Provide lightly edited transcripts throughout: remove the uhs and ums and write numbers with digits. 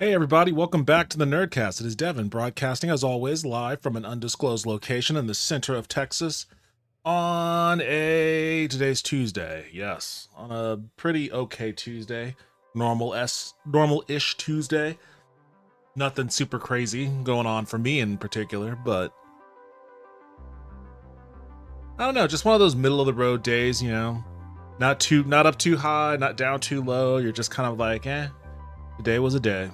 Hey everybody, welcome back to the Nerdcast. It is Devin broadcasting as always live from an undisclosed location in the center of Texas on today's Tuesday. Yes, on a pretty okay Tuesday. Normal-ish Tuesday. Nothing super crazy going on for me in particular, but I don't know, just one of those middle of the road days, you know. Not up too high, not down too low. You're just kind of like, today was a day.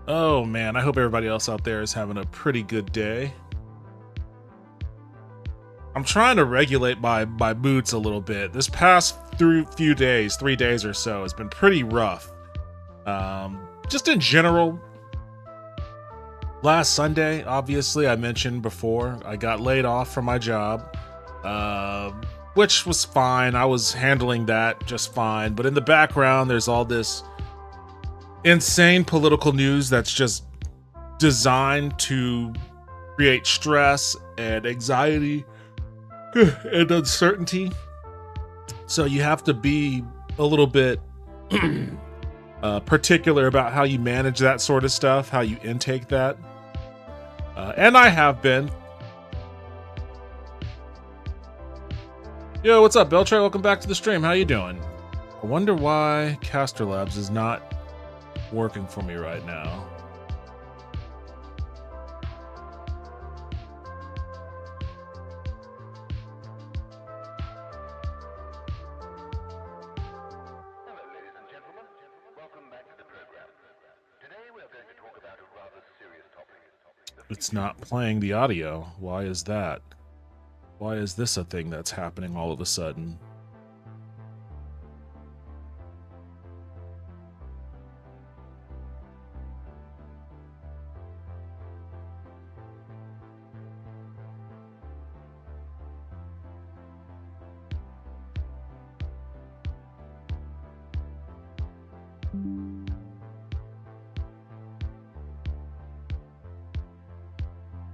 Oh man, I hope everybody else out there is having a pretty good day. I'm trying to regulate my moods a little bit. This past few days, 3 days or so, has been pretty rough. Just in general, last Sunday, obviously, I mentioned before, I got laid off from my job, which was fine. I was handling that just fine. But in the background, there's all this insane political news that's just designed to create stress and anxiety and uncertainty. So you have to be a little bit particular about how you manage that sort of stuff, how you intake that. And I have been. Yo, what's up, Beltray? Welcome back to the stream. How you doing? I wonder why Caster Labs is not working for me right now. Hello, ladies and gentlemen. Welcome back to the program. Today we are going to talk about a rather serious topic. It's not playing the audio. Why is that? Why is this a thing that's happening all of a sudden?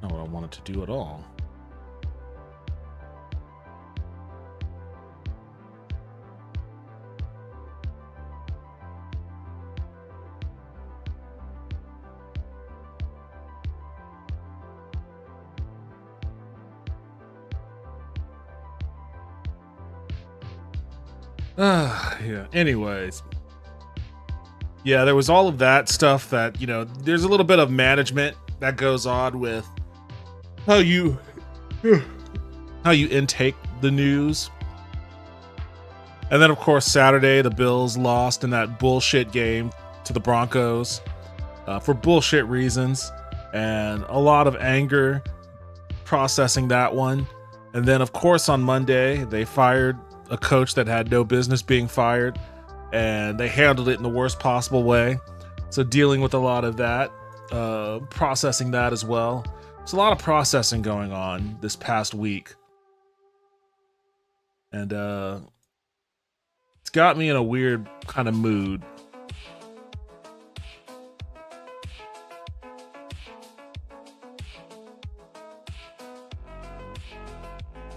Not what I wanted to do at all. Yeah. Anyways. Yeah, there was all of that stuff that, you know, there's a little bit of management that goes on with how you intake the news. And then of course Saturday the Bills lost in that bullshit game to the Broncos for bullshit reasons, and a lot of anger processing that one. And then of course on Monday they fired a coach that had no business being fired, and they handled it in the worst possible way. So dealing with a lot of that, processing that as well. There's a lot of processing going on this past week. And it's got me in a weird kind of mood.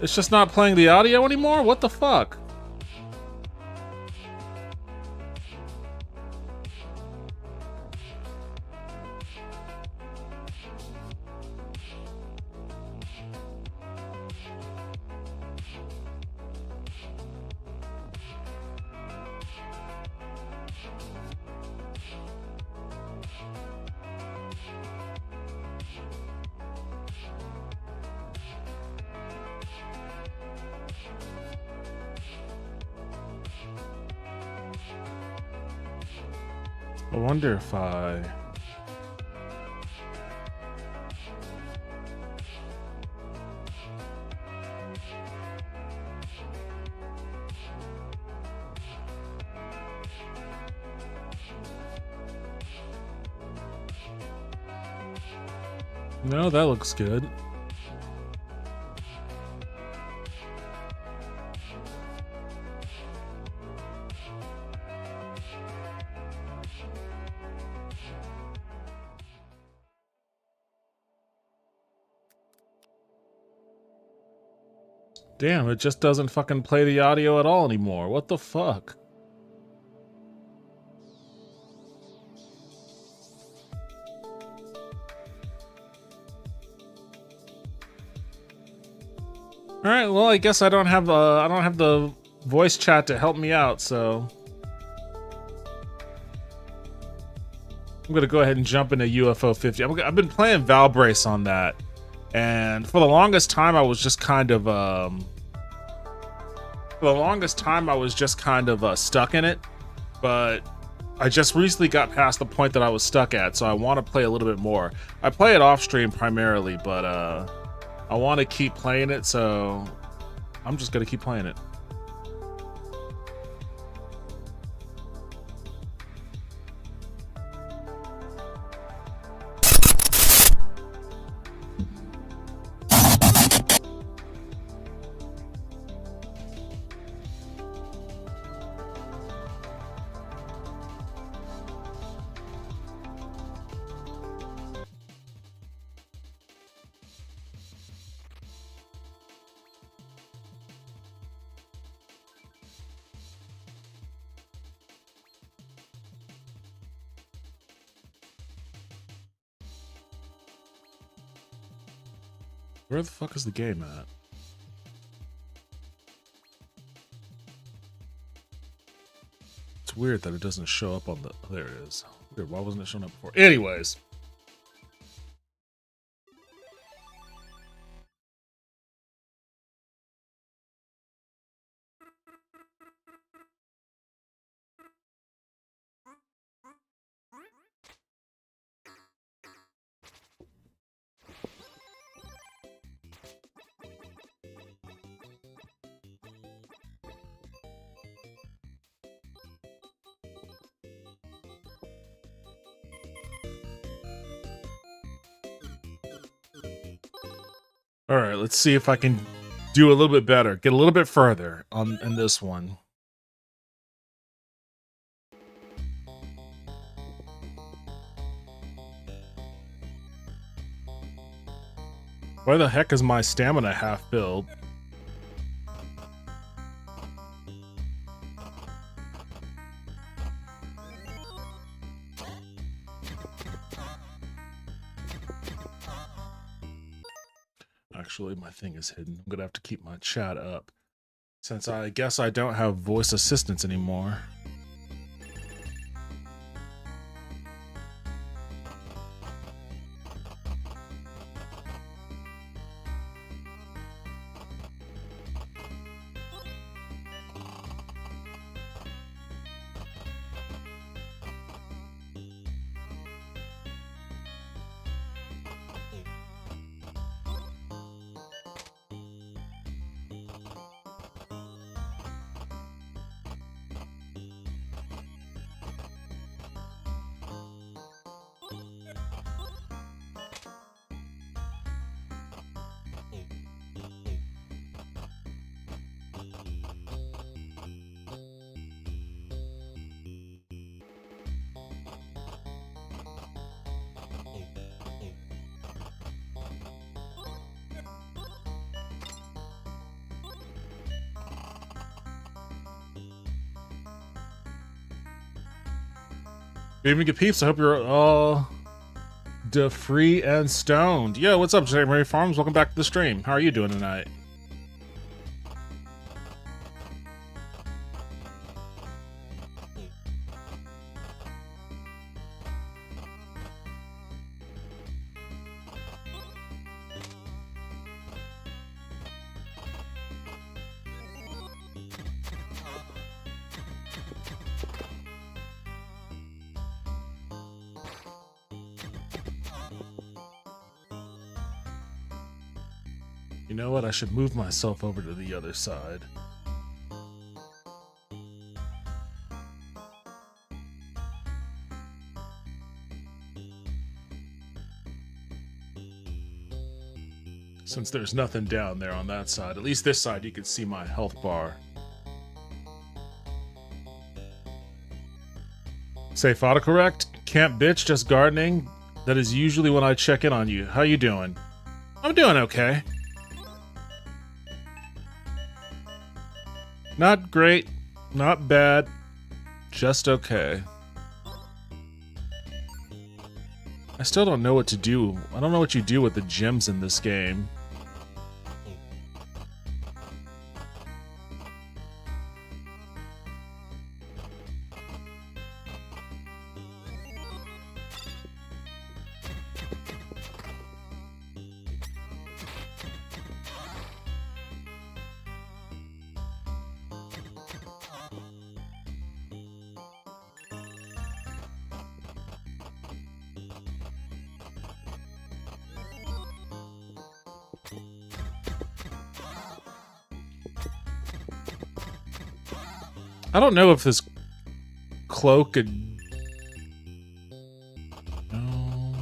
It's just not playing the audio anymore? What the fuck? I wonder if I... No, that looks good. Damn, it just doesn't fucking play the audio at all anymore. What the fuck? All right, well, I guess I don't have the voice chat to help me out, so I'm gonna go ahead and jump into UFO 50. I've been playing valbrace on that, and for the longest time I was just kind of stuck in it, but I just recently got past the point that I was stuck at, so I want to play a little bit more. I play it off stream primarily, but I want to keep playing it, so I'm just gonna keep playing it. Where the fuck is the game at? weird that it doesn't show up on the... There it is. Weird, why wasn't it showing up before? Anyways. All right, let's see if I can do a little bit better. Get a little bit further in this one. Why the heck is my stamina half filled? Actually, my thing is hidden. I'm gonna have to keep my chat up, since I guess I don't have voice assistance anymore. Good evening, good peeps. I hope you're all free and stoned. Yo, what's up, J. Murray Farms? Welcome back to the stream. How are you doing tonight? You know what? I should move myself over to the other side. Since there's nothing down there on that side. At least this side you can see my health bar. Safe autocorrect? Can't bitch, just gardening? That is usually when I check in on you. How you doing? I'm doing okay. Not great, not bad, just okay. I still don't know what to do. I don't know what you do with the gems in this game. I don't know if this cloak could... No.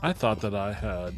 I thought that I had...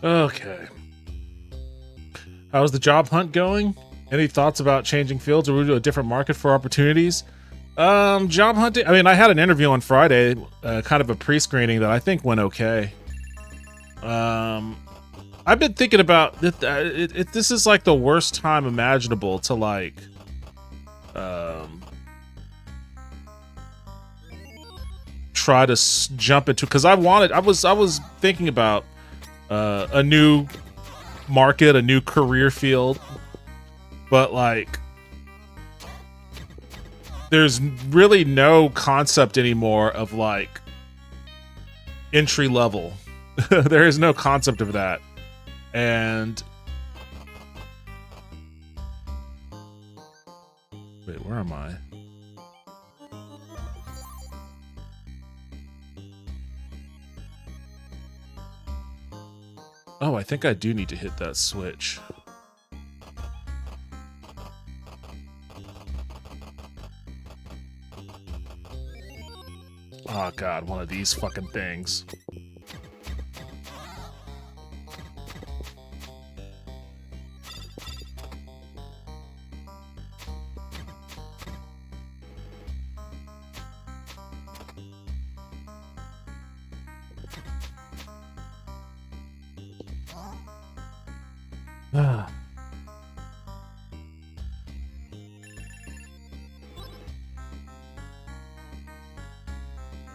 Okay. How's the job hunt going? Any thoughts about changing fields or moving to a different market for opportunities? Job hunting. I mean, I had an interview on Friday, kind of a pre-screening that I think went okay. I've been thinking about this is like the worst time imaginable to like, try to jump into, because I was thinking about a new market, a new career field, but like there's really no concept anymore of like entry level. There is no concept of that. And wait, where am I? Oh, I think I do need to hit that switch. Oh god, one of these fucking things.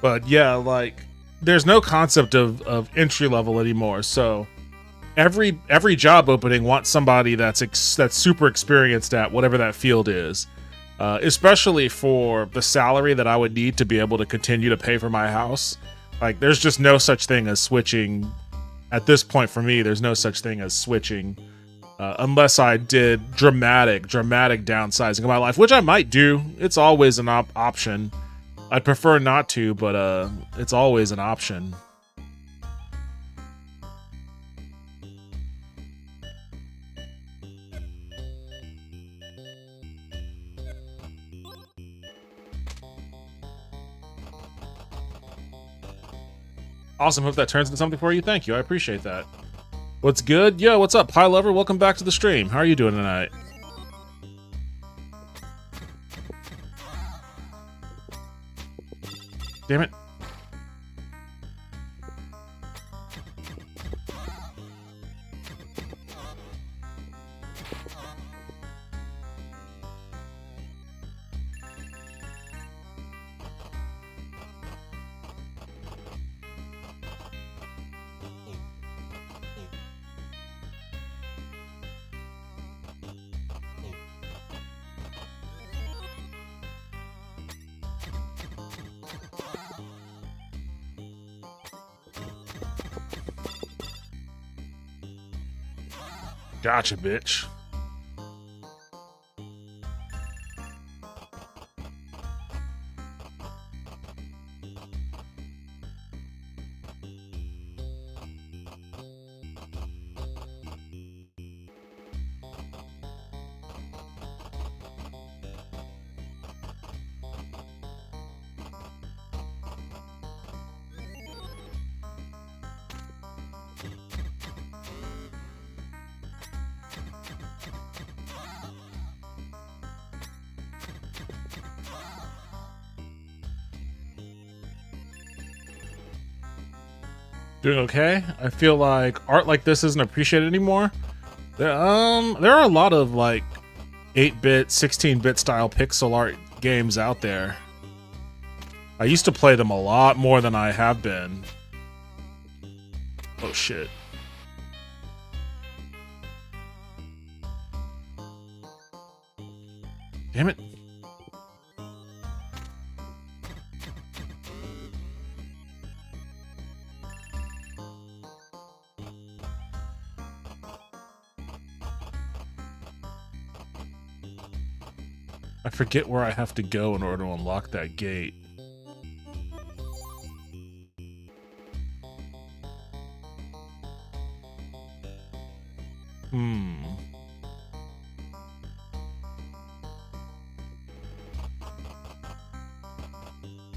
But yeah, like there's no concept of entry level anymore. So every job opening wants somebody that's super experienced at whatever that field is. Especially for the salary that I would need to be able to continue to pay for my house. Like there's just no such thing as switching at this point for me. There's no such thing as switching unless I did dramatic downsizing of my life, which I might do. It's always an option. I'd prefer not to, but it's always an option. Awesome. Hope that turns into something for you. Thank you. I appreciate that. What's good? Yo, what's up, Pie Lover? Welcome back to the stream. How are you doing tonight? Damn it. Gotcha, bitch. Doing okay. I feel like art like this isn't appreciated anymore. There are a lot of like 8-bit, 16-bit style pixel art games out there. I used to play them a lot more than I have been. Oh shit. Damn it. I forget where I have to go in order to unlock that gate.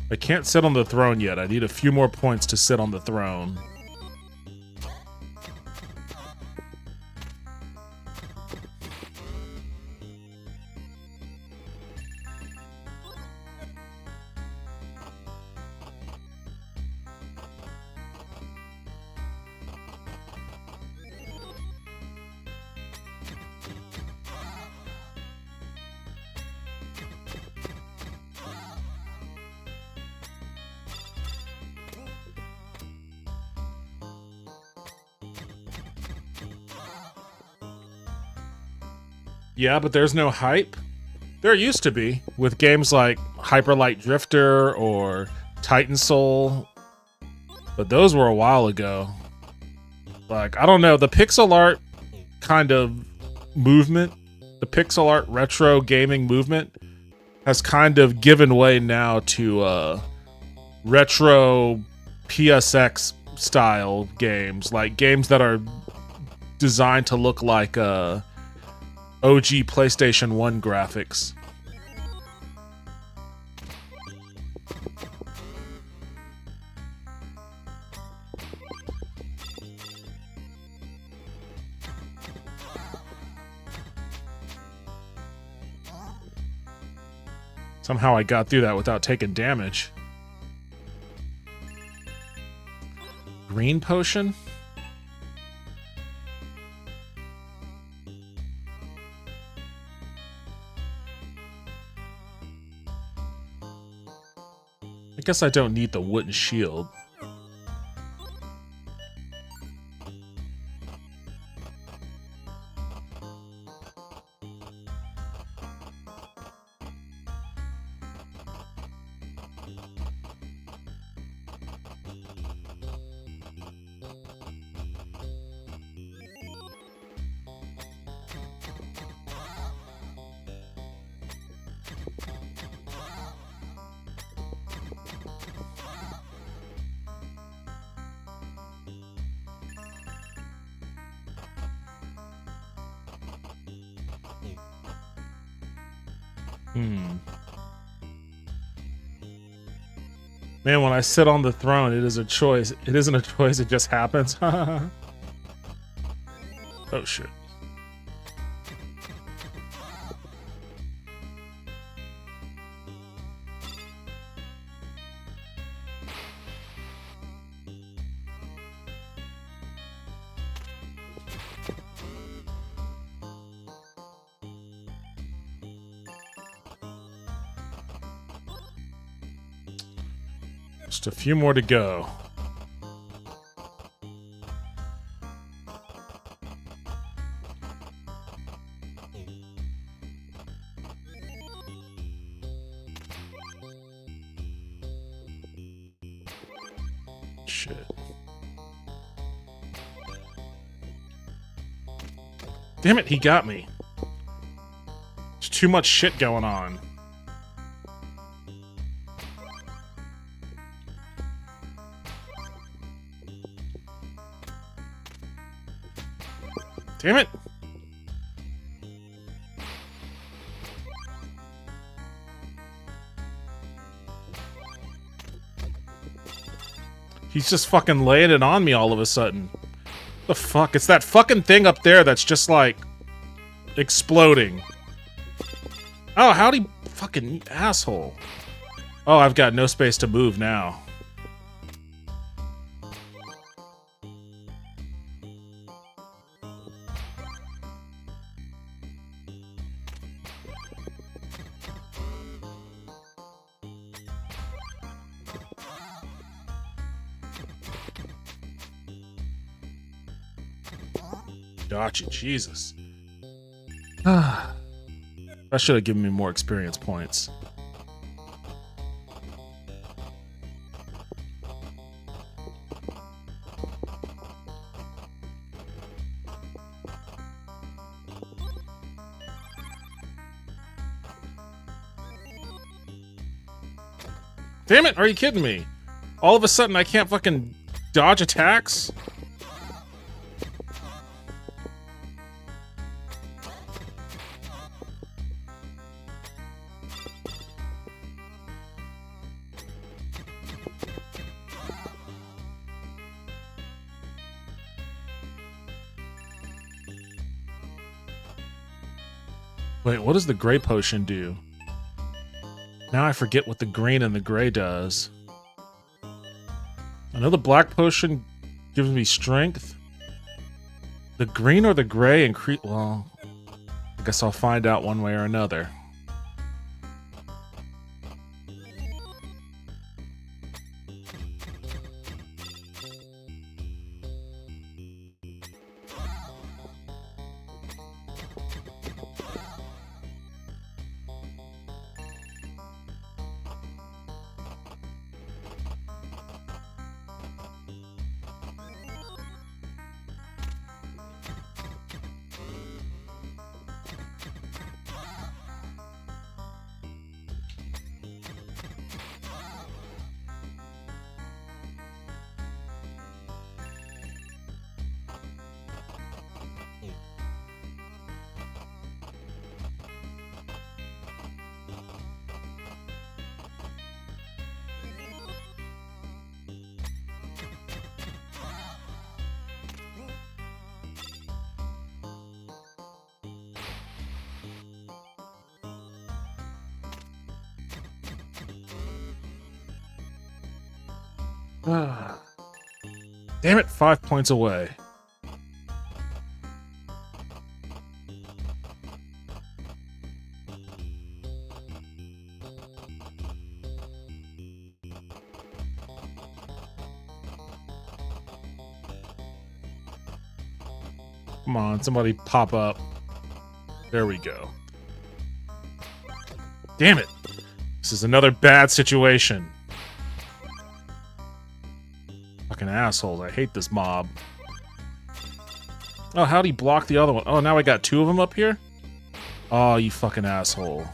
I can't sit on the throne yet. I need a few more points to sit on the throne. Yeah, but there's no hype. There used to be with games like Hyper Light Drifter or Titan Soul, but those were a while ago. Like, I don't know, the pixel art kind of movement, the pixel art retro gaming movement has kind of given way now to retro PSX style games, like games that are designed to look like OG PlayStation 1 graphics. Somehow I got through that without taking damage. Green potion? I guess I don't need the wooden shield. Man, when I sit on the throne, it is a choice. It isn't a choice, it just happens. Oh, shit. Just a few more to go. Shit. Damn it, he got me. There's too much shit going on. Damn it! He's just fucking laying it on me all of a sudden. The fuck? It's that fucking thing up there that's just like exploding. Oh, howdy, fucking asshole. Oh, I've got no space to move now. Gotcha, Jesus. That should have given me more experience points. Damn it, are you kidding me? All of a sudden I can't fucking dodge attacks? Wait, what does the gray potion do? Now I forget what the green and the gray does. I know the black potion gives me strength. The green or the gray increase... Well, I guess I'll find out one way or another. Damn it, 5 points away. Come on, somebody pop up. There we go. Damn it. This is another bad situation. Fucking assholes. I hate this mob. Oh, how'd he block the other one? Oh, now I got 2 of them up here? Oh, you fucking asshole.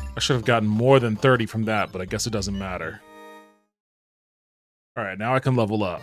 I should have gotten more than 30 from that, but I guess it doesn't matter. Alright, now I can level up.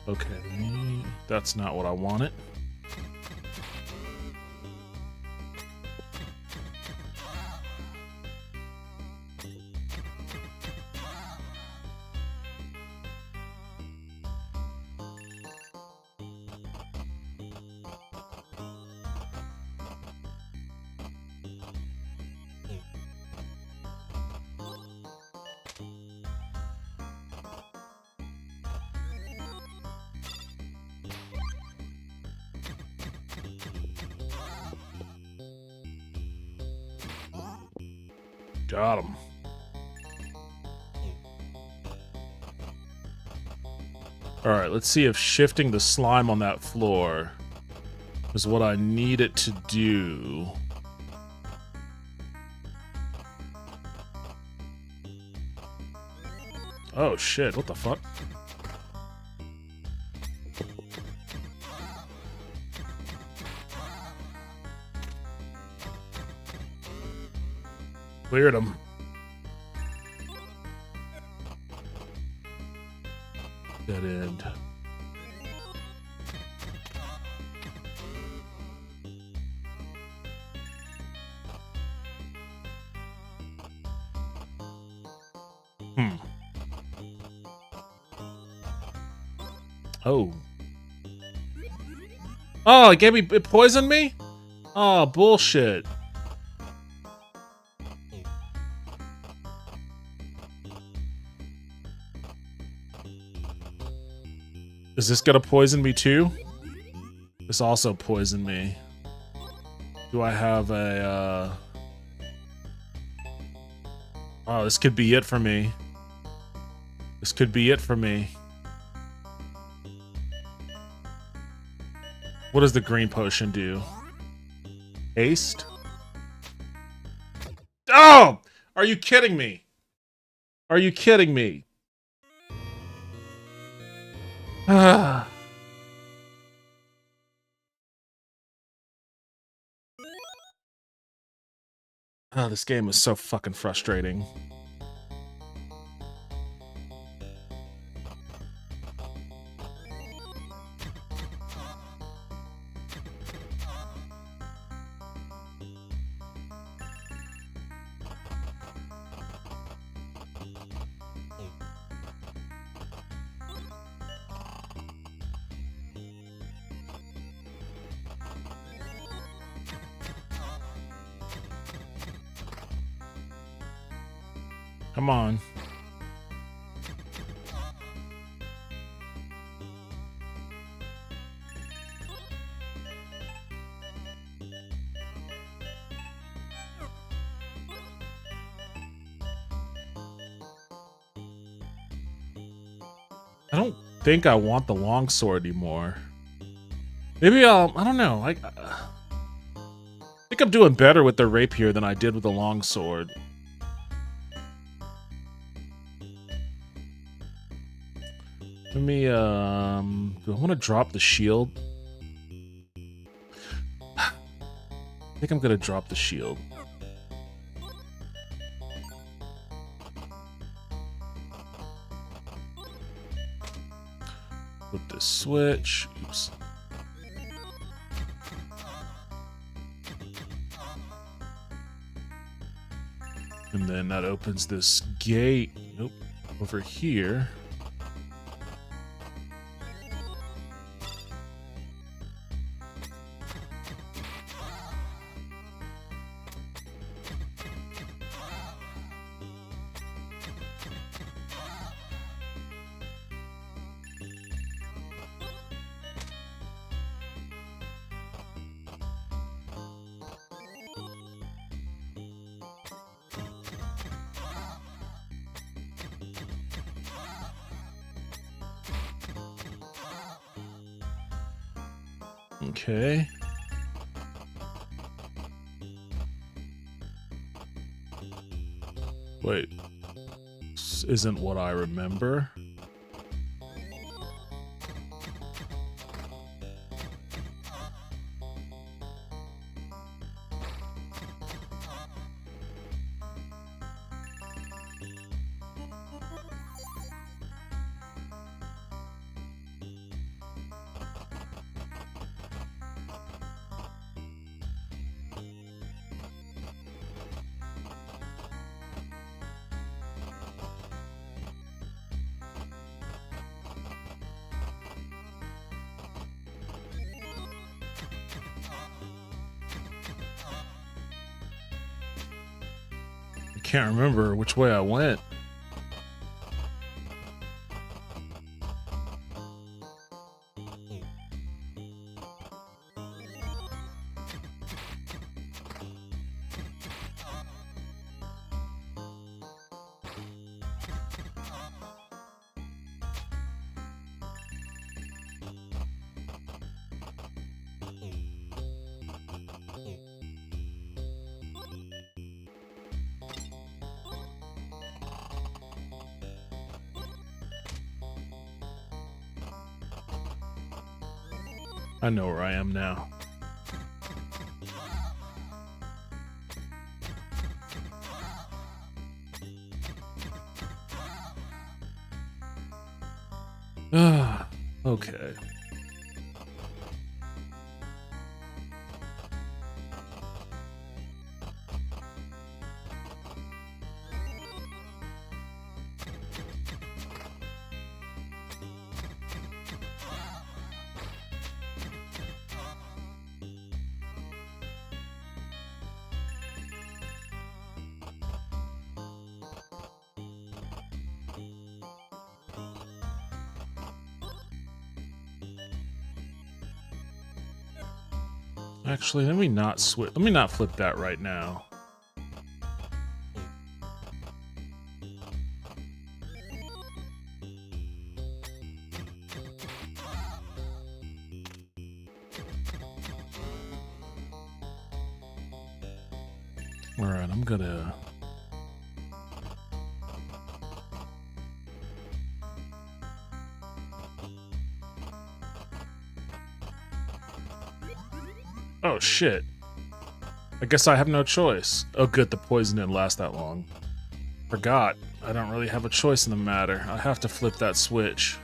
Okay, that's not what I wanted. Got him. Alright, let's see if shifting the slime on that floor is what I need it to do. Oh shit, what the fuck? Cleared him. Dead end. Oh. Oh, it poisoned me? Oh, bullshit. Is this gonna poison me too? This also poisoned me. Do I have a, Oh, this could be it for me. This could be it for me. What does the green potion do? Haste? Oh! Are you kidding me? Are you kidding me? Ah. Oh, this game is so fucking frustrating. Come on. I don't think I want the longsword anymore. Maybe I don't know. I think I'm doing better with the rapier than I did with the longsword. Let me, do I want to drop the shield? I think I'm gonna drop the shield. Flip this switch. Oops. And then that opens this gate. Nope. Over here. Okay. Wait. This isn't what I remember. Can't remember which way I went. I know where I am now. Okay. Actually, let me not switch. Let me not flip that right now. All right, I'm gonna. Oh shit. I guess I have no choice. Oh good, the poison didn't last that long. Forgot. I don't really have a choice in the matter. I have to flip that switch.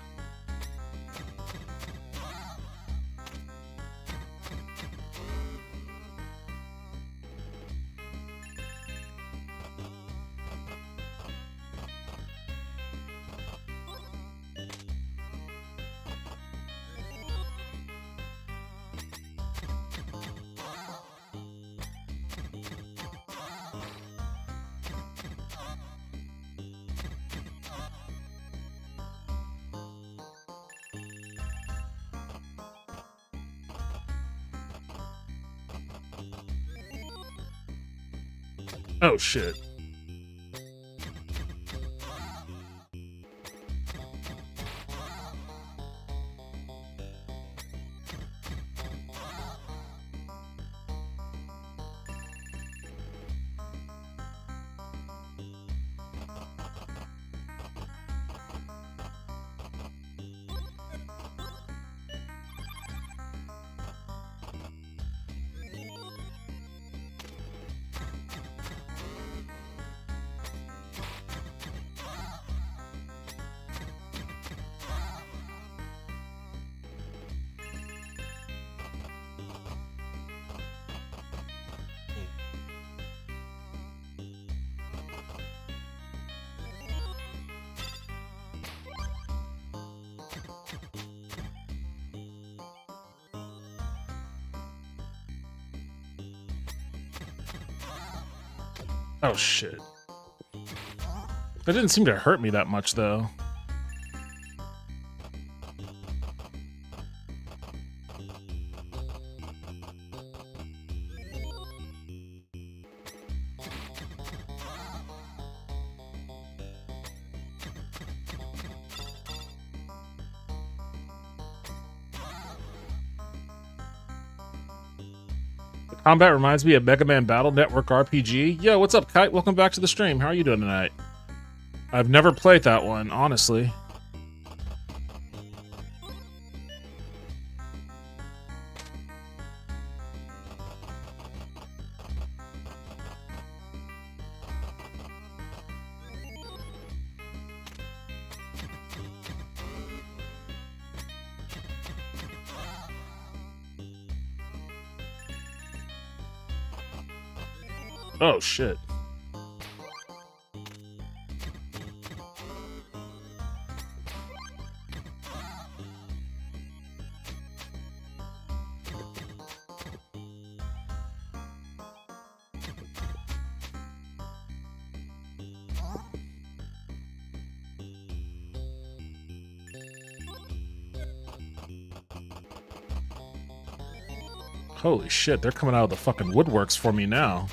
Oh shit. Oh, shit. That didn't seem to hurt me that much, though. Combat reminds me of Mega Man Battle Network RPG. Yo, what's up, Kite? Welcome back to the stream. How are you doing tonight? I've never played that one, honestly. Oh, shit. Holy shit, they're coming out of the fucking woodworks for me now.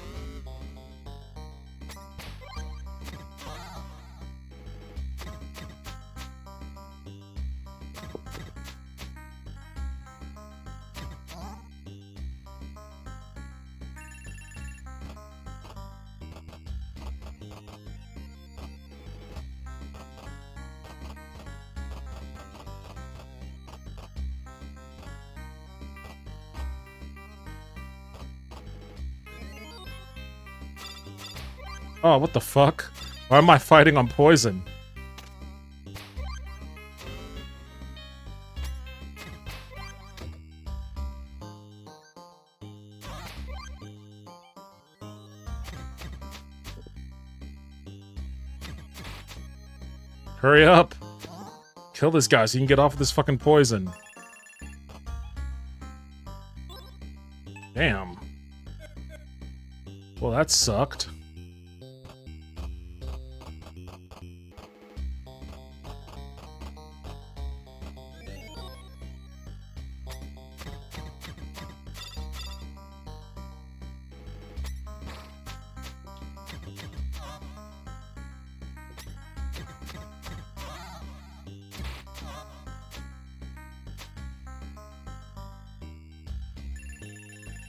Oh, what the fuck? Why am I fighting on poison? Hurry up! Kill this guy so you can get off of this fucking poison. Damn. Well, that sucked.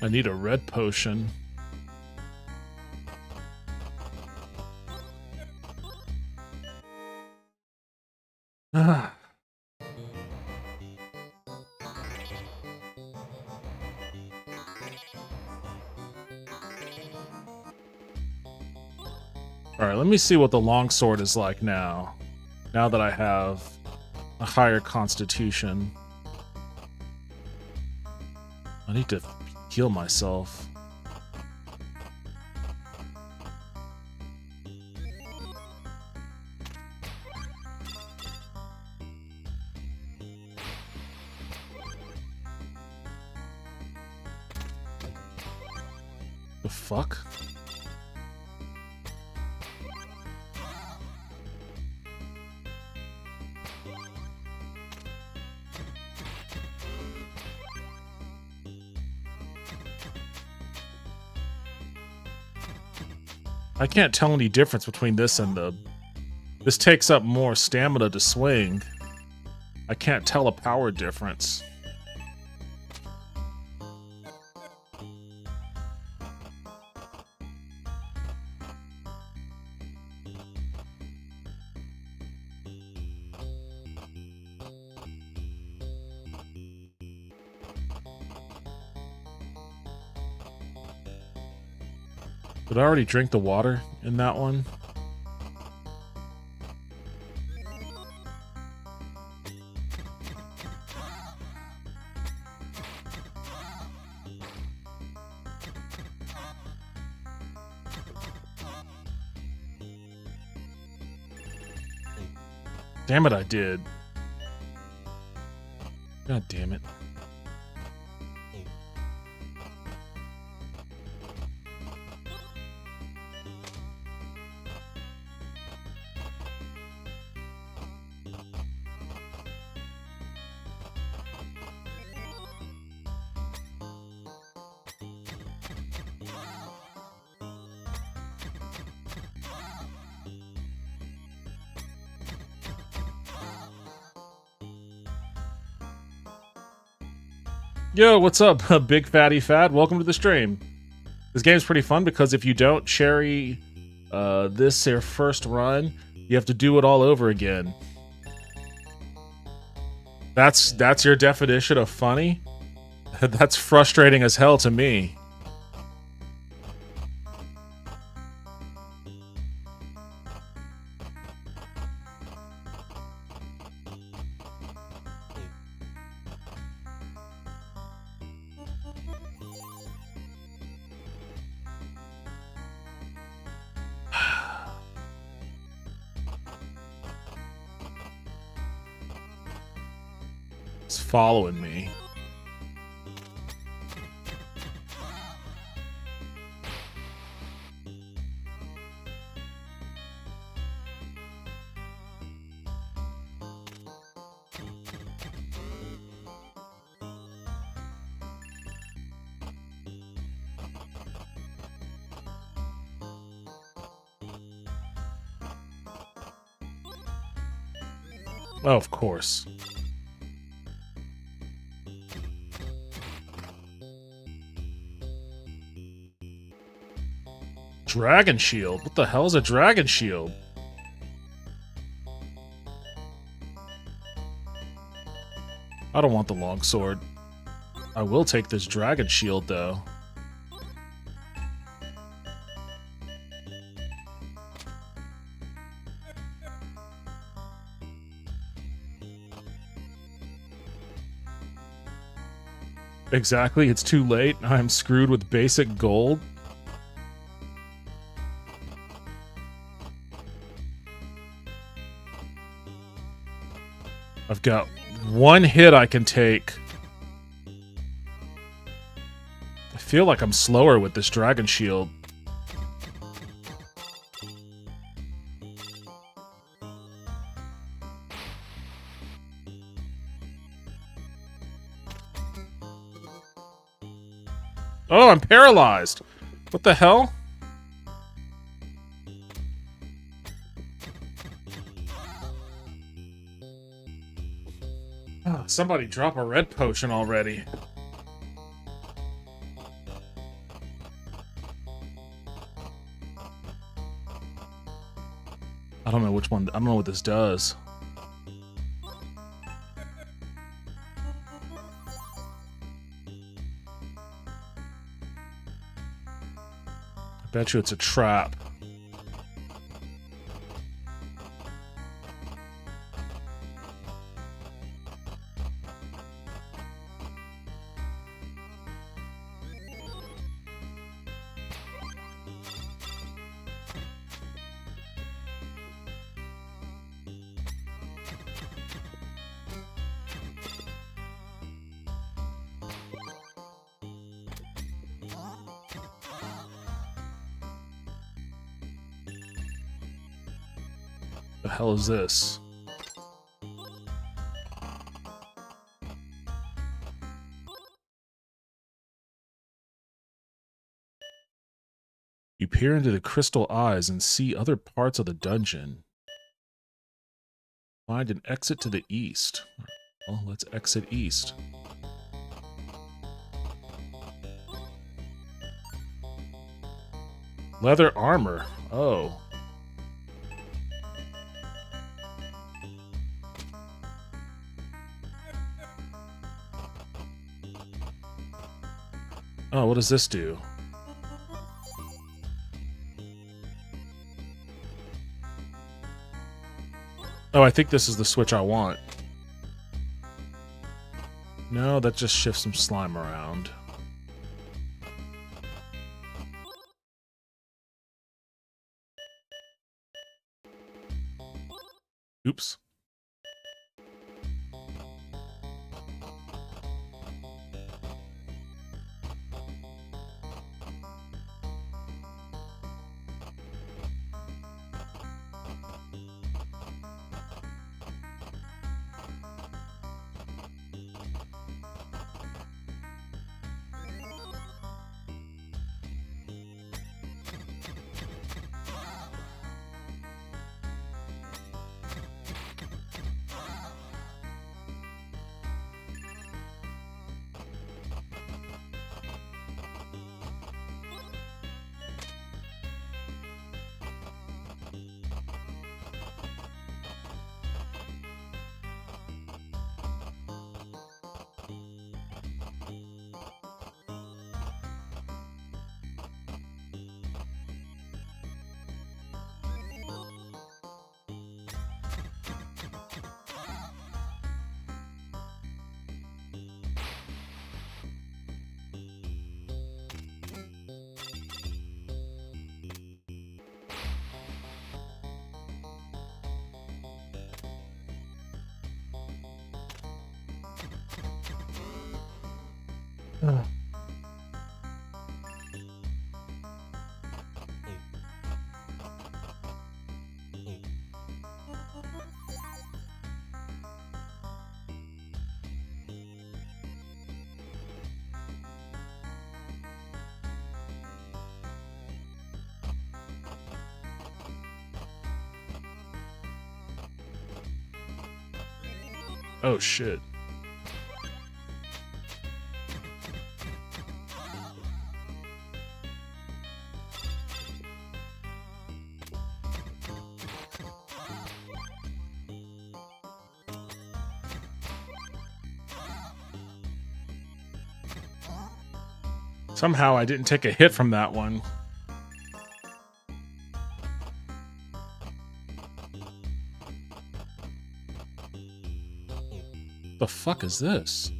I need a red potion. Ah. Alright, let me see what the longsword is like now. Now that I have a higher constitution. I need to heal myself. The fuck? I can't tell any difference between this and the... This takes up more stamina to swing. I can't tell a power difference. Did I already drink the water in that one? Damn it, I did. God damn it. Yo, what's up, Big Fatty Fat? Welcome to the stream. This game's pretty fun because if you don't cherry this your first run, you have to do it all over again. That's your definition of funny? That's frustrating as hell to me. It's following me. Oh, of course. Dragon shield? What the hell is a dragon shield? I don't want the longsword. I will take this dragon shield, though. Exactly, it's too late. I'm screwed with basic gold. I've got one hit I can take. I feel like I'm slower with this dragon shield. Oh, I'm paralyzed. What the hell? Oh, somebody drop a red potion already. I don't know which one. I don't know what this does. I bet you it's a trap. The hell is this? You peer into the crystal eyes and see other parts of the dungeon. Find an exit to the east. Well, let's exit east. Leather armor. Oh. Oh, what does this do? Oh, I think this is the switch I want. No, that just shifts some slime around. Oops. Oh shit. Somehow I didn't take a hit from that one. The fuck is this?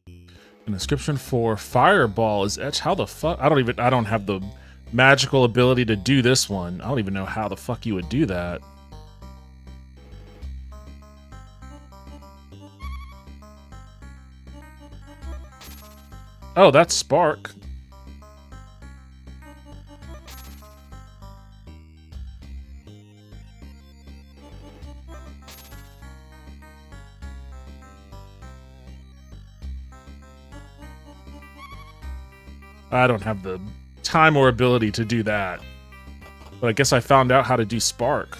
An inscription for Fireball is etched. How the fuck? I don't have the magical ability to do this one. I don't even know how the fuck you would do that. Oh, that's Spark. I don't have the time or ability to do that. But I guess I found out how to do Spark.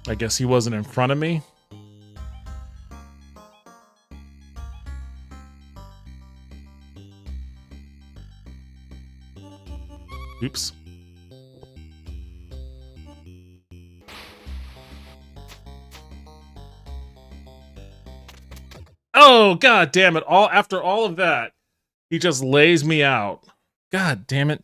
I guess he wasn't in front of me. Oops. Oh, god damn it. After all of that, he just lays me out. God damn it.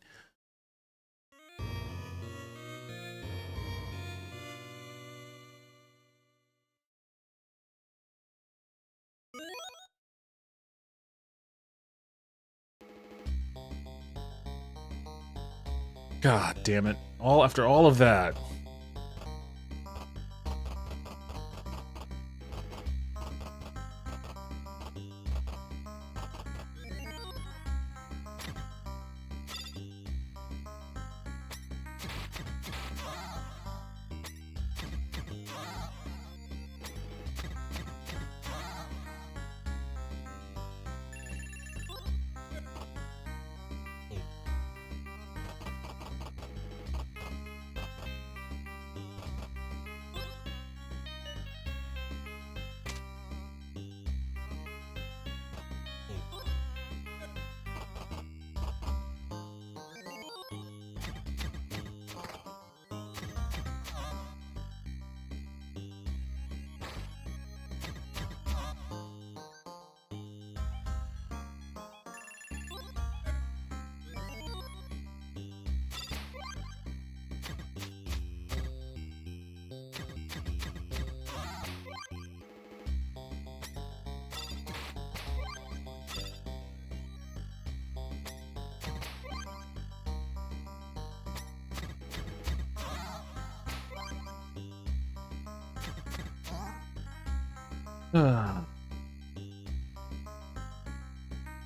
God damn it. After all of that.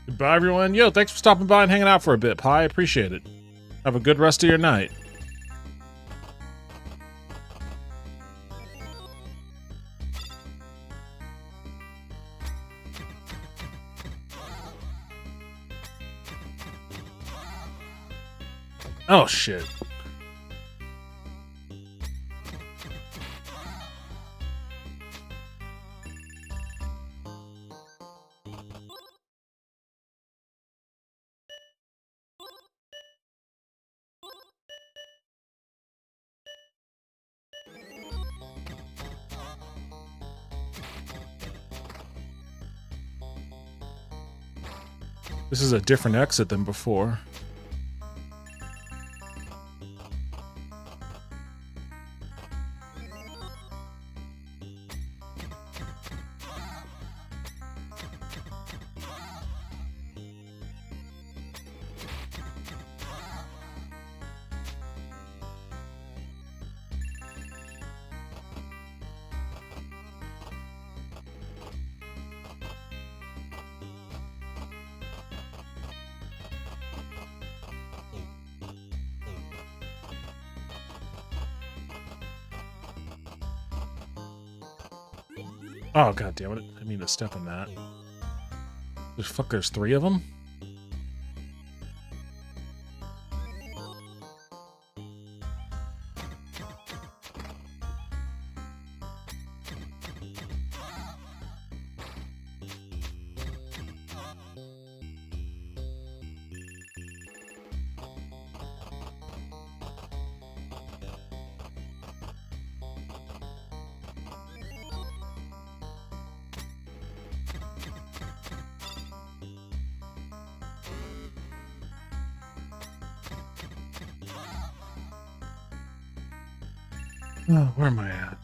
Goodbye, everyone. Yo, thanks for stopping by and hanging out for a bit, Pi. Appreciate it. Have a good rest of your night. Oh, shit. This is a different exit than before. Oh, god damn it. I didn't mean to step in that. Fuck, there's 3 of them? Oh, where am I at?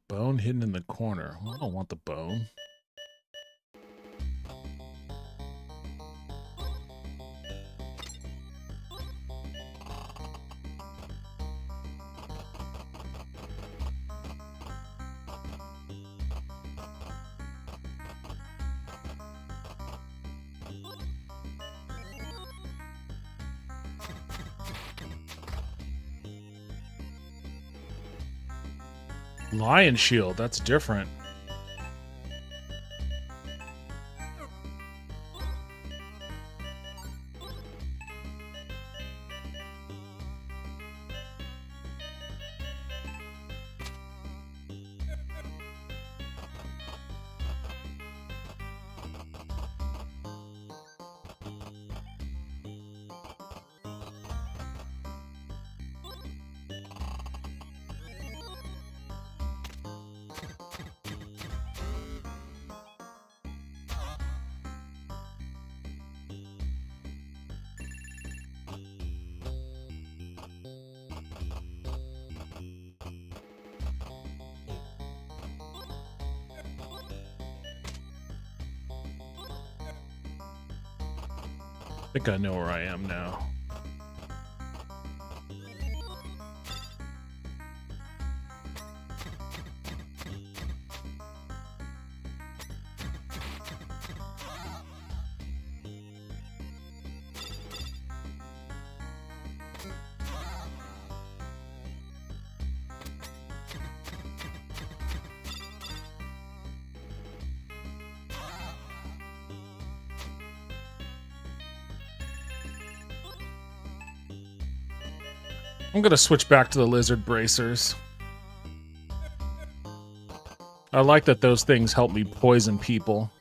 Bone hidden in the corner. Well, I don't want the bone. Lion shield, that's different. I think I know where I am now. I'm gonna switch back to the lizard bracers. I like that those things help me poison people.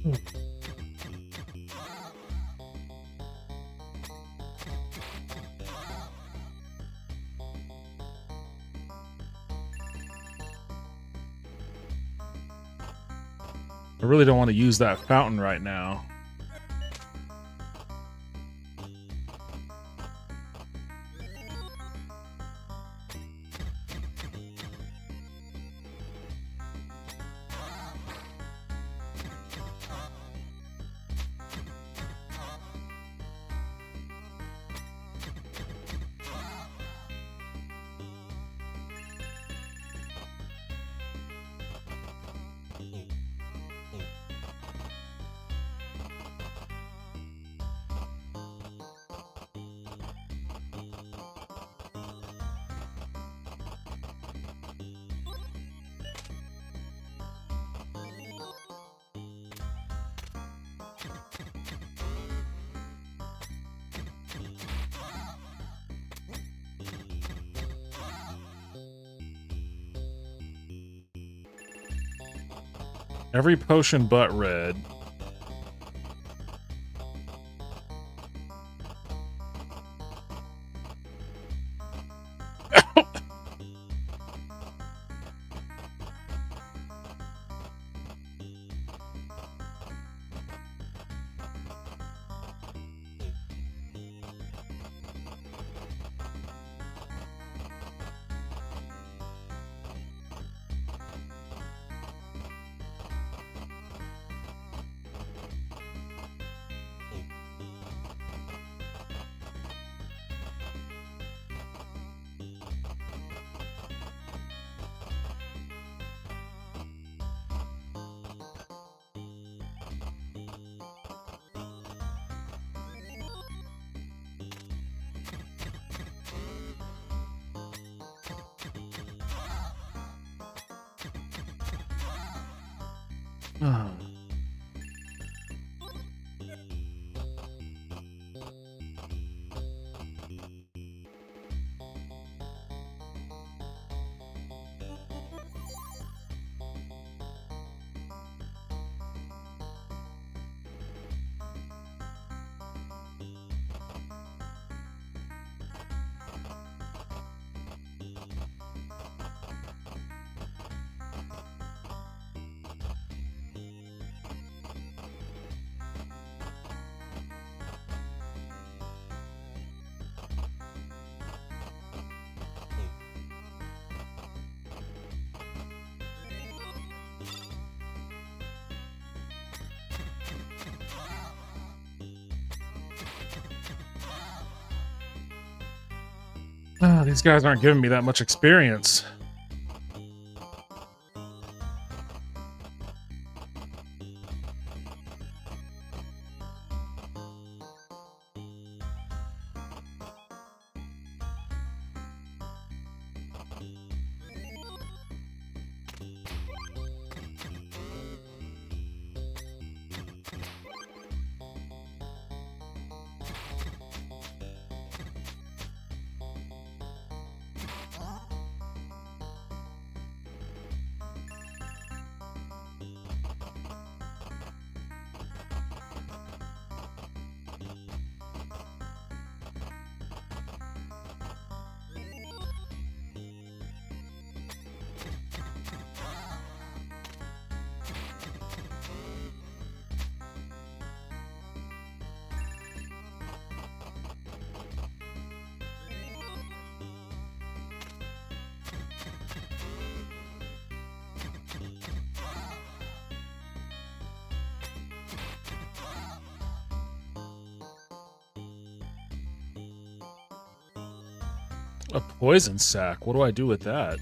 I really don't want to use that fountain right now. Every potion but red. These guys aren't giving me that much experience. A poison sac. What do I do with that?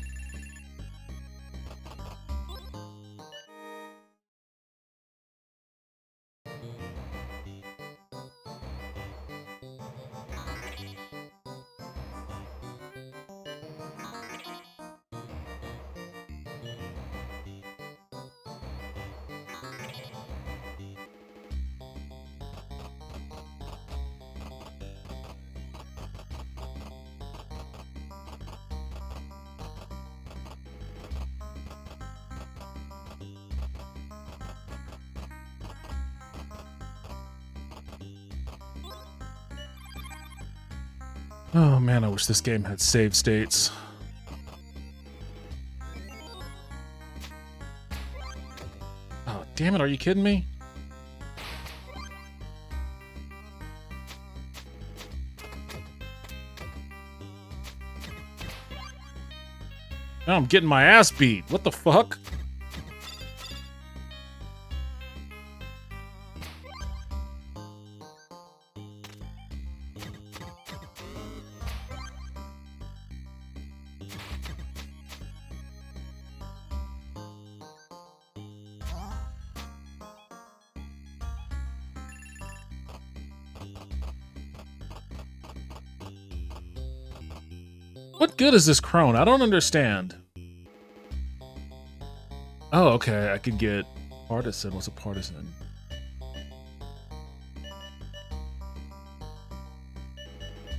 Oh man, I wish this game had save states. Oh, damn it, are you kidding me? Now I'm getting my ass beat. What the fuck? What good is this crone? I don't understand. Oh, okay. I could get partisan. What's a partisan?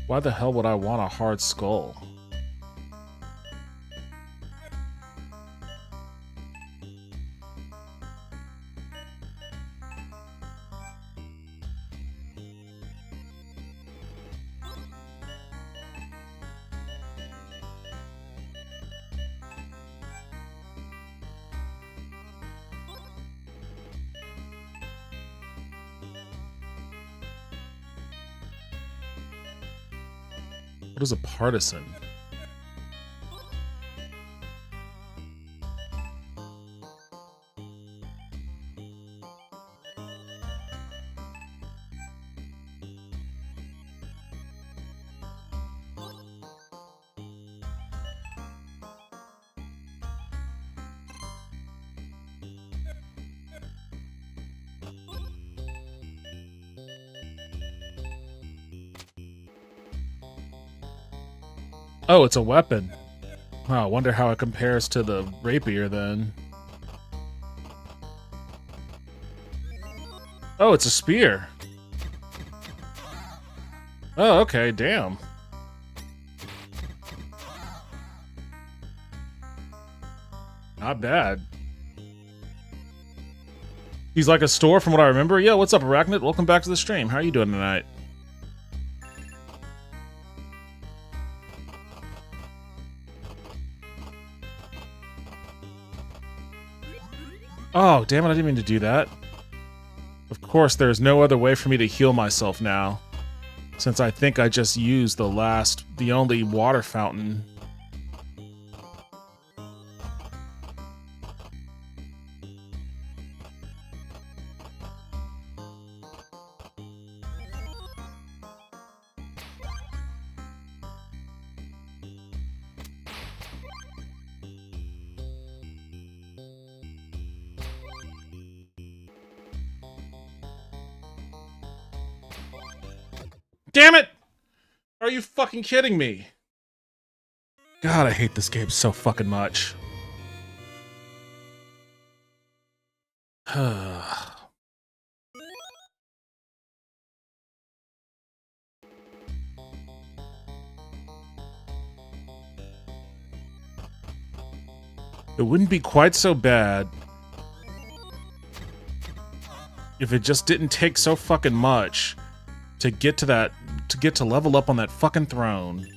Why the hell would I want a hard skull? What is a partisan? Oh, it's a weapon. Wow, I wonder how it compares to the rapier then. Oh, it's a spear. Oh, okay, damn. Not bad. He's like a store from what I remember. Yo, what's up, Arachnid? Welcome back to the stream. How are you doing tonight? Oh, damn it, I didn't mean to do that. Of course, there's no other way for me to heal myself now, since I think I just used the only water fountain. Damn it! Are you fucking kidding me? God, I hate this game so fucking much. It wouldn't be quite so bad if it just didn't take so fucking much to get to level up on that fucking throne.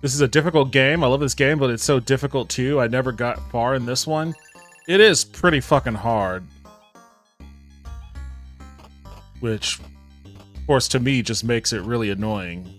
This is a difficult game. I love this game, but it's so difficult too. I never got far in this one. It is pretty fucking hard. Which, of course, to me just makes it really annoying.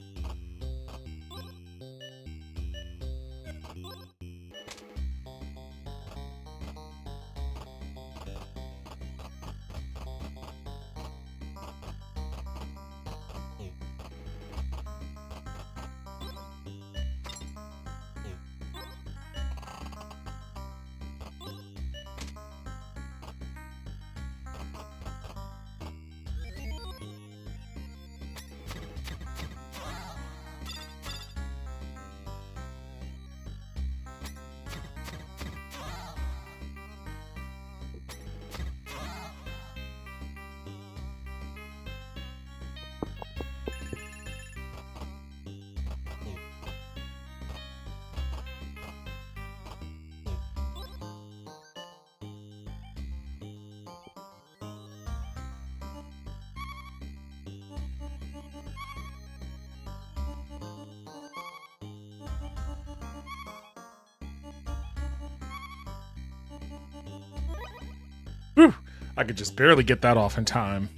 I could just barely get that off in time.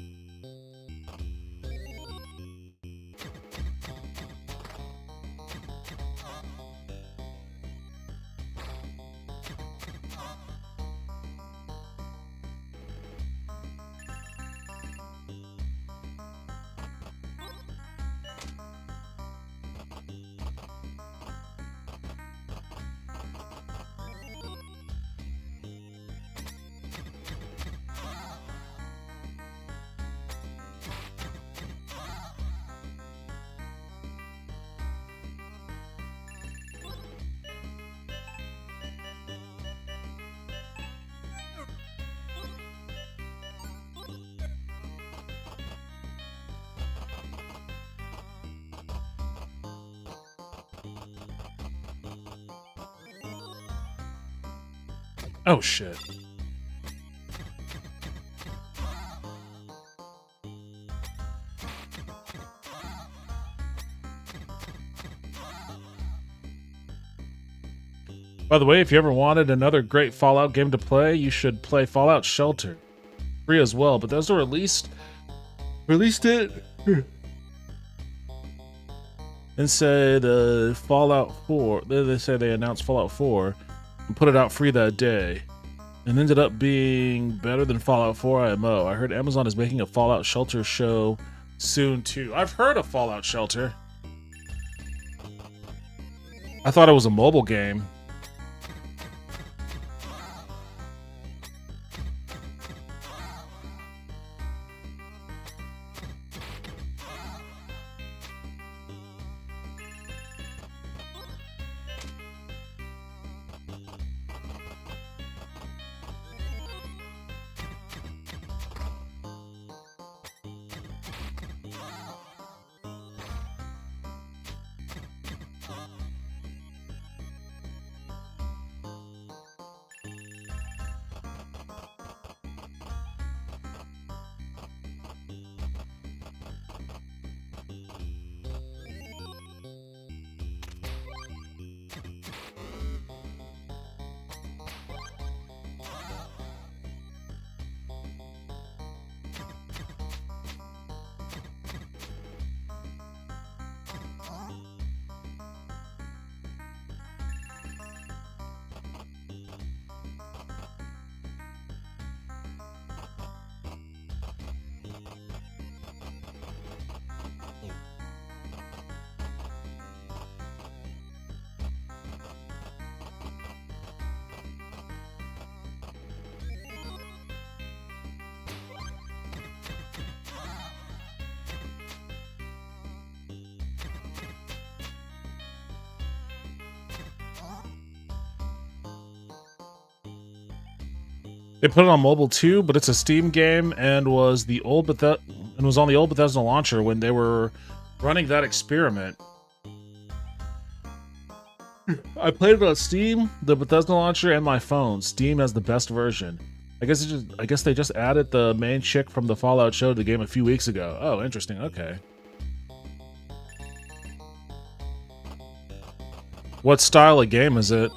Oh shit. By the way, if you ever wanted another great Fallout game to play, you should play Fallout Shelter. Free as well, but those were released it and said Fallout 4. They say they announced Fallout 4 and put it out free that day, and ended up being better than Fallout 4 IMO. I heard Amazon is making a Fallout Shelter show soon too. I've heard of Fallout Shelter. I thought it was a mobile game. They put it on mobile too, but it's a Steam game and was on the old Bethesda launcher when they were running that experiment. I played it on Steam, the Bethesda launcher, and my phone. Steam has the best version. I guess they just added the main chick from the Fallout show to the game a few weeks ago. Oh, interesting. Okay. What style of game is it?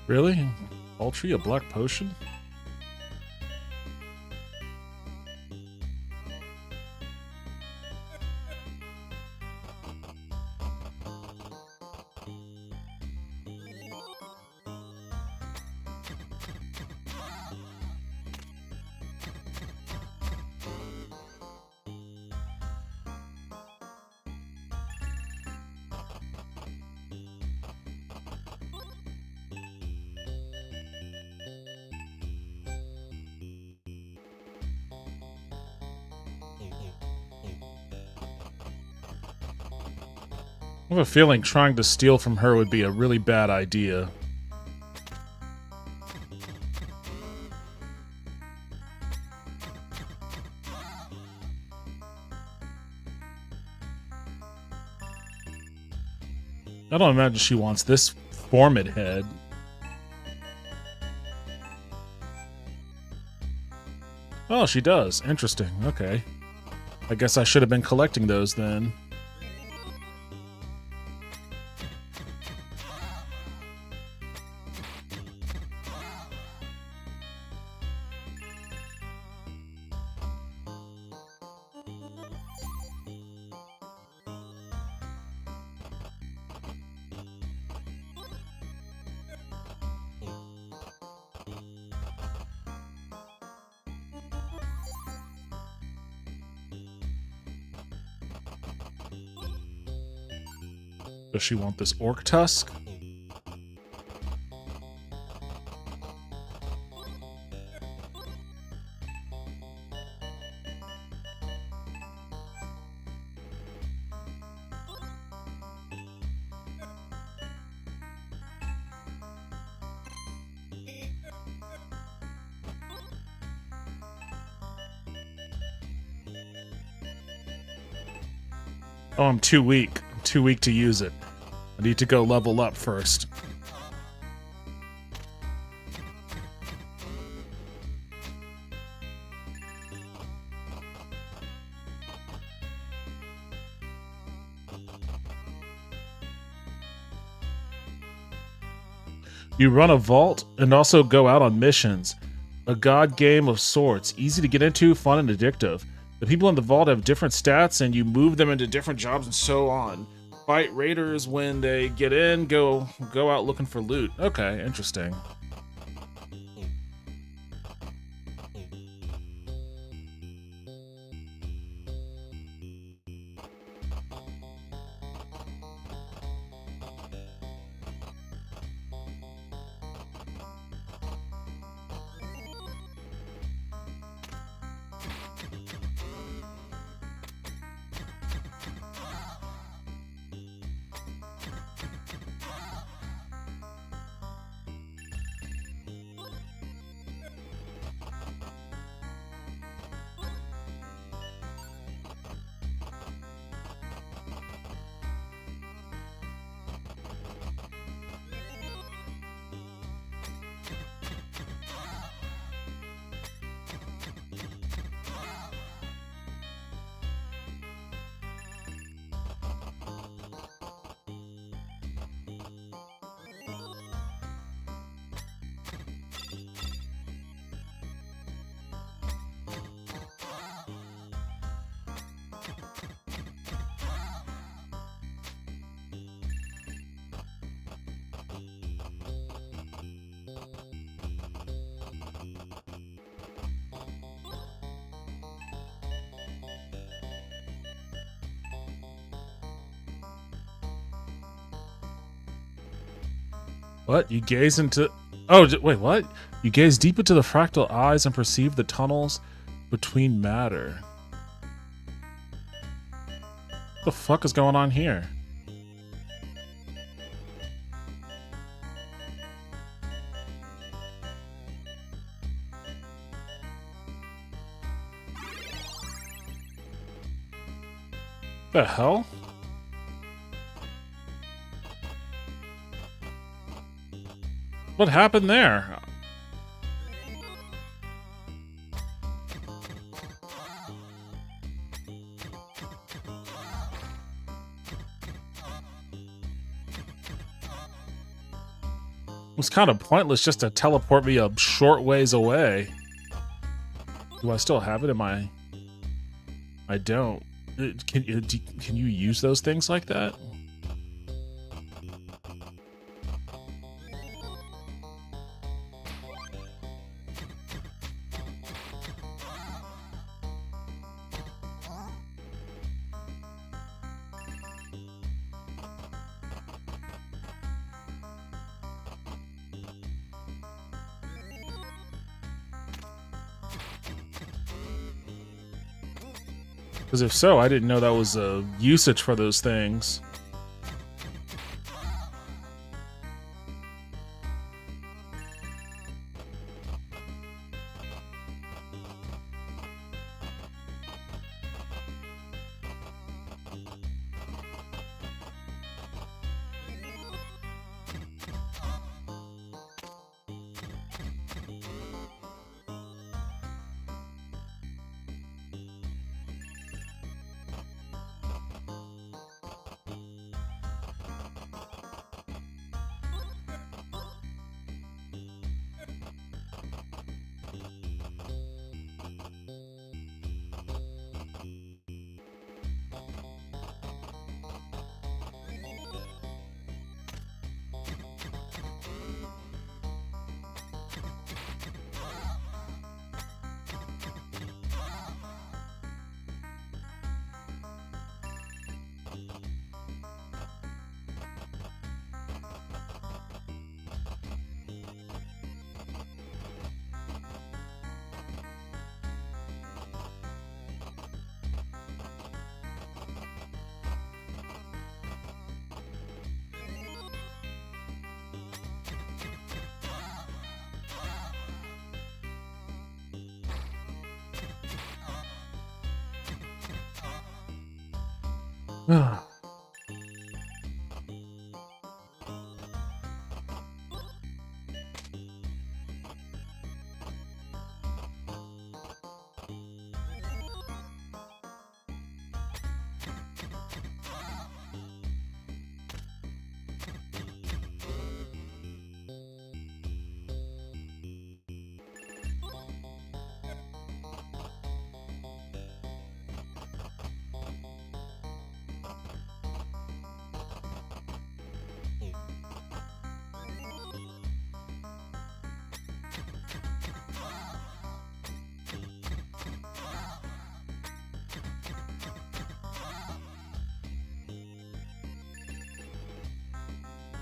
Really? Ultry, a black potion? I have a feeling trying to steal from her would be a really bad idea. I don't imagine she wants this Formid head. Oh, she does. Interesting. Okay. I guess I should have been collecting those then. Does she want this orc tusk? Oh, I'm too weak. I'm too weak to use it. I need to go level up first. You run a vault and also go out on missions. A god game of sorts. Easy to get into, fun and addictive. The people in the vault have different stats and you move them into different jobs and so on. Fight raiders when they get in, go out looking for loot. Okay, interesting. What? You gaze into... Oh, wait, what? You gaze deep into the fractal eyes and perceive the tunnels between matter. What the fuck is going on here? The hell? What happened there? was kind of pointless just to teleport me a short ways away. Do I still have it in my... I don't. Can you use those things like that? Because if so, I didn't know that was a usage for those things.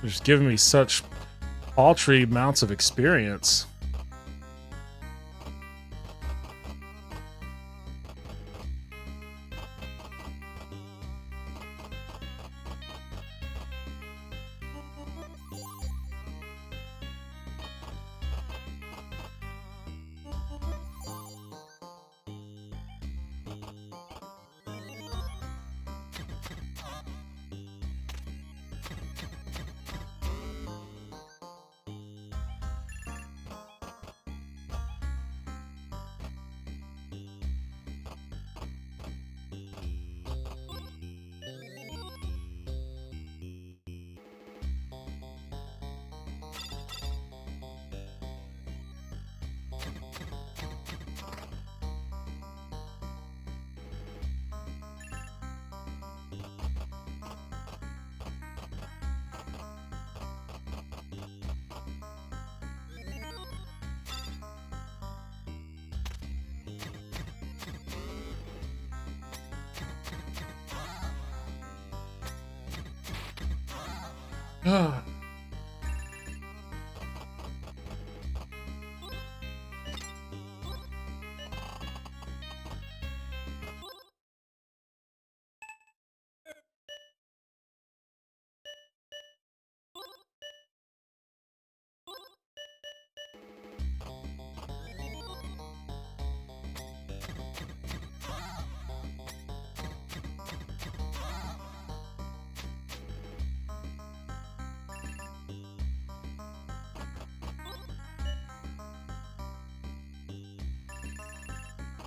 They're just giving me such paltry amounts of experience.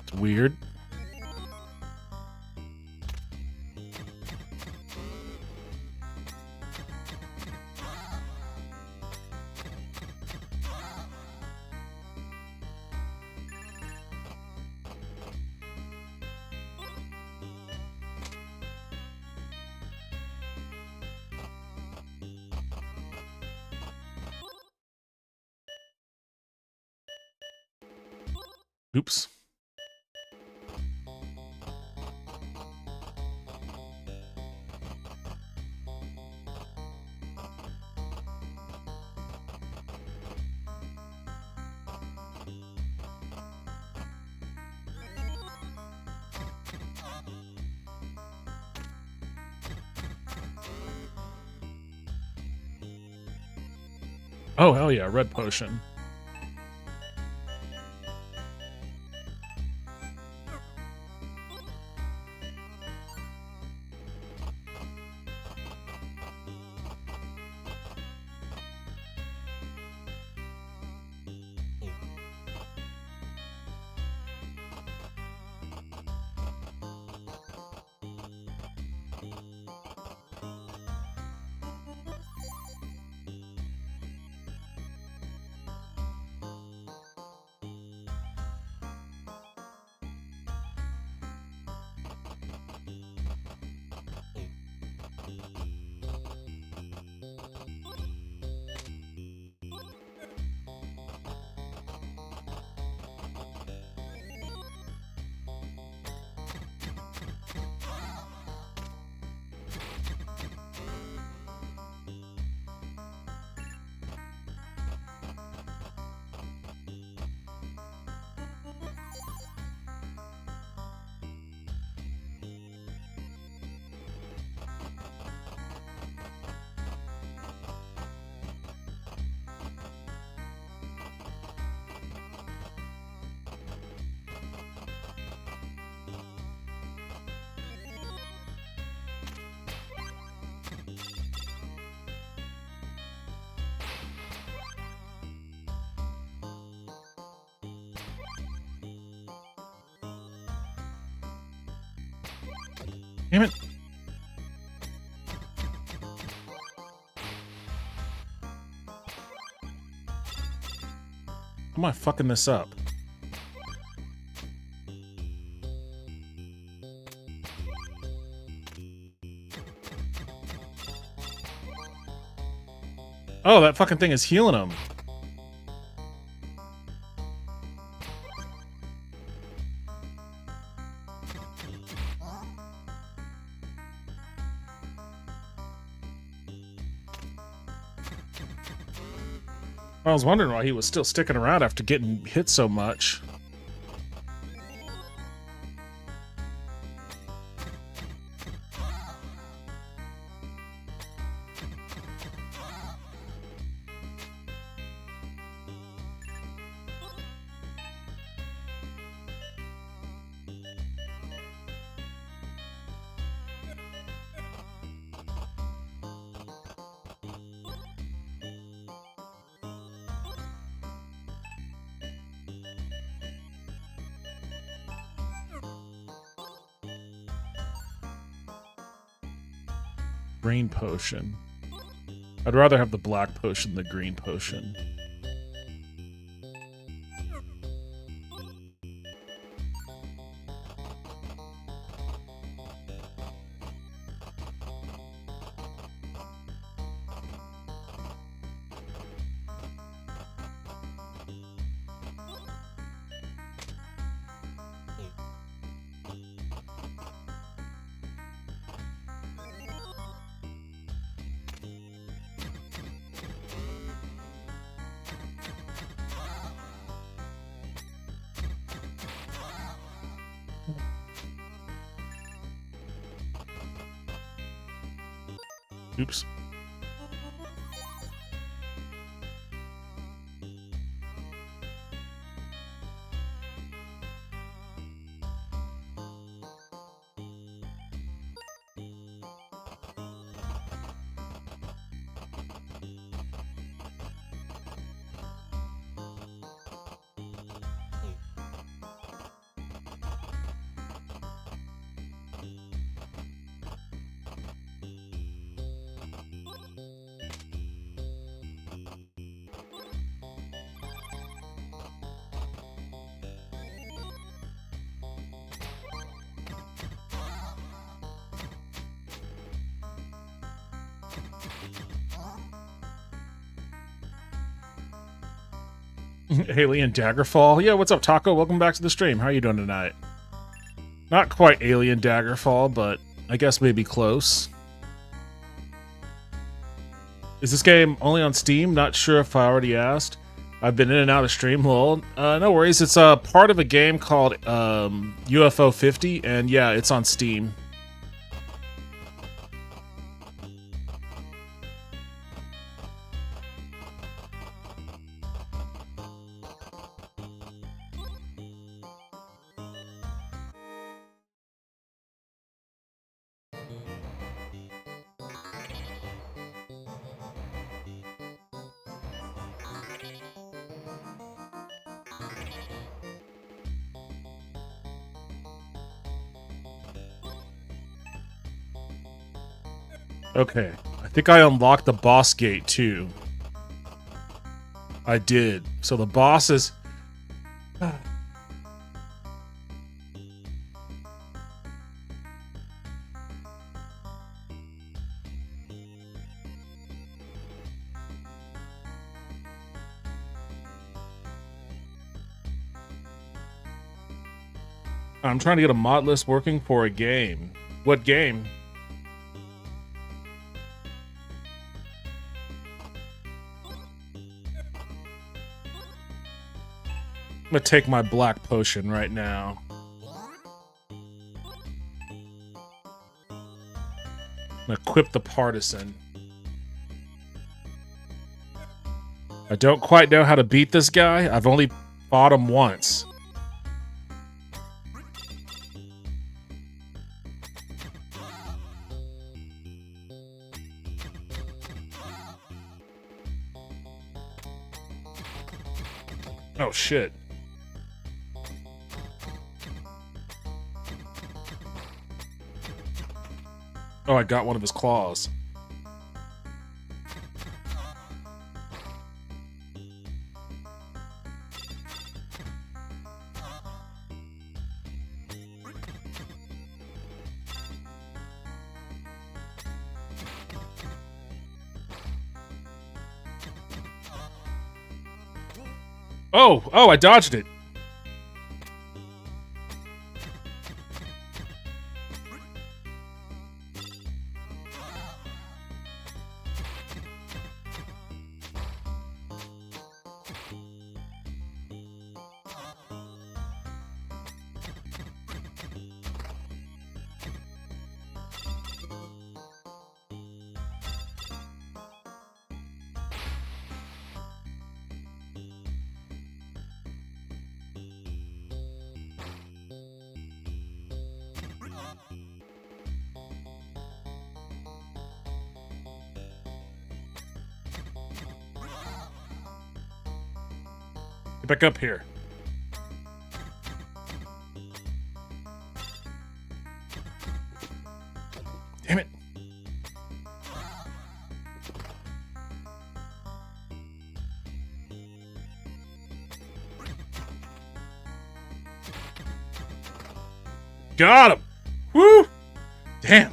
It's weird. Oops. Oh, hell yeah, red potion. Damn it. How am I fucking this up? Oh, that fucking thing is healing him. I was wondering why he was still sticking around after getting hit so much. Green potion. I'd rather have the black potion than the green potion. Oops. Alien Daggerfall. Yeah, what's up, Taco? Welcome back to the stream. How are you doing tonight? Not quite Alien Daggerfall, but I guess maybe close. Is this game only on Steam? Not sure if I already asked. I've been in and out of stream, lol. No worries. It's a part of a game called UFO 50, and yeah, it's on Steam. Okay, I think I unlocked the boss gate too. I did. So the boss is... I'm trying to get a mod list working for a game. What game? I'm gonna take my black potion right now. I'm gonna equip the partisan. I don't quite know how to beat this guy. I've only fought him once. Oh shit. Oh, I got one of his claws. Oh, I dodged it. Get back up here. Damn it. Got him. Woo! Damn.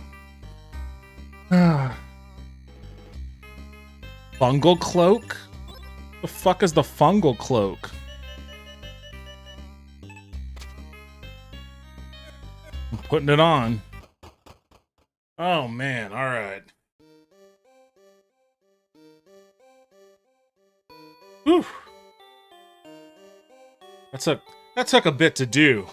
Fungal cloak? The fuck is the fungal cloak? I'm putting it on. Oh man, all right. Whew. That took a bit to do.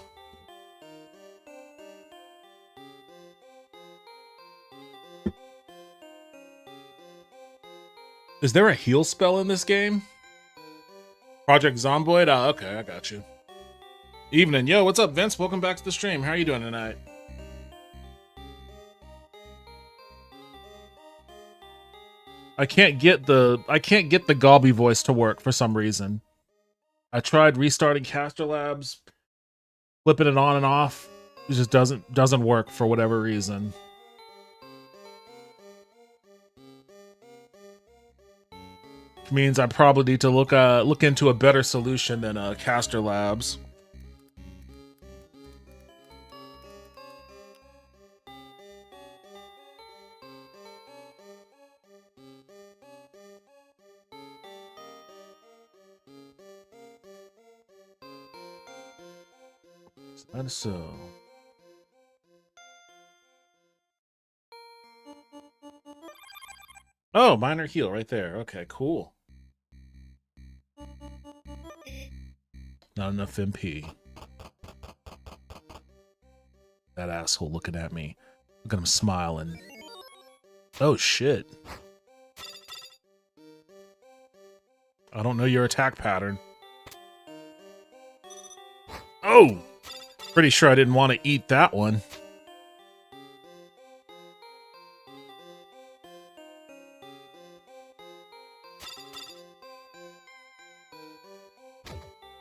Is there a heal spell in this game? Project Zomboid? Oh, okay, I got you. Evening. Yo, what's up, Vince? Welcome back to the stream. How are you doing tonight? I can't get the Gobby voice to work for some reason. I tried restarting Caster Labs, flipping it on and off. It just doesn't work for whatever reason. Which means I probably need to look into a better solution than Caster Labs. That so. Oh, minor heal right there. Okay, cool. Not enough MP. That asshole looking at me. Look at him smiling. Oh, shit. I don't know your attack pattern. Oh! Pretty sure I didn't want to eat that one.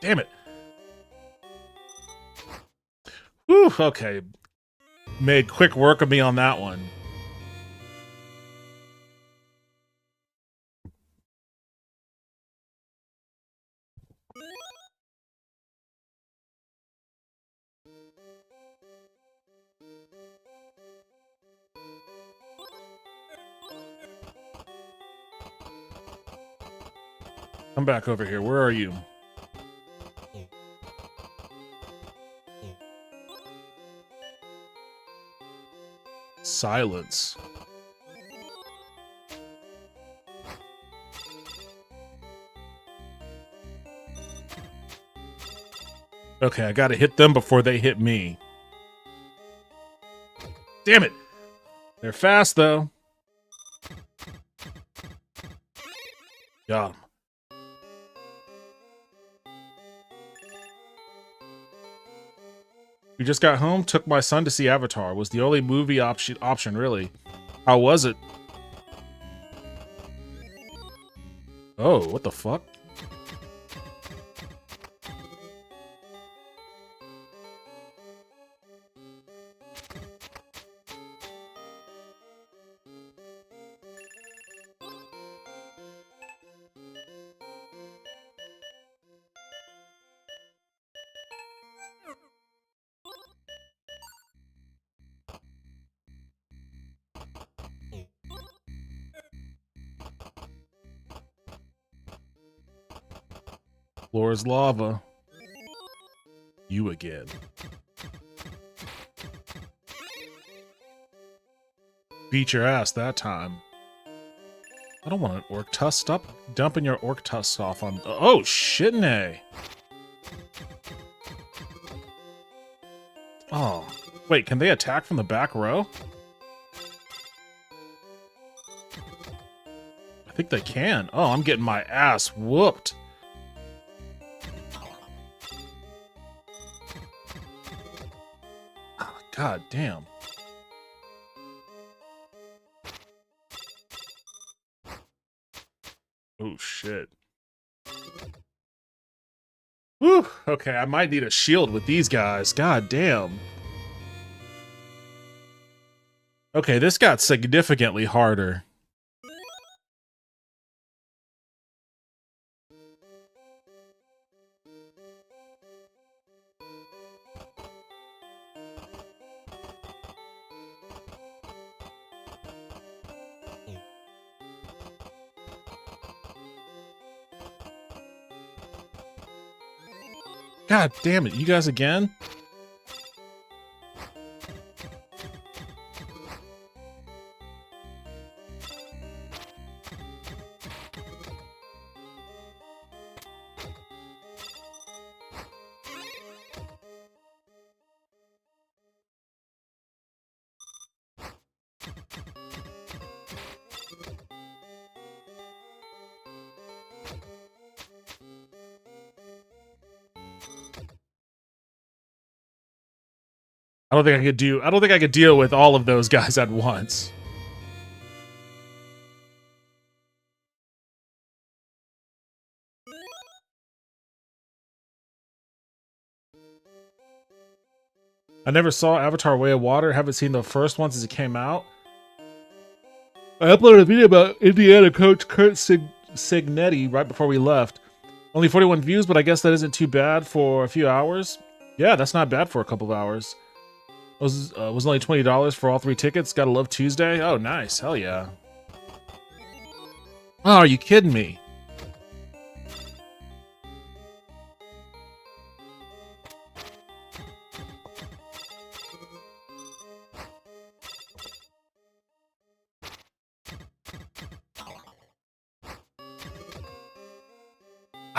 Damn it. Whew, okay. Made quick work of me on that one. Come back over here. Where are you? Silence. Okay, I gotta hit them before they hit me. Damn it! They're fast, though. Got 'em. We just got home, took my son to see Avatar. Was the only movie option, really. How was it? Oh, what the fuck? Floor is lava. You again. Beat your ass that time. I don't want an orc tusk. Stop dumping your orc tusks off on... Oh, shit, nay. Oh. Wait, can they attack from the back row? I think they can. Oh, I'm getting my ass whooped. God damn. Oh, shit. Whew. Okay, I might need a shield with these guys. God damn. Okay, this got significantly harder. God damn it, you guys again? I don't think I could deal with all of those guys at once. I never saw Avatar Way of Water. Haven't seen the first one since it came out. I uploaded a video about Indiana coach Kurt Signetti right before we left. Only 41 views, but I guess that isn't too bad for a few hours. Yeah, that's not bad for a couple of hours. Was only $20 for all 3 tickets. Gotta love Tuesday. Oh, nice. Hell yeah. Oh, are you kidding me?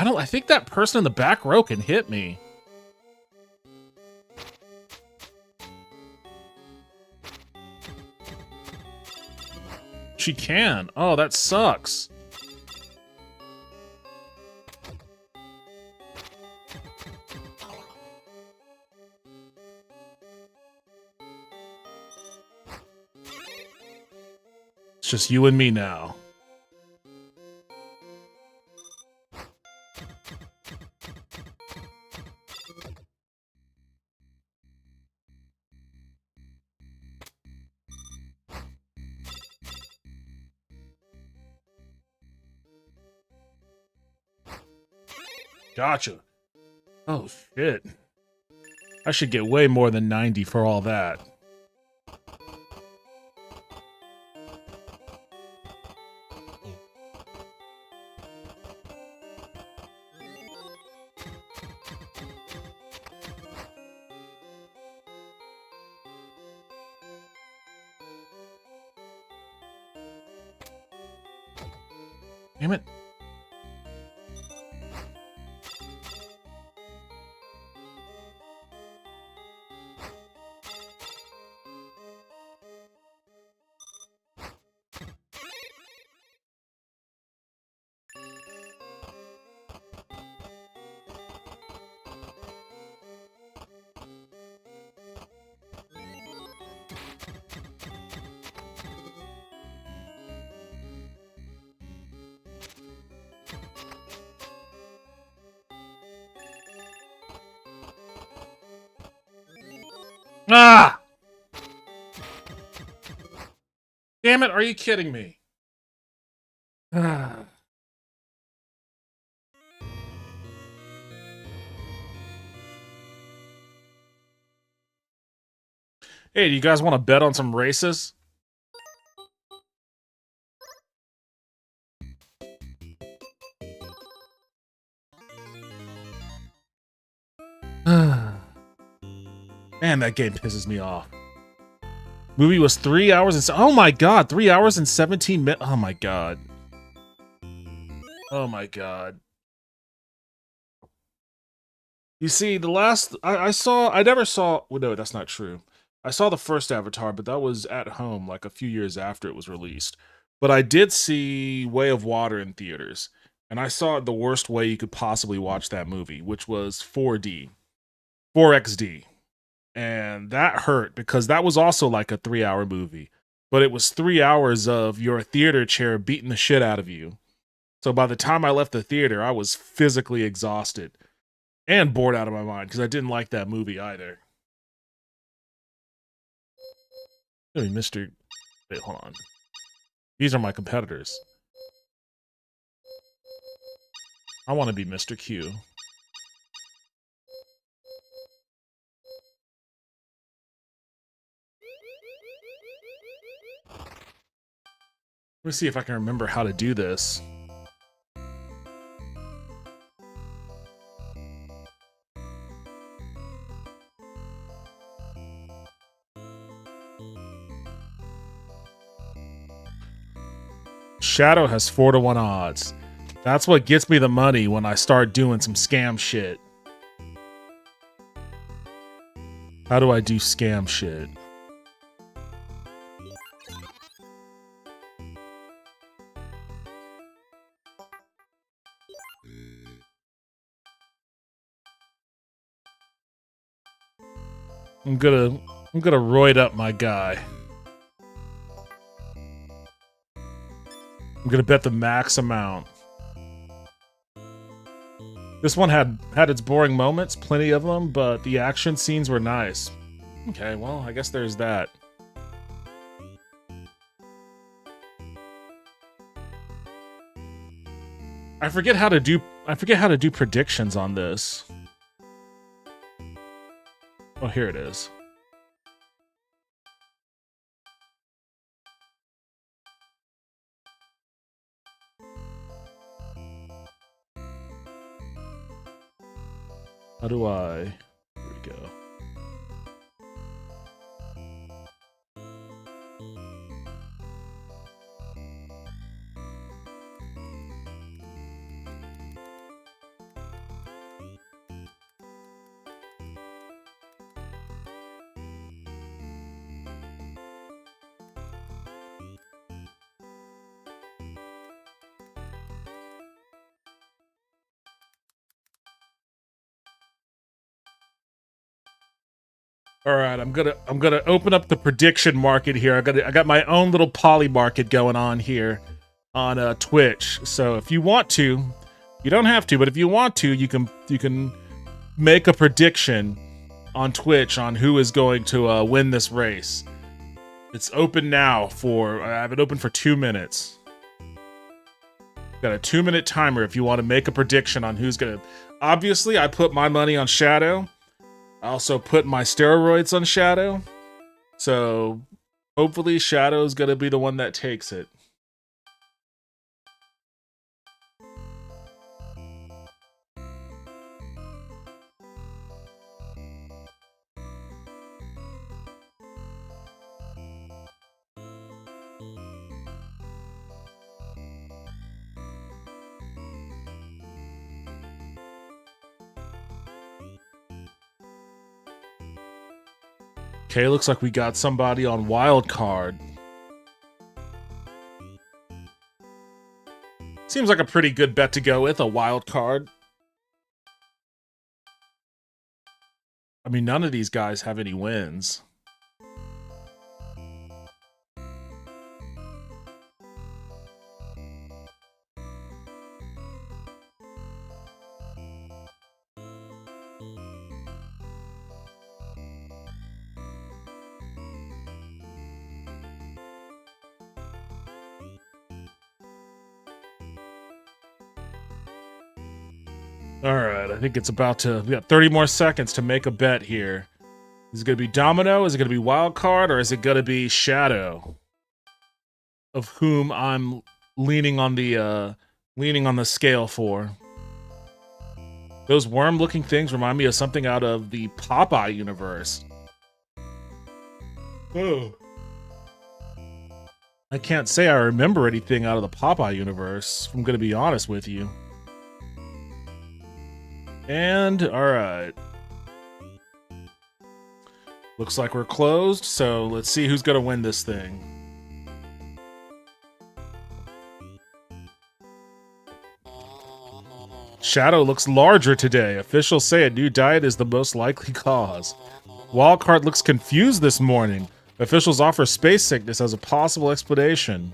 I think that person in the back row can hit me. She can. Oh, that sucks. It's just you and me now. Gotcha. Oh, shit. I should get way more than 90 for all that. Damn it. Ah! Damn it, are you kidding me? Ah. Hey, do you guys want to bet on some races? Man, that game pisses me off. Movie was 3 hours and... Oh my god, 3 hours and 17 minutes. Oh my god. Oh my god. You see, the last... I never saw... Well, no, that's not true. I saw the first Avatar, but that was at home, like a few years after it was released. But I did see Way of Water in theaters. And I saw it the worst way you could possibly watch that movie, which was 4D. 4XD. And that hurt because that was also like a 3-hour movie. But it was 3 hours of your theater chair beating the shit out of you. So by the time I left the theater, I was physically exhausted and bored out of my mind because I didn't like that movie either. Hey, Mr. Wait, hold on. These are my competitors. I want to be Mr. Q. Let me see if I can remember how to do this. Shadow has 4-to-1 odds. That's what gets me the money when I start doing some scam shit. How do I do scam shit? I'm gonna roid up my guy. I'm gonna bet the max amount. This one had its boring moments, plenty of them, but the action scenes were nice. Okay, well, I guess there's that. I forget how to do predictions on this. Oh, here it is. How do I... Here we go. All right, I'm gonna open up the prediction market here. I got my own little poly market going on here on Twitch. So if you want to, you don't have to, but if you want to, you can make a prediction on Twitch on who is going to win this race. It's open now I have it open for 2 minutes. Got a 2-minute timer if you want to make a prediction on who's gonna. Obviously, I put my money on Shadow. I also put my steroids on Shadow. So hopefully Shadow's gonna be the one that takes it. Okay, looks like we got somebody on wild card. Seems like a pretty good bet to go with, a wild card. I mean, none of these guys have any wins. Alright, I think it's about to... We got 30 more seconds to make a bet here. Is it going to be Domino? Is it going to be Wild Card? Or is it going to be Shadow? Of whom I'm leaning on the scale for. Those worm-looking things remind me of something out of the Popeye universe. Oh. I can't say I remember anything out of the Popeye universe, if I'm going to be honest with you. And, alright. Looks like we're closed, so let's see who's gonna win this thing. Shadow looks larger today. Officials say a new diet is the most likely cause. Wildcard looks confused this morning. Officials offer space sickness as a possible explanation.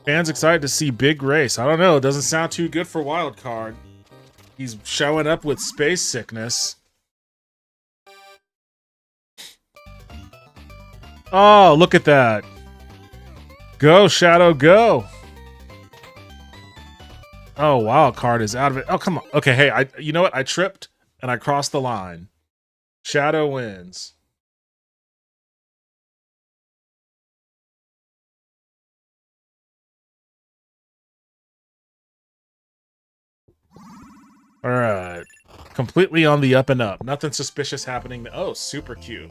Fans excited to see big race. I don't know, it doesn't sound too good for Wildcard. He's showing up with space sickness. Oh, look at that. Go, Shadow, go. Oh, wild card is out of it. Oh, come on. Okay, hey, you know what? I tripped and I crossed the line. Shadow wins. All right. Completely on the up and up. Nothing suspicious happening. Oh, super cute.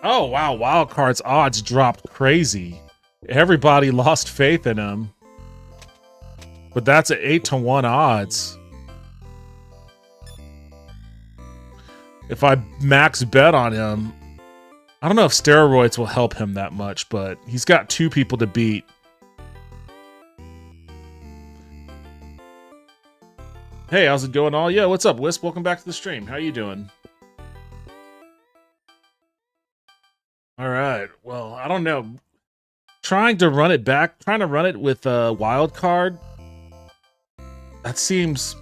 Oh, wow. Wildcard's odds dropped crazy. Everybody lost faith in him. But that's at 8-1 odds. If I max bet on him, I don't know if steroids will help him that much, but he's got 2 people to beat. Hey, how's it going all? Yeah, what's up, Wisp? Welcome back to the stream. How you doing? Alright, well, I don't know. Trying to run it with a wild card. That seems...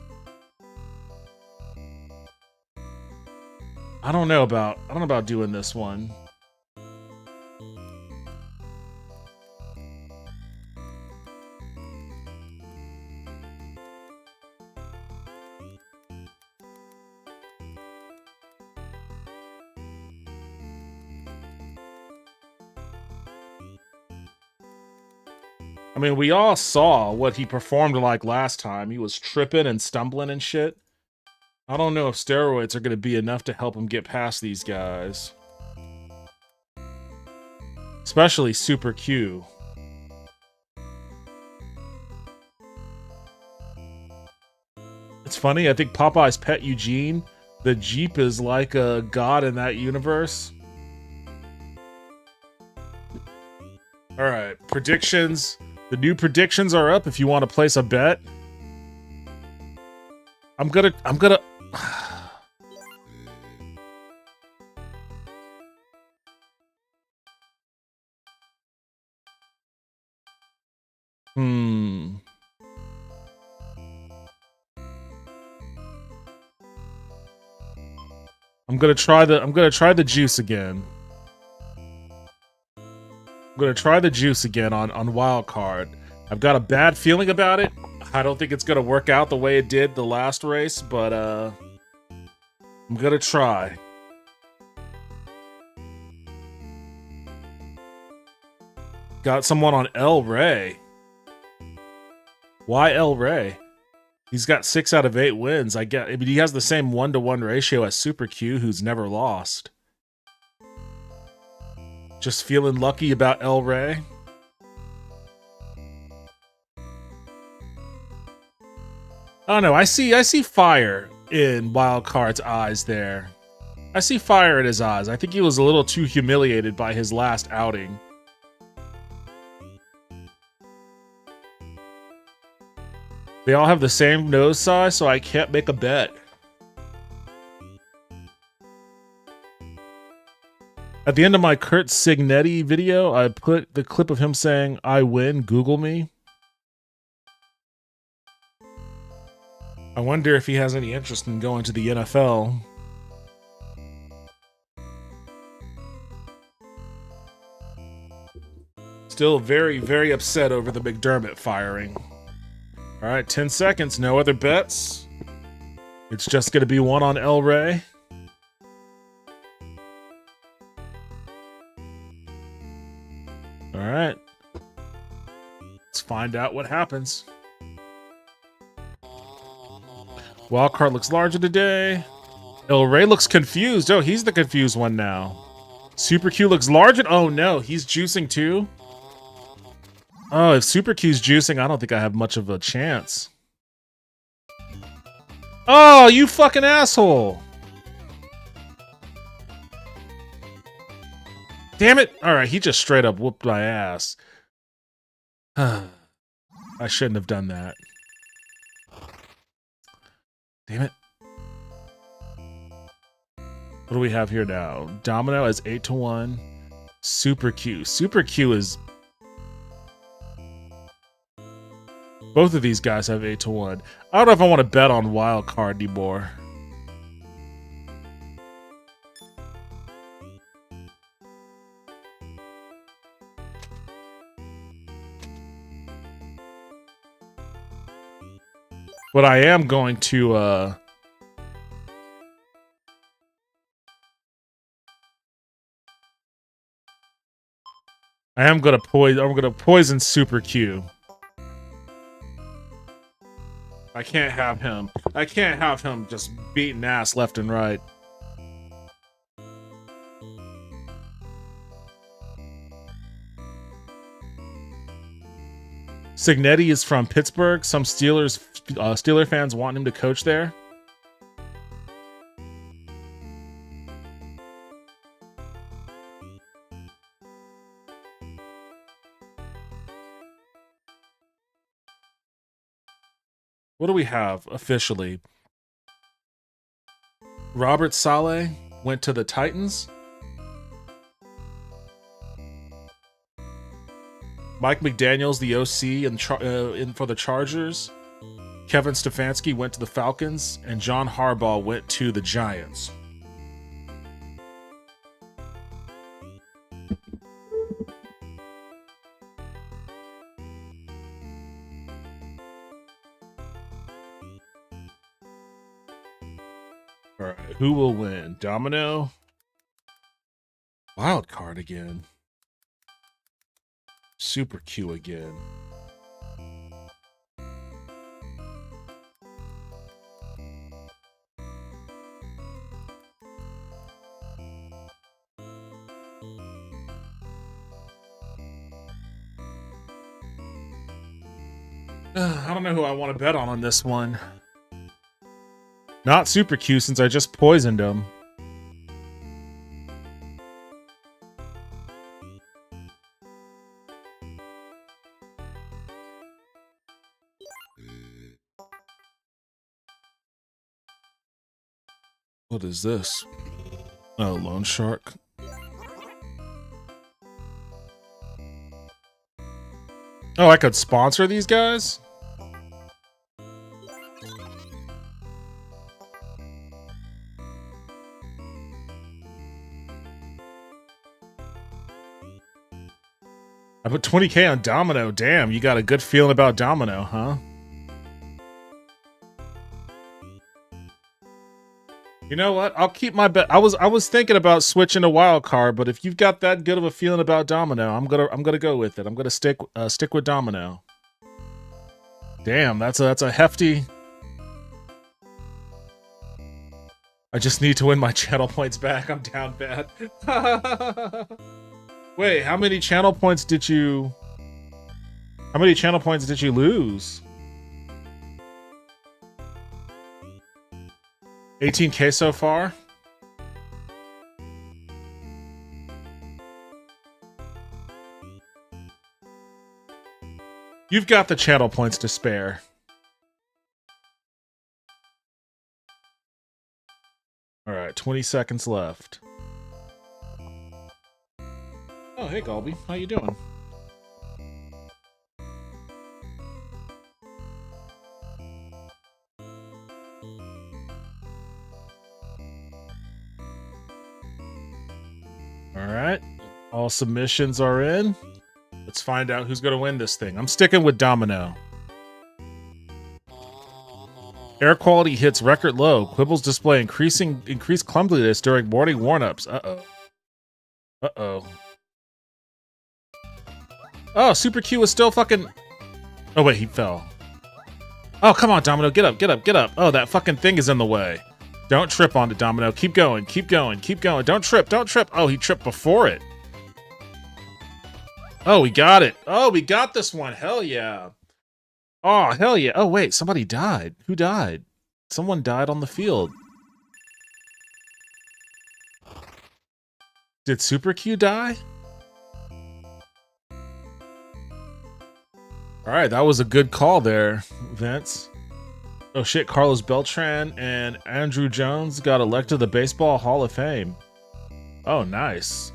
I don't know about doing this one. I mean, we all saw what he performed like last time. He was tripping and stumbling and shit. I don't know if steroids are going to be enough to help him get past these guys. Especially Super Q. It's funny, I think Popeye's pet Eugene, the Jeep is like a god in that universe. Alright, predictions. The new predictions are up if you want to place a bet. I'm gonna... Hmm. I'm gonna try the juice again. I'm gonna try the juice again on wild card. I've got a bad feeling about it. I don't think it's gonna work out the way it did the last race, but I'm gonna try. Got someone on El Rey. Why El Rey? He's got 6 out of 8 wins. I mean, he has the same 1-to-1 ratio as Super Q, who's never lost. Just feeling lucky about El Rey. I don't know. I see fire in Wildcard's eyes there. I see fire in his eyes. I think he was a little too humiliated by his last outing. They all have the same nose size, so I can't make a bet. At the end of my Kurt Signetti video, I put the clip of him saying, "I win, Google me." I wonder if he has any interest in going to the NFL. Still very, very upset over the McDermott firing. All right, 10 seconds, no other bets. It's just going to be one on El Rey. All right. Let's find out what happens. Wildcard looks larger today. El Rey looks confused. Oh, he's the confused one now. Super Q looks larger. Oh no, he's juicing too. Oh, if Super Q's juicing, I don't think I have much of a chance. Oh, you fucking asshole. Damn it. All right, he just straight up whooped my ass. I shouldn't have done that. Damn it. What do we have here now? Domino has 8-to-1. Super Q. Super Q is... Both of these guys have 8-to-1. I don't know if I want to bet on wild card anymore. But I am going to I am gonna poison Super Q. I can't have him just beating ass left and right. Signetti is from Pittsburgh. Some Steeler fans want him to coach there. What do we have officially? Robert Saleh went to the Titans. Mike McDaniels, the OC, in for the Chargers. Kevin Stefanski went to the Falcons, and John Harbaugh went to the Giants. All right, who will win? Domino? Wild card again. Super Q again. I don't know who I want to bet on this one. Not Super Q, since I just poisoned him. What is this? Oh, Loan Shark. Oh, I could sponsor these guys? I put 20K on Domino. Damn, you got a good feeling about Domino, huh? You know what? I'll keep my bet. I was thinking about switching to wild card, but if you've got that good of a feeling about Domino, I'm gonna go with it. I'm gonna stick with Domino. Damn, that's a hefty. I just need to win my channel points back. I'm down bad. Wait, how many channel points did you? How many channel points did you lose? 18K so far? You've got the channel points to spare. Alright, 20 seconds left. Oh, hey Galby, how you doing? Alright, all submissions are in. Let's find out who's gonna win this thing. I'm sticking with Domino. Air quality hits record low. Quibbles display increased clumsiness during morning warm-ups. Uh-oh. Uh-oh. Oh, Super Q is still fucking... Oh, wait, he fell. Oh, come on, Domino. Get up, get up, get up. Oh, that fucking thing is in the way. Don't trip on it, Domino. Keep going, keep going, keep going. Don't trip, don't trip. Oh, he tripped before it. Oh, we got it. Oh, we got this one. Hell yeah. Oh, hell yeah. Oh, wait, somebody died. Who died? Someone died on the field. Did Super Q die? Alright, that was a good call there, Vince. Oh shit, Carlos Beltran and Andrew Jones got elected to the Baseball Hall of Fame. Oh, nice.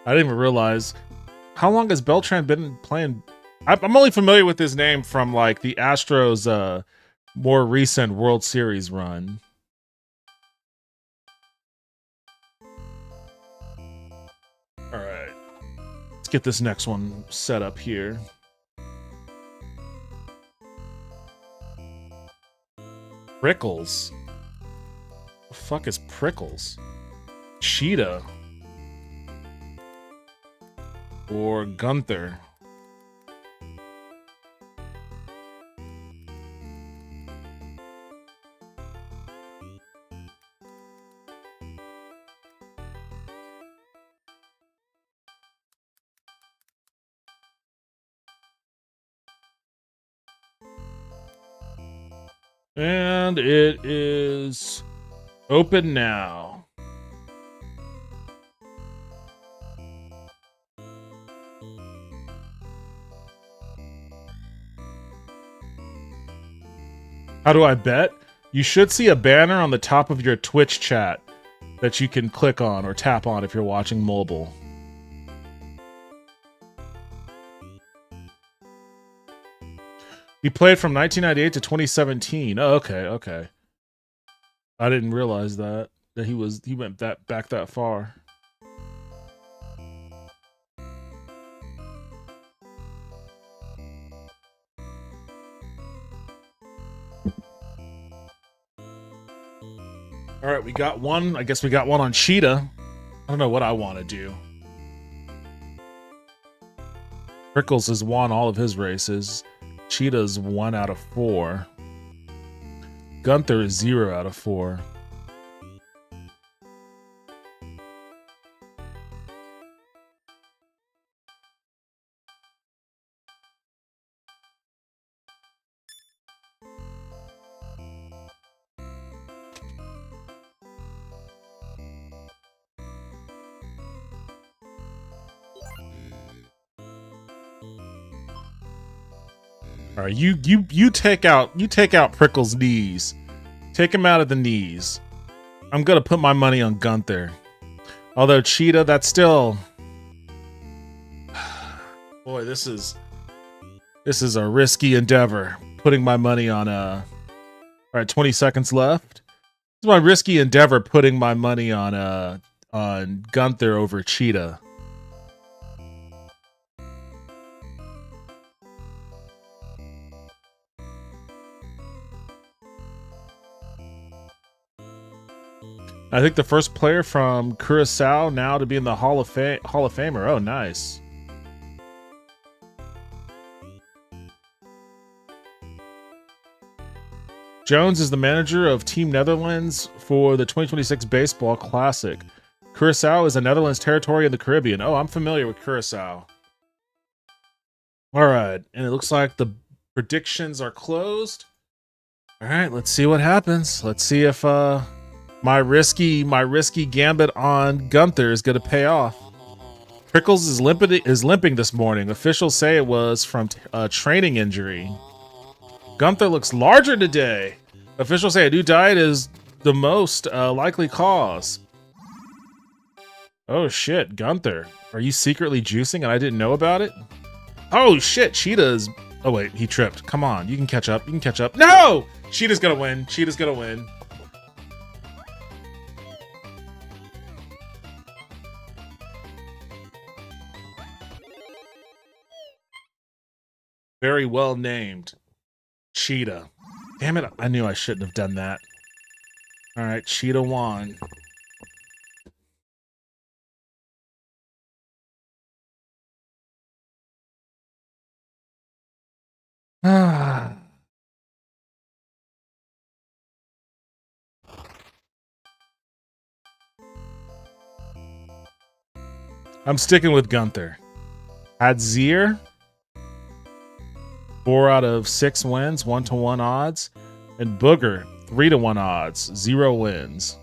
I didn't even realize. How long has Beltran been playing? I'm only familiar with his name from like the Astros more recent World Series run. Alright. Let's get this next one set up here. Prickles. The fuck is Prickles? Cheetah. Or Gunther. And it is open now. How do I bet? You should see a banner on the top of your Twitch chat that you can click on or tap on if you're watching mobile. He played from 1998 to 2017. Oh, okay, okay. I didn't realize that he went back that far. All right, we got one. I guess we got one on Cheetah. I don't know what I want to do. Prickles has won all of his races. Cheetah's 1 out of 4. Gunther is 0 out of 4. All right, you take out Prickle's knees. Take him out of the knees. I'm gonna put my money on Gunther. Although Cheetah, that's still... Boy, this is a risky endeavor. Putting my money on all right, 20 seconds left. This is my risky endeavor putting my money on Gunther over Cheetah. I think the first player from Curacao now to be in the Hall of Famer. Oh, nice. Jones is the manager of Team Netherlands for the 2026 Baseball Classic. Curacao is a Netherlands territory in the Caribbean. Oh, I'm familiar with Curacao. All right, and it looks like the predictions are closed. All right, let's see what happens. Let's see if my risky gambit on Gunther is going to pay off. Prickles is limping this morning. Officials say it was from a training injury. Gunther looks larger today. Officials say a new diet is the most likely cause. Oh shit, Gunther. Are you secretly juicing and I didn't know about it? Oh shit, Cheetah's... Oh wait, he tripped. Come on, you can catch up. You can catch up. No! Cheetah's gonna win. Cheetah's gonna win. Very well named. Cheetah. Damn it, I knew I shouldn't have done that. Alright, Cheetah won. I'm sticking with Gunther. Adzir, 4 out of 6 wins, 1-1 odds. And Booger, 3-1 odds, 0 wins.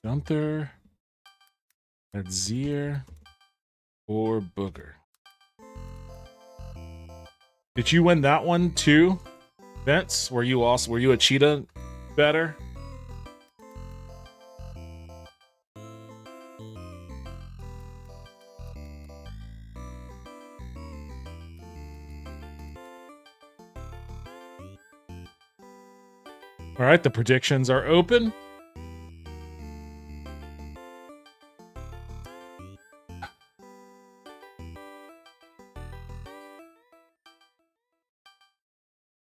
Gunther, Adzir, or Booger. Did you win that one too, Vince? Were you a Cheetah better? All right, the predictions are open.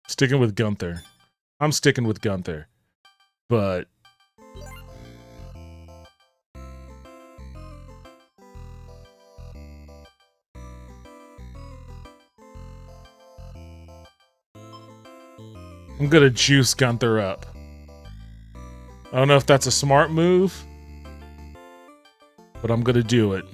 Sticking with Gunther. I'm sticking with Gunther. But I'm gonna juice Gunther up. I don't know if that's a smart move, but I'm gonna do it.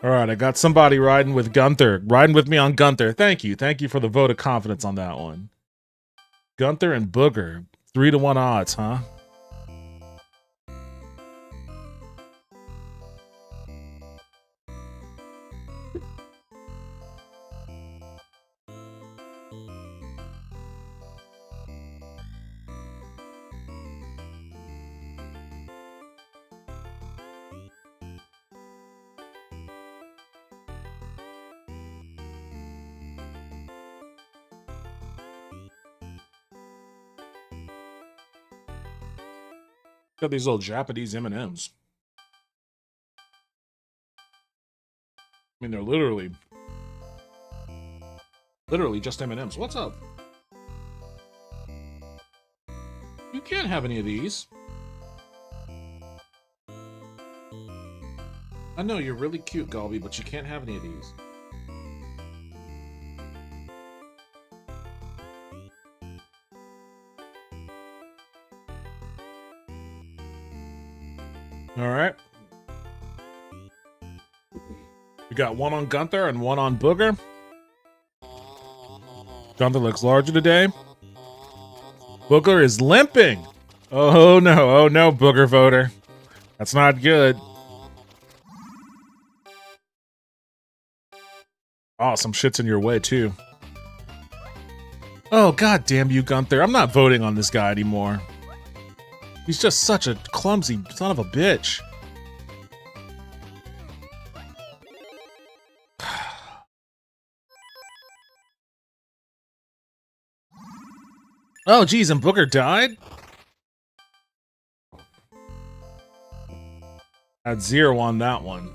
All right, I got somebody riding with Gunther. Riding with me on Gunther. Thank you. Thank you for the vote of confidence on that one. Gunther and Booger. 3-1 odds, huh? Got these little Japanese M&Ms. I mean, they're literally just M&Ms. What's up? You can't have any of these. I know you're really cute, Galby, but you can't have any of these. All right. We got one on Gunther and one on Booger. Gunther looks larger today. Booger is limping. Oh no, Booger voter. That's not good. Oh, some shit's in your way too. Oh, god damn you, Gunther. I'm not voting on this guy anymore. He's just such a clumsy son of a bitch. Oh, geez, and Booger died? Had 0 on that one.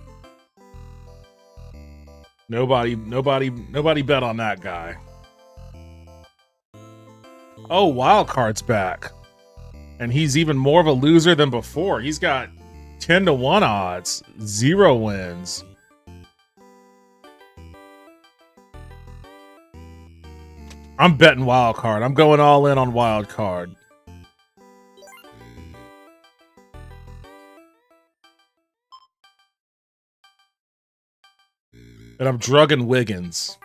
Nobody bet on that guy. Oh, Wild Card's back. And he's even more of a loser than before. He's got 10-1 odds. 0 wins. I'm betting Wild Card. I'm going all in on Wild Card. And I'm drugging Wiggins.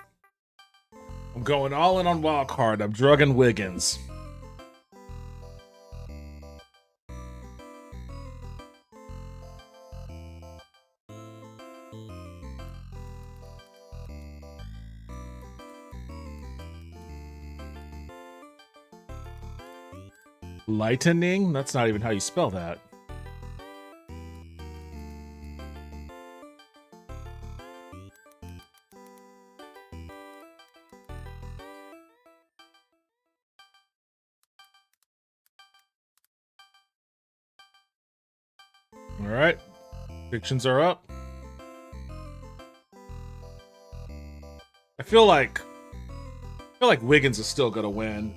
I'm going all in on Wild Card. I'm drugging Wiggins. Lightning? That's not even how you spell that. All right. Predictions are up. I feel like Wiggins is still gonna win.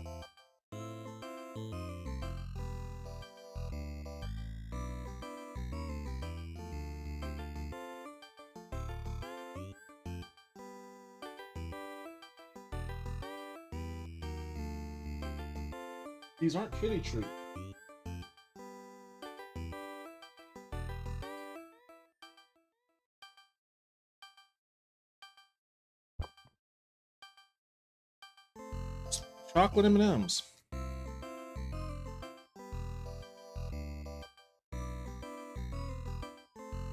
These aren't kitty treats. Chocolate M&Ms.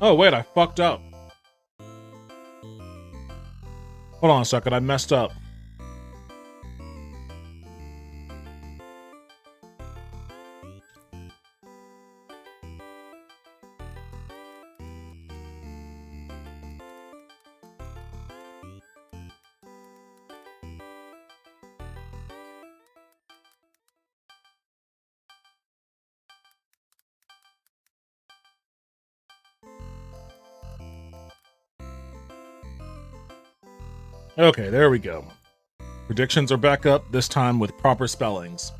Oh, wait, I fucked up. Hold on a second, I messed up. Okay, there we go. Predictions are back up, this time with proper spellings.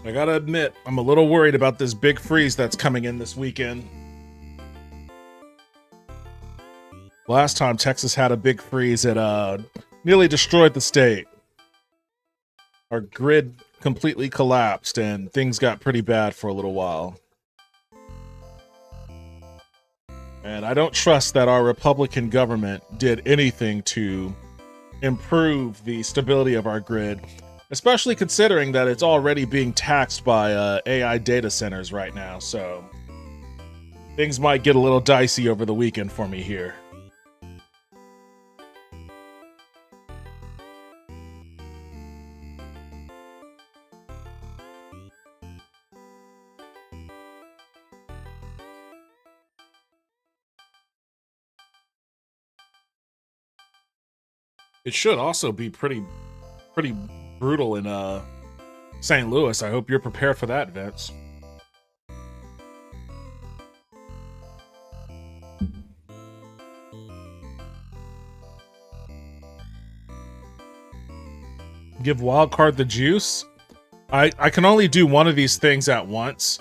I gotta admit, I'm a little worried about this big freeze that's coming in this weekend. Last time Texas had a big freeze, it nearly destroyed the state. Our grid completely collapsed and things got pretty bad for a little while. And I don't trust that our Republican government did anything to improve the stability of our grid, especially considering that it's already being taxed by AI data centers right now, so things might get a little dicey over the weekend for me here. It should also be pretty brutal in St. Louis. I hope you're prepared for that, Vince. Give Wildcard the juice? I can only do one of these things at once,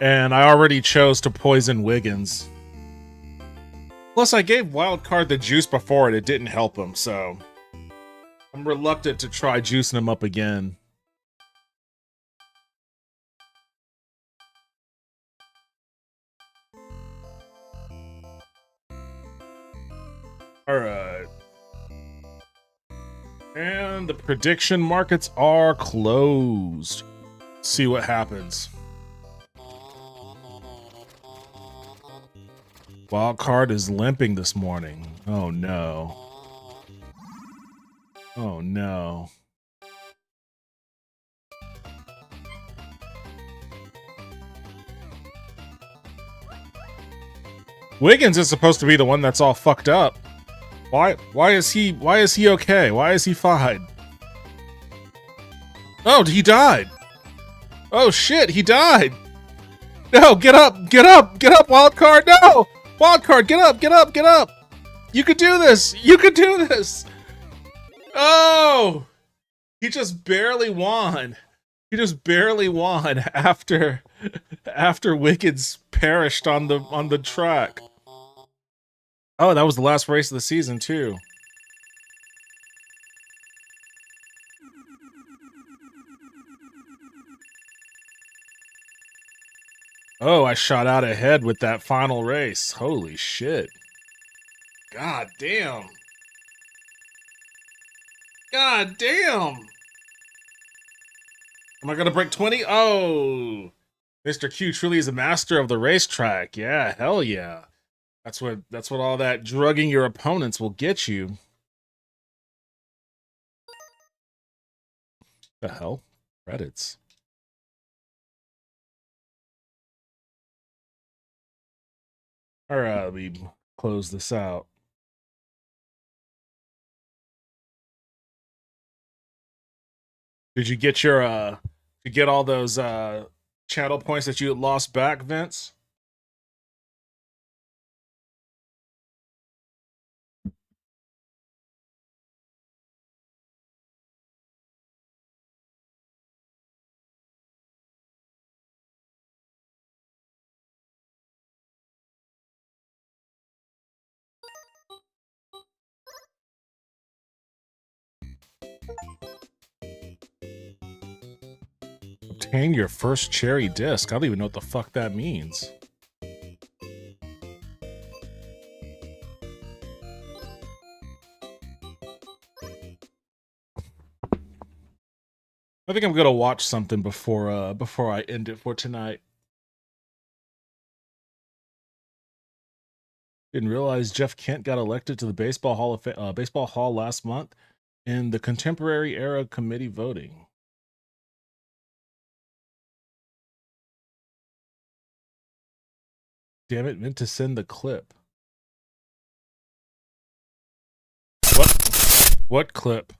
and I already chose to poison Wiggins. Plus, I gave Wildcard the juice before and it didn't help him, so I'm reluctant to try juicing him up again. Alright. And the prediction markets are closed. Let's see what happens. Wildcard is limping this morning. Oh no. Oh no. Wiggins is supposed to be the one that's all fucked up. Why is he okay? Why is he fine? Oh, he died. Oh shit, he died. No, get up, Wildcard, no! Wildcard, get up! You could do this! Oh! He just barely won. After Wiggins perished on the track. Oh, that was the last race of the season, too. Oh, I shot out ahead with that final race. Holy shit. God damn. God damn. Am I gonna break 20? Oh. Mr. Q truly is a master of the racetrack. Yeah, hell yeah. That's what all that drugging your opponents will get you. The hell? Credits. Alright, let me close this out. Did you get all those channel points that you had lost back, Vince? Obtain your first cherry disc. I don't even know what the fuck that means. I think I'm gonna watch something before I end it for tonight. Didn't realize Jeff Kent got elected to the Baseball Hall last month in the Contemporary Era Committee voting. Damn it, meant to send the clip. What clip?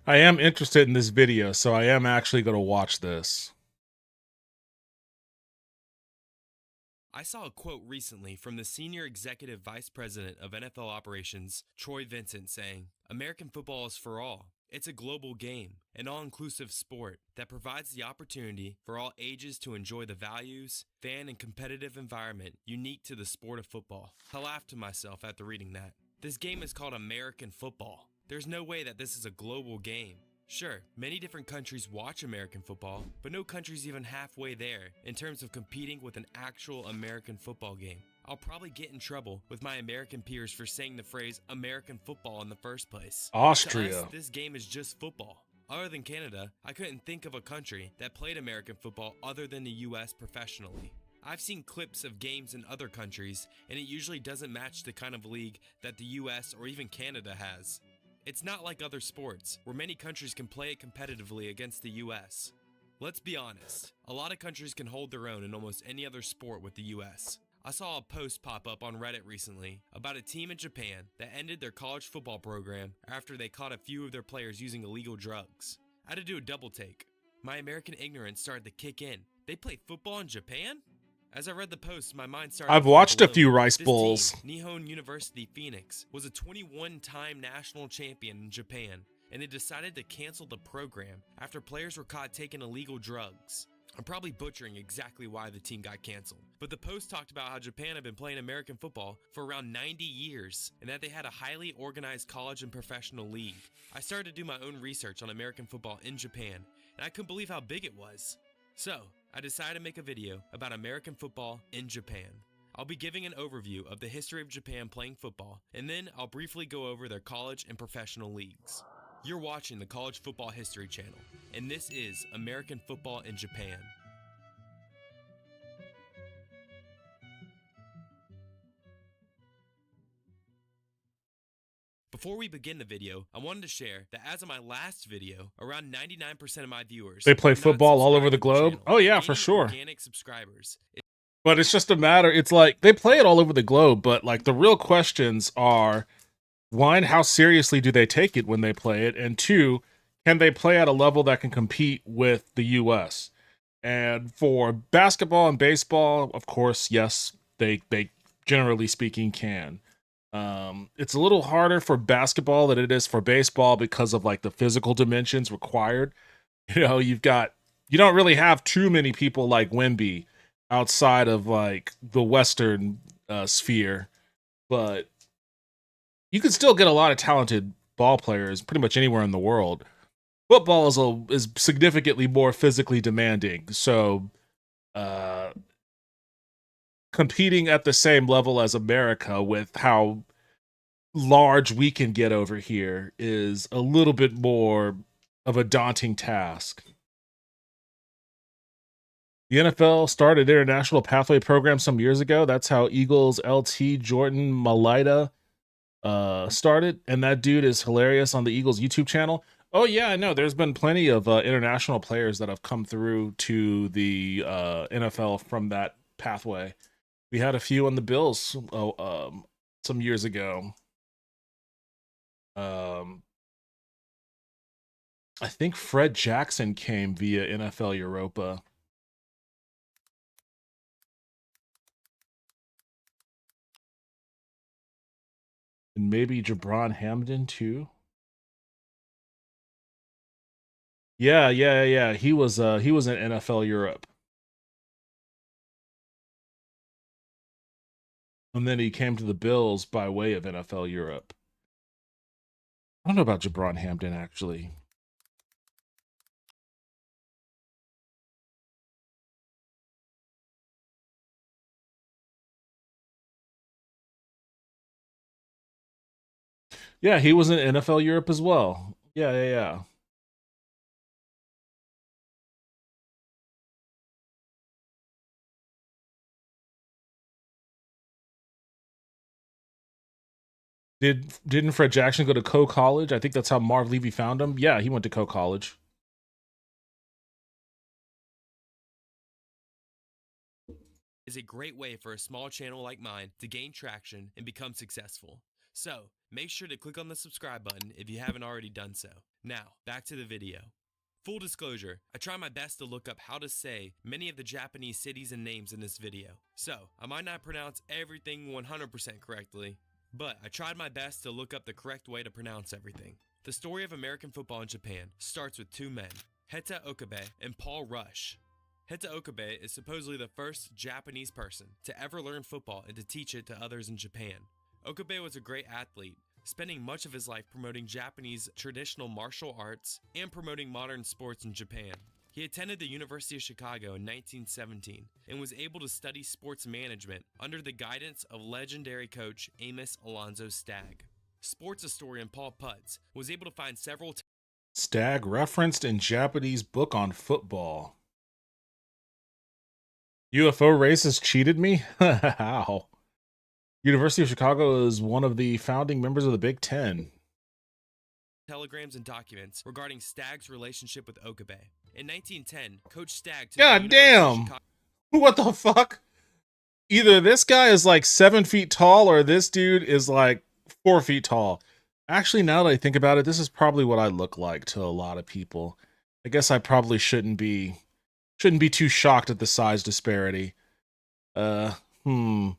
I am interested in this video, so I am actually going to watch this. I saw a quote recently from the Senior Executive Vice President of NFL Operations, Troy Vincent, saying, "American football is for all. It's a global game, an all-inclusive sport that provides the opportunity for all ages to enjoy the values, fan, and competitive environment unique to the sport of football." I laughed to myself after reading that. This game is called American football. There's no way that this is a global game. Sure, many different countries watch American football, but no country's even halfway there in terms of competing with an actual American football game. I'll probably get in trouble with my American peers for saying the phrase American football in the first place. Austria. To us, this game is just football. Other than Canada, I couldn't think of a country that played American football other than the US professionally. I've seen clips of games in other countries, and it usually doesn't match the kind of league that the US or even Canada has. It's not like other sports, where many countries can play it competitively against the US. Let's be honest, a lot of countries can hold their own in almost any other sport with the US. I saw a post pop up on Reddit recently about a team in Japan that ended their college football program after they caught a few of their players using illegal drugs. I had to do a double take. My American ignorance started to kick in. They play football in Japan? As I read the post, my mind started I've to watched a blow. few Rice This Bowls. team, Nihon University Phoenix, was a 21-time national champion in Japan, and they decided to cancel the program after players were caught taking illegal drugs. I'm probably butchering exactly why the team got canceled, but the post talked about how Japan had been playing American football for around 90 years and that they had a highly organized college and professional league. I started to do my own research on American football in Japan, and I couldn't believe how big it was. So, I decided to make a video about American football in Japan. I'll be giving an overview of the history of Japan playing football, and then I'll briefly go over their college and professional leagues. You're watching the College Football History Channel, and this is American Football in Japan. Before we begin the video, I wanted to share that as of my last video, around 99% of my viewers They play are not football all over the subscribed to globe? channel. Oh, yeah, for Gaining sure. Organic subscribers. But it's just a matter, it's like, they play it all over the globe, but like the real questions are, one, how seriously do they take it when they play it? And two, can they play at a level that can compete with the US? And for basketball and baseball, of course, yes, they generally speaking can. It's a little harder for basketball than it is for baseball because of like the physical dimensions required. You know, you don't really have too many people like Wemby outside of like the Western sphere, but you can still get a lot of talented ball players pretty much anywhere in the world. Football is significantly more physically demanding, so competing at the same level as America with how large we can get over here is a little bit more of a daunting task. The NFL started an international pathway program some years ago. That's how Eagles LT Jordan Malaita started, and that dude is hilarious on the Eagles YouTube channel. Oh yeah, I know. There's been plenty of international players that have come through to the NFL from that pathway. We had a few on the Bills some years ago. I think Fred Jackson came via NFL Europa. And maybe Jabron Hamden too. Yeah. He was in NFL Europe. And then he came to the Bills by way of NFL Europe. I don't know about Jabron Hamden actually. Yeah, he was in NFL Europe as well. Yeah. Didn't Fred Jackson go to Co College? I think that's how Marv Levy found him. Yeah, he went to Co College. Is a great way for a small channel like mine to gain traction and become successful. So, make sure to click on the subscribe button if you haven't already done so. Now, back to the video. Full disclosure, I try my best to look up how to say many of the Japanese cities and names in this video. So, I might not pronounce everything 100% correctly, but I tried my best to look up the correct way to pronounce everything. The story of American football in Japan starts with two men, Heta Okabe and Paul Rush. Heta Okabe is supposedly the first Japanese person to ever learn football and to teach it to others in Japan. Okabe was a great athlete, spending much of his life promoting Japanese traditional martial arts and promoting modern sports in Japan. He attended the University of Chicago in 1917 and was able to study sports management under the guidance of legendary coach Amos Alonzo Stagg. Sports historian Paul Putz was able to find several Stagg referenced in Japanese book on football. UFO races cheated me? How? University of Chicago is one of the founding members of the Big Ten. telegrams and documents regarding Stagg's relationship with Okabe. In 1910, Coach Stagg took God the University of damn! Chicago What the fuck? Either this guy is like 7 feet tall or this dude is like 4 feet tall. Actually, now that I think about it, this is probably what I look like to a lot of people. I guess I probably shouldn't be too shocked at the size disparity. Uh, hmm.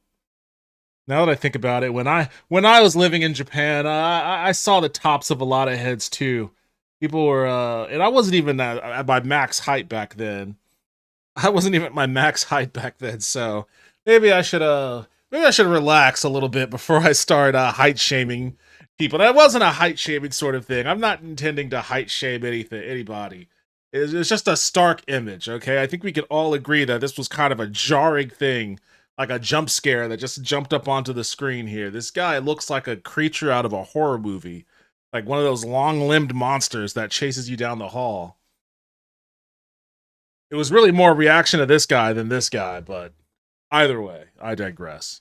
Now that I think about it, when I was living in Japan, I saw the tops of a lot of heads too. People were, and I wasn't even at my max height back then. I wasn't even at my max height back then, so maybe I should relax a little bit before I start height shaming people. That wasn't a height shaming sort of thing. I'm not intending to height shame anybody. It's just a stark image, okay? I think we can all agree that this was kind of a jarring thing, like a jump scare that just jumped up onto the screen here. This guy looks like a creature out of a horror movie, like one of those long-limbed monsters that chases you down the hall. It was really more reaction to this guy than this guy, but either way, I digress.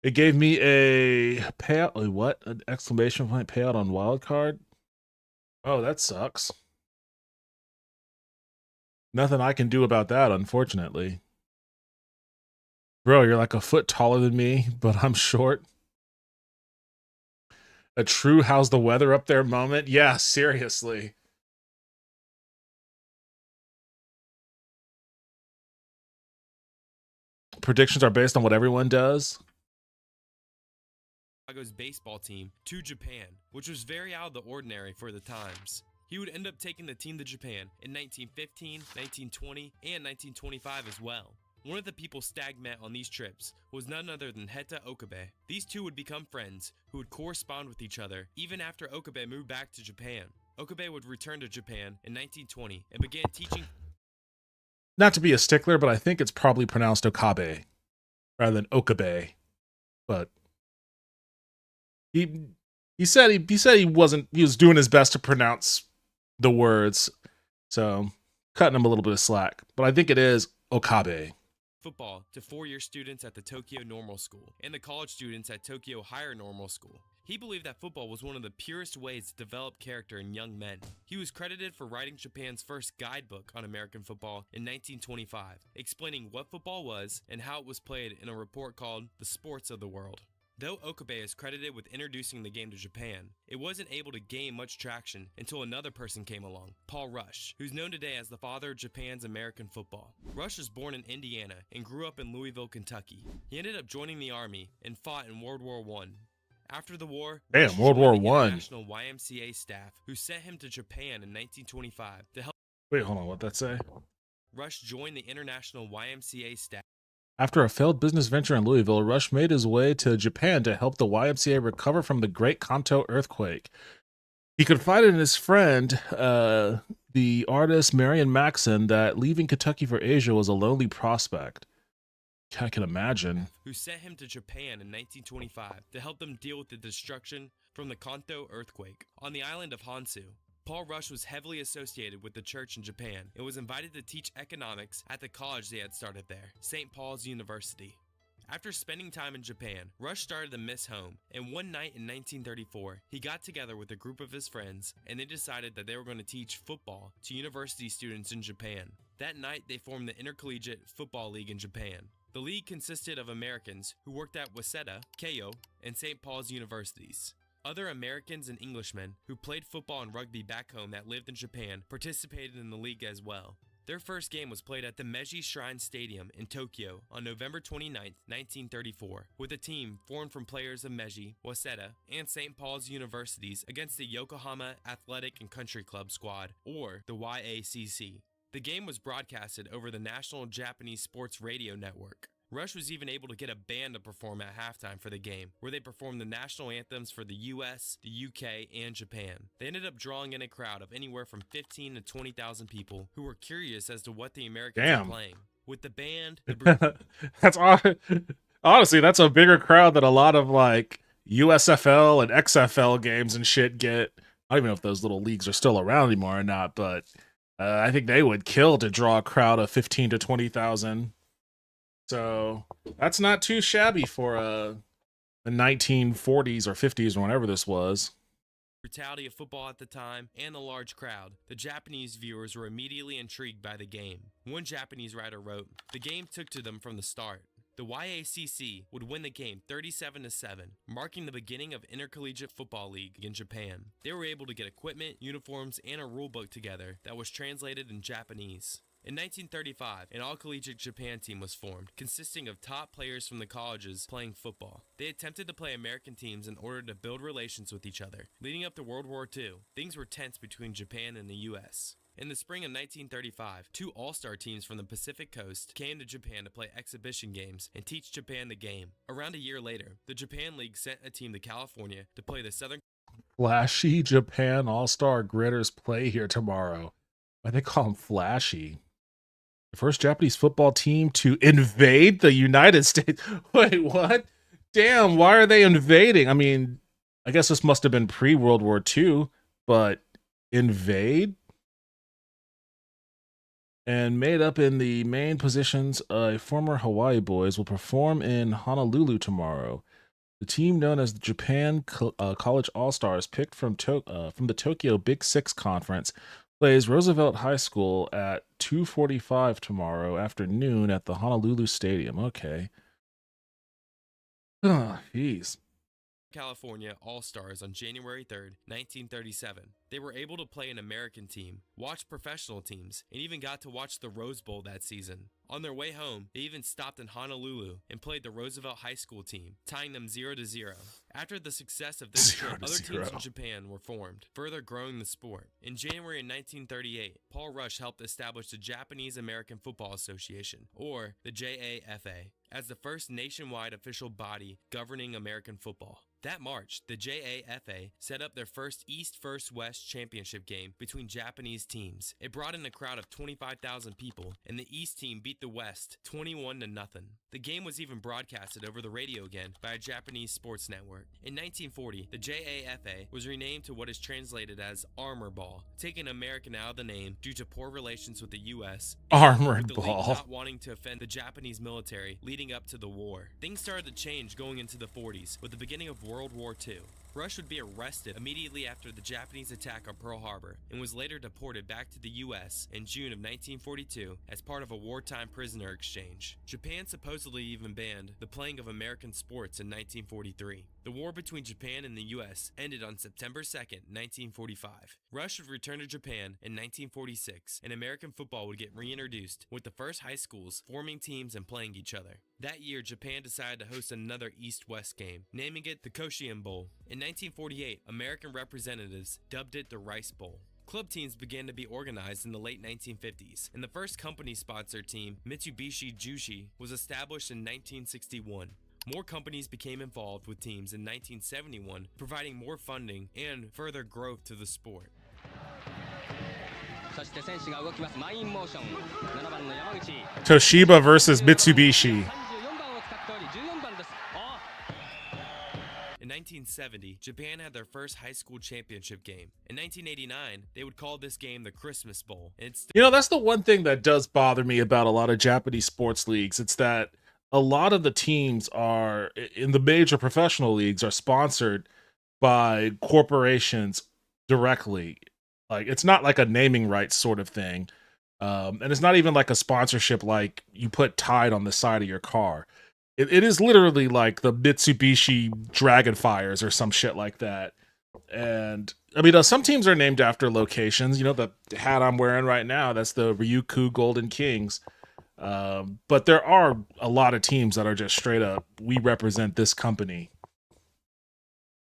It gave me a payout. What? An exclamation point payout on wildcard? Oh, that sucks. Nothing I can do about that, unfortunately. Bro, you're like a foot taller than me, but I'm short. A true how's the weather up there moment? Yeah, seriously. Predictions are based on what everyone does. Chicago's baseball team to Japan, which was very out of the ordinary for the times. He would end up taking the team to Japan in 1915, 1920, and 1925 as well. One of the people Stagg met on these trips was none other than Heta Okabe. These two would become friends who would correspond with each other even after Okabe moved back to Japan. Okabe would return to Japan in 1920 and began teaching. Not to be a stickler, but I think it's probably pronounced Okabe rather than Okabe. But he said he was doing his best to pronounce the words, so cutting him a little bit of slack. But I think it is Okabe. Football to four-year students at the Tokyo Normal School and the college students at Tokyo Higher Normal School. He believed that football was one of the purest ways to develop character in young men. He was credited for writing Japan's first guidebook on American football in 1925, explaining what football was and how it was played in a report called The Sports of the World. Though Okabe is credited with introducing the game to Japan, it wasn't able to gain much traction until another person came along, Paul Rush, who's known today as the father of Japan's American football. Rush was born in Indiana and grew up in Louisville, Kentucky. He ended up joining the Army and fought in World War I. After the war, Rush World War joined the I. International YMCA staff, who sent him to Japan in 1925 to help. Wait, hold on, what'd that say? Rush joined the International YMCA staff. After a failed business venture in Louisville, Rush made his way to Japan to help the YMCA recover from the Great Kanto earthquake. He confided in his friend, the artist Marion Maxon, that leaving Kentucky for Asia was a lonely prospect. I can imagine. Who sent him to Japan in 1925 to help them deal with the destruction from the Kanto earthquake on the island of Honshu. Paul Rush was heavily associated with the church in Japan and was invited to teach economics at the college they had started there, St. Paul's University. After spending time in Japan, Rush started to miss home, and one night in 1934, he got together with a group of his friends and they decided that they were going to teach football to university students in Japan. That night, they formed the Intercollegiate Football League in Japan. The league consisted of Americans who worked at Waseda, Keio, and St. Paul's universities. Other Americans and Englishmen who played football and rugby back home that lived in Japan participated in the league as well. Their first game was played at the Meiji Shrine Stadium in Tokyo on November 29, 1934, with a team formed from players of Meiji, Waseda, and St. Paul's universities against the Yokohama Athletic and Country Club squad, or the YACC. The game was broadcasted over the National Japanese Sports Radio Network. Rush was even able to get a band to perform at halftime for the game, where they performed the national anthems for the US, the UK, and Japan. They ended up drawing in a crowd of anywhere from 15 to 20,000 people who were curious as to what the Americans were playing. With the band, that's honestly, that's a bigger crowd than a lot of like USFL and XFL games and shit get. I don't even know if those little leagues are still around anymore or not, but I think they would kill to draw a crowd of 15 to 20,000. So that's not too shabby for the 1940s or 50s or whenever this was. Brutality of football at the time and the large crowd, the Japanese viewers were immediately intrigued by the game. One Japanese writer wrote, "The game took to them from the start. The YACC would win the game 37-7, marking the beginning of Intercollegiate Football League in Japan. They were able to get equipment, uniforms, and a rulebook together that was translated in Japanese. In 1935, an all-collegiate Japan team was formed, consisting of top players from the colleges playing football. They attempted to play American teams in order to build relations with each other. Leading up to World War II, things were tense between Japan and the U.S. In the spring of 1935, 2 all-star teams from the Pacific Coast came to Japan to play exhibition games and teach Japan the game. Around a year later, the Japan League sent a team to California to play the Southern Flashy Japan All-Star Gritters play here tomorrow. Why they call them flashy? The first Japanese football team to invade the United States. Wait, what? Damn, why are they invading? I mean, I guess this must have been pre-World War II, but invade? And made up in the main positions, former Hawaii boys will perform in Honolulu tomorrow. The team known as the Japan College All-Stars, picked from the Tokyo Big Six Conference, plays Roosevelt High School at 2:45 tomorrow afternoon at the Honolulu Stadium. Okay. Oh, jeez. California All-Stars on January 3rd, 1937. They were able to play an American team, watch professional teams, and even got to watch the Rose Bowl that season. On their way home, they even stopped in Honolulu and played the Roosevelt High School team, tying them 0-0. After the success of this trip, other teams in Japan were formed, further growing the sport. In January 1938, Paul Rush helped establish the Japanese American Football Association, or the JAFA, as the first nationwide official body governing American football. That March, the JAFA set up their first East vs. West championship game between Japanese teams. It brought in a crowd of 25,000 people, and the East team beat the West 21-0. The game was even broadcasted over the radio again by a Japanese sports network. In 1940, the JAFA was renamed to what is translated as Armor Ball, taking American out of the name due to poor relations with the U.S. Armored with the Ball. league not wanting to offend the Japanese military leading up to the war. Things started to change going into the 40s with the beginning of World War II. Rush would be arrested immediately after the Japanese attack on Pearl Harbor and was later deported back to the U.S. in June of 1942 as part of a wartime prisoner exchange. Japan supposedly even banned the playing of American sports in 1943. The war between Japan and the U.S. ended on September 2nd, 1945. Rush would return to Japan in 1946, and American football would get reintroduced, with the first high schools forming teams and playing each other. That year, Japan decided to host another East-West game, naming it the Koshien Bowl. In 1948, American representatives dubbed it the Rice Bowl. Club teams began to be organized in the late 1950s, and the first company-sponsored team, Mitsubishi Jushi, was established in 1961. More companies became involved with teams in 1971, providing more funding and further growth to the sport. Toshiba versus Mitsubishi. In 1970, Japan had their first high school championship game. In 1989, they would call this game the Christmas Bowl. You know, that's the one thing that does bother me about a lot of Japanese sports leagues. It's that a lot of the teams are in the major professional leagues are sponsored by corporations directly. Like, it's not like a naming rights sort of thing. And it's not even like a sponsorship like you put Tide on the side of your car. It is literally like the Mitsubishi Dragonfires or some shit like that. And I mean, some teams are named after locations. You know, the hat I'm wearing right now, that's the Ryukyu Golden Kings. But there are a lot of teams that are just straight up, we represent this company.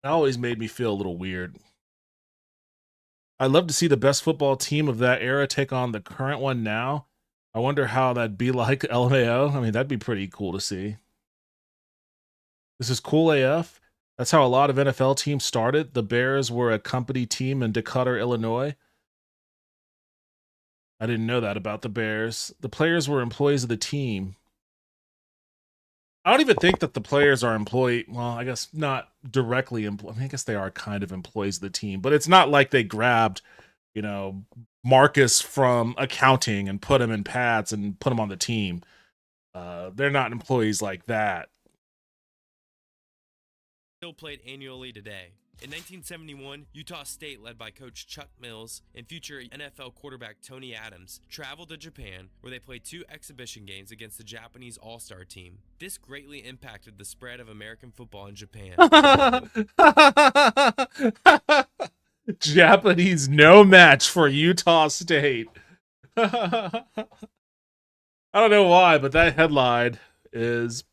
It always made me feel a little weird. I'd love to see the best football team of that era take on the current one now. I wonder how that'd be like LMAO. I mean, that'd be pretty cool to see. This is cool AF. That's how a lot of NFL teams started. The Bears were a company team in Decatur, Illinois. I didn't know that about the Bears. The players were employees of the team. I don't even think that the players are well, I guess not directly employed. I mean, I guess they are kind of employees of the team, but it's not like they grabbed, you know, Marcus from accounting and put him in pads and put him on the team. They're not employees like that. Still played annually today. In 1971, Utah State, led by coach Chuck Mills and future NFL quarterback Tony Adams, traveled to Japan, where they played 2 exhibition games against the Japanese All-Star team. This greatly impacted the spread of American football in Japan. Japanese no match for Utah State. I don't know why, but that headline is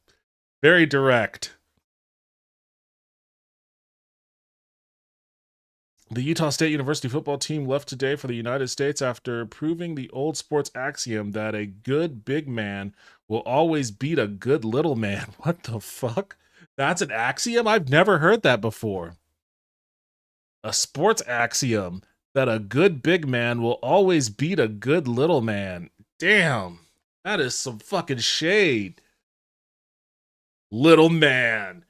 very direct. The Utah State University football team left today for the United States after proving the old sports axiom that a good big man will always beat a good little man. What the fuck? That's an axiom? I've never heard that before. A sports axiom that a good big man will always beat a good little man. Damn. That is some fucking shade. Little man.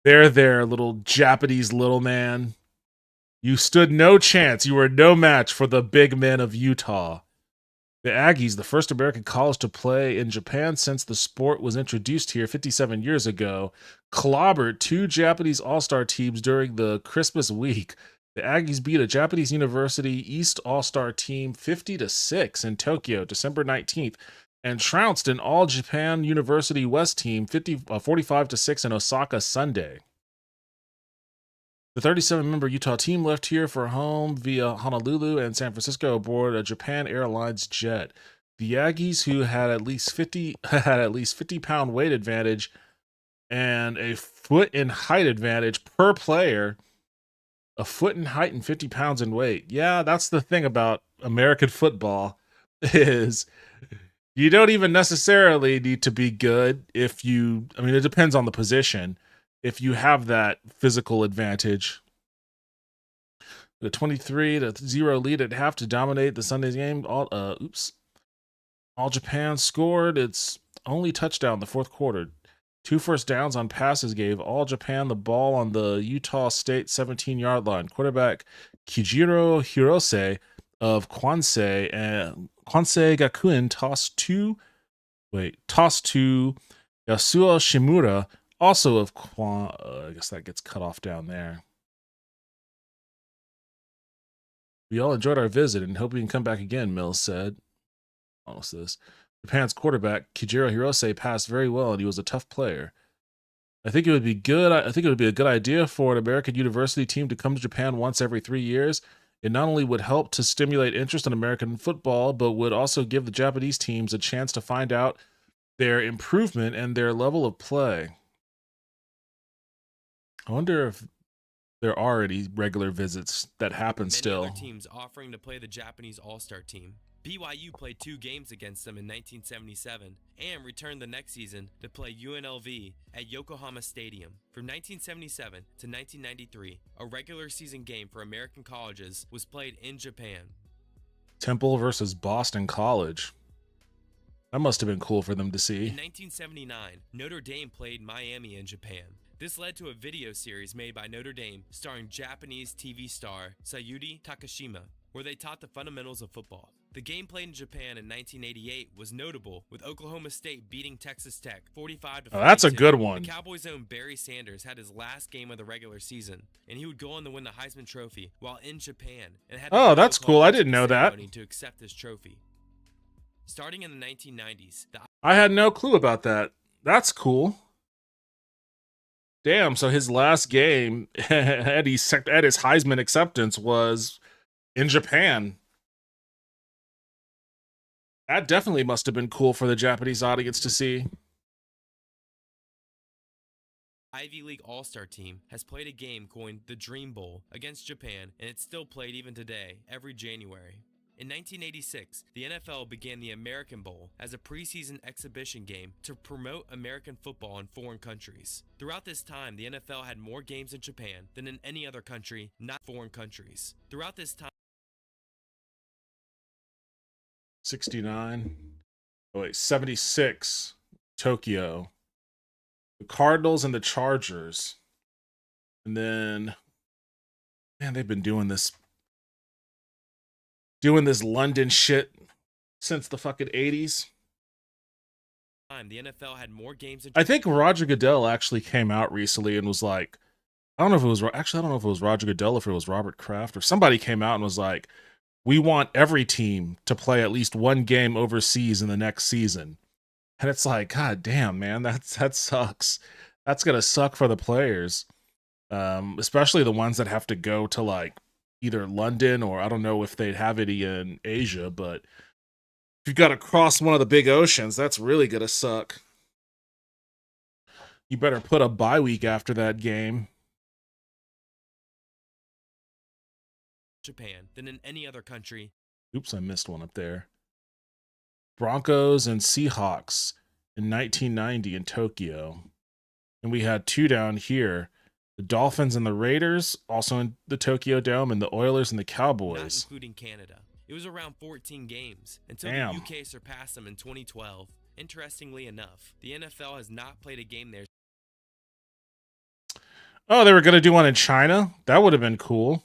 There, little Japanese little man. You stood no chance. You were no match for the big men of Utah. The Aggies, the first American college to play in Japan since the sport was introduced here 57 years ago, clobbered two Japanese all-star teams during the Christmas week. The Aggies beat a Japanese University East all-star team 50-6 in Tokyo, December 19th, and trounced an all-Japan University West team 45-6 in Osaka Sunday. The 37-member Utah team left here for home via Honolulu and San Francisco aboard a Japan Airlines jet. The Aggies, who had at least 50-pound weight advantage and a foot in height advantage per player, a foot in height and 50 pounds in weight. Yeah, that's the thing about American football is you don't even necessarily need to be good if you, I mean, it depends on the position. If you have that physical advantage. The 23-0 lead at half to dominate the Sunday's game. All Japan scored its only touchdown in the fourth quarter. 2 first downs on passes gave All Japan the ball on the Utah State 17-yard line. Quarterback Kijiro Hirose of Kwansei Gakuen tossed to Yasuo Shimura, also of I guess that gets cut off down there. We all enjoyed our visit and hope we can come back again, Mills said. Almost this. Japan's quarterback, Kijiro Hirose, passed very well and he was a tough player. I think it would be a good idea for an American university team to come to Japan once every 3 years. It not only would help to stimulate interest in American football, but would also give the Japanese teams a chance to find out their improvement and their level of play. I wonder if there are any regular visits that happen still. Many other teams offering to play the Japanese All-Star team. BYU played 2 games against them in 1977 and returned the next season to play UNLV at Yokohama Stadium. From 1977 to 1993, a regular season game for American colleges was played in Japan. Temple versus Boston College. That must have been cool for them to see. In 1979, Notre Dame played Miami in Japan. This led to a video series made by Notre Dame starring Japanese TV star Sayuri Takashima, where they taught the fundamentals of football. The game played in Japan in 1988 was notable, with Oklahoma State beating Texas Tech 45-42. Oh, that's a good one. The Cowboys' own Barry Sanders had his last game of the regular season, and he would go on to win the Heisman Trophy while in Japan. And had that's cool. I didn't know that. To accept his trophy. Starting in the 1990s, I had no clue about that. That's cool. Damn, so his last game at his Heisman acceptance was in Japan. That definitely must have been cool for the Japanese audience to see. Ivy League All-Star team has played a game coined the Dream Bowl against Japan, and it's still played even today, every January. In 1986, the NFL began the American Bowl as a preseason exhibition game to promote American football in foreign countries. Throughout this time, the NFL had more games in Japan than in any other country, not foreign countries. Throughout this time, 76, Tokyo. The Cardinals and the Chargers. And then, man, they've been doing this London shit since the fucking 80s. The NFL had more games in I think Roger Goodell actually came out recently and was like, I don't know if it was Roger Goodell, if it was Robert Kraft, or somebody came out and was like, we want every team to play at least one game overseas in the next season. And it's like, God damn, man, that sucks. That's going to suck for the players. Especially the ones that have to go to like either London or I don't know if they'd have it in Asia, but if you've got to cross one of the big oceans, that's really going to suck. You better put a bye week after that game. Japan than in any other country. Oops, I missed one up there. Broncos and Seahawks in 1990 in Tokyo. And we had two down here. The Dolphins and the Raiders, also in the Tokyo Dome, and the Oilers and the Cowboys. Not including Canada. It was around 14 games until Damn. the UK surpassed them in 2012. Interestingly enough, the NFL has not played a game there. Oh, they were going to do one in China? That would have been cool.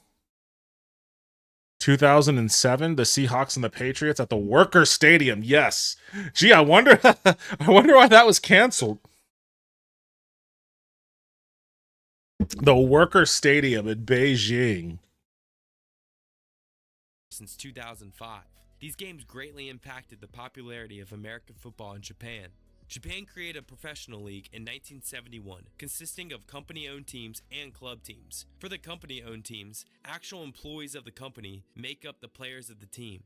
2007, the Seahawks and the Patriots at the Worker Stadium. Yes. Gee, I wonder why that was canceled. The Worker Stadium in Beijing. Since 2005. These games greatly impacted the popularity of American football in Japan. Japan created a professional league in 1971, consisting of company-owned teams and club teams. For the company-owned teams, actual employees of the company make up the players of the team.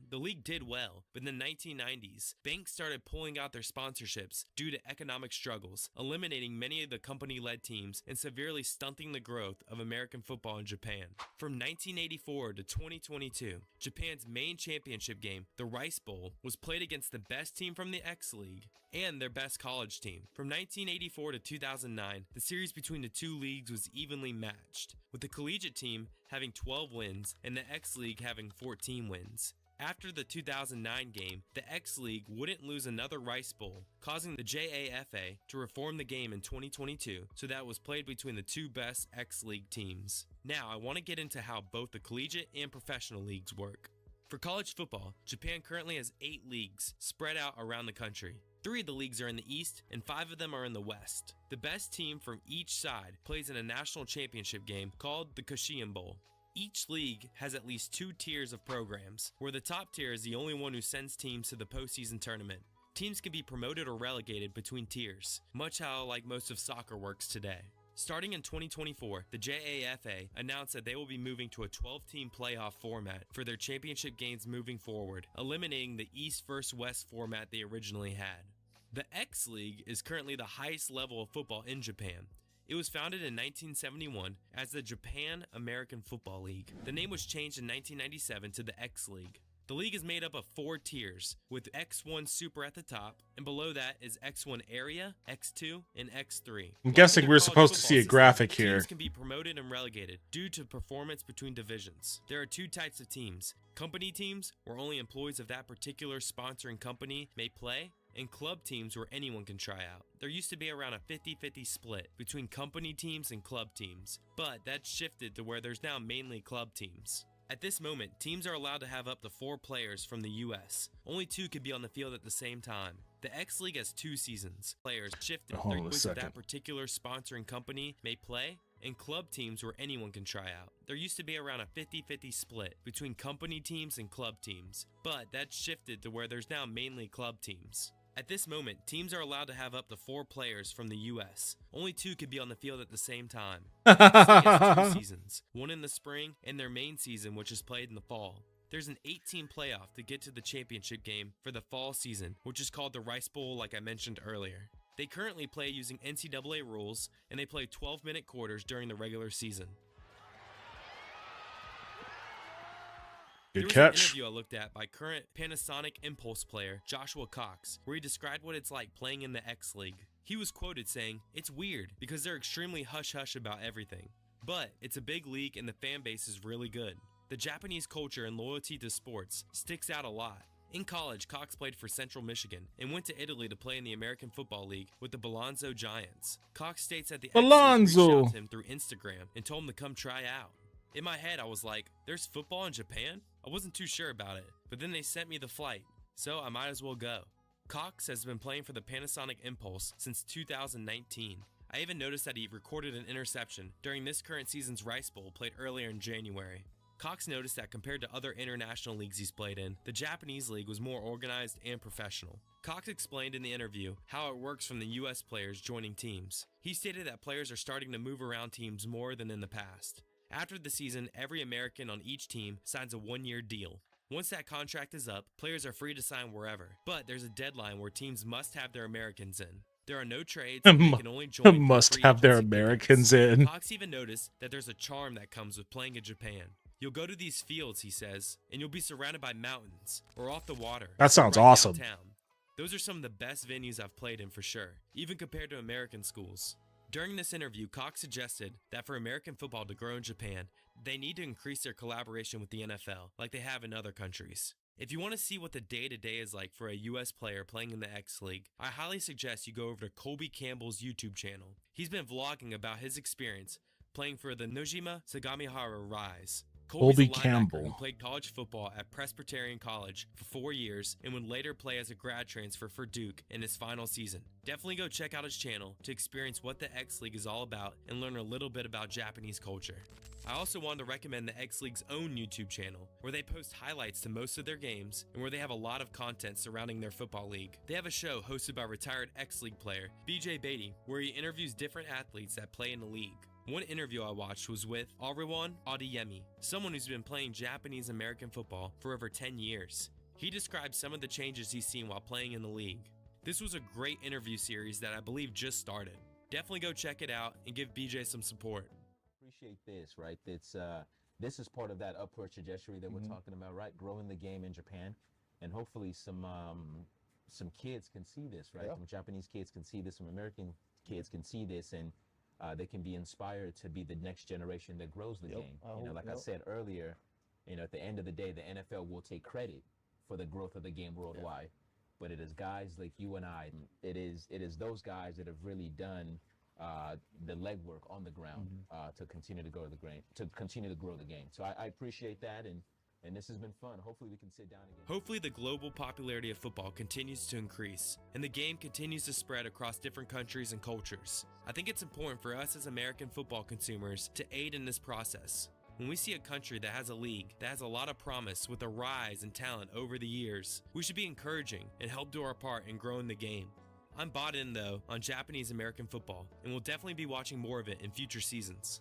The league did well, but in the 1990s, banks started pulling out their sponsorships due to economic struggles, eliminating many of the company-led teams and severely stunting the growth of American football in Japan. From 1984 to 2022, Japan's main championship game, the Rice Bowl, was played against the best team from the X League and their best college team. From 1984 to 2009, the series between the two leagues was evenly matched, with the collegiate team having 12 wins and the X League having 14 wins. After the 2009 game, the X League wouldn't lose another Rice Bowl, causing the JAFA to reform the game in 2022 so that it was played between the two best X League teams. Now, I want to get into how both the collegiate and professional leagues work. For college football, Japan currently has 8 leagues spread out around the country. 3 of the leagues are in the East and 5 of them are in the West. The best team from each side plays in a national championship game called the Koshien Bowl. Each league has at least 2 tiers of programs, where the top tier is the only one who sends teams to the postseason tournament. Teams can be promoted or relegated between tiers, much how like most of soccer works today. Starting in 2024, the JAFA announced that they will be moving to a 12-team playoff format for their championship games moving forward, eliminating the East vs. West format they originally had. The X League is currently the highest level of football in Japan. It was founded in 1971 as the Japan American Football League. The name was changed in 1997 to the X League. The league is made up of 4 tiers, with X1 Super at the top, and below that is X1 Area, X2, and X3. I'm guessing we're supposed to see a graphic here. Teams can be promoted and relegated due to performance between divisions. There are 2 types of teams: company teams, where only employees of that particular sponsoring company may play, and club teams where anyone can try out. There used to be around a 50-50 split between company teams and club teams, but that's shifted to where there's now mainly club teams. At this moment, teams are allowed to have up to 4 players from the US. Only 2 can be on the field at the same time. The X League has 2 seasons. Players shifted their choice of that particular sponsoring company may play, and club teams where anyone can try out. There used to be around a 50-50 split between company teams and club teams, but that's shifted to where there's now mainly club teams. At this moment, teams are allowed to have up to 4 players from the US. Only 2 can be on the field at the same time. The X League has 2 seasons, one in the spring and their main season, which is played in the fall. There's an 8-team playoff to get to the championship game for the fall season, which is called the Rice Bowl like I mentioned earlier. They currently play using NCAA rules, and they play 12-minute quarters during the regular season. Good There was catch. an interview I looked at by current Panasonic Impulse player Joshua Cox, where he described what it's like playing in the X League. He was quoted saying, "It's weird because they're extremely hush-hush about everything. But it's a big league and the fan base is really good. The Japanese culture and loyalty to sports sticks out a lot." In college, Cox played for Central Michigan and went to Italy to play in the American Football League with the Balonzo Giants. Cox states that the X League reached out to him through Instagram and told him to come try out. In my head, I was like, there's football in Japan? I wasn't too sure about it, but then they sent me the flight, so I might as well go. Cox has been playing for the Panasonic Impulse since 2019. I even noticed that he recorded an interception during this current season's Rice Bowl played earlier in January. Cox noticed that compared to other international leagues he's played in, the Japanese league was more organized and professional. Cox explained in the interview how it works from the US players joining teams. He stated that players are starting to move around teams more than in the past. After the season, every American on each team signs a 1-year deal. Once that contract is up, players are free to sign wherever, but there's a deadline where teams must have their Americans in. There are no trades, and they can only join Must have their Americans in. Cox even noticed that there's a charm that comes with playing in Japan. You'll go to these fields, he says, and you'll be surrounded by mountains or off the water. That sounds right awesome. Downtown. Those are some of the best venues I've played in for sure, even compared to American schools. During this interview, Cox suggested that for American football to grow in Japan, they need to increase their collaboration with the NFL like they have in other countries. If you want to see what the day-to-day is like for a US player playing in the X League, I highly suggest you go over to Colby Campbell's YouTube channel. He's been vlogging about his experience playing for the Nojima Sagamihara Rise. Colby Colby's a linebacker Campbell. who played college football at Presbyterian College for 4 years and would later play as a grad transfer for Duke in his final season. Definitely go check out his channel to experience what the X League is all about and learn a little bit about Japanese culture. I also wanted to recommend the X League's own YouTube channel, where they post highlights to most of their games and where they have a lot of content surrounding their football league. They have a show hosted by retired X League player BJ Beatty, where he interviews different athletes that play in the league. One interview I watched was with Ariwan Adeyemi, someone who's been playing Japanese American football for over 10 years. He described some of the changes he's seen while playing in the league. This was a great interview series that I believe just started. Definitely go check it out and give BJ some support. Appreciate this, right? It's this is part of that upward trajectory that we're talking about, right? Growing the game in Japan, and hopefully some kids can see this, right? Yeah. Some Japanese kids can see this, some American kids can see this, and they can be inspired to be the next generation that grows the game. You know, like I said earlier, you know, at the end of the day, the NFL will take credit for the growth of the game worldwide, but it is guys like you and I. It is those guys that have really done the legwork on the ground to continue to grow the game. So I appreciate that, and this has been fun. Hopefully we can sit down again. Hopefully the global popularity of football continues to increase, and the game continues to spread across different countries and cultures. I think it's important for us as American football consumers to aid in this process. When we see a country that has a league that has a lot of promise with a rise in talent over the years, we should be encouraging and help do our part in growing the game. I'm bought in, though, on Japanese American football, and will definitely be watching more of it in future seasons.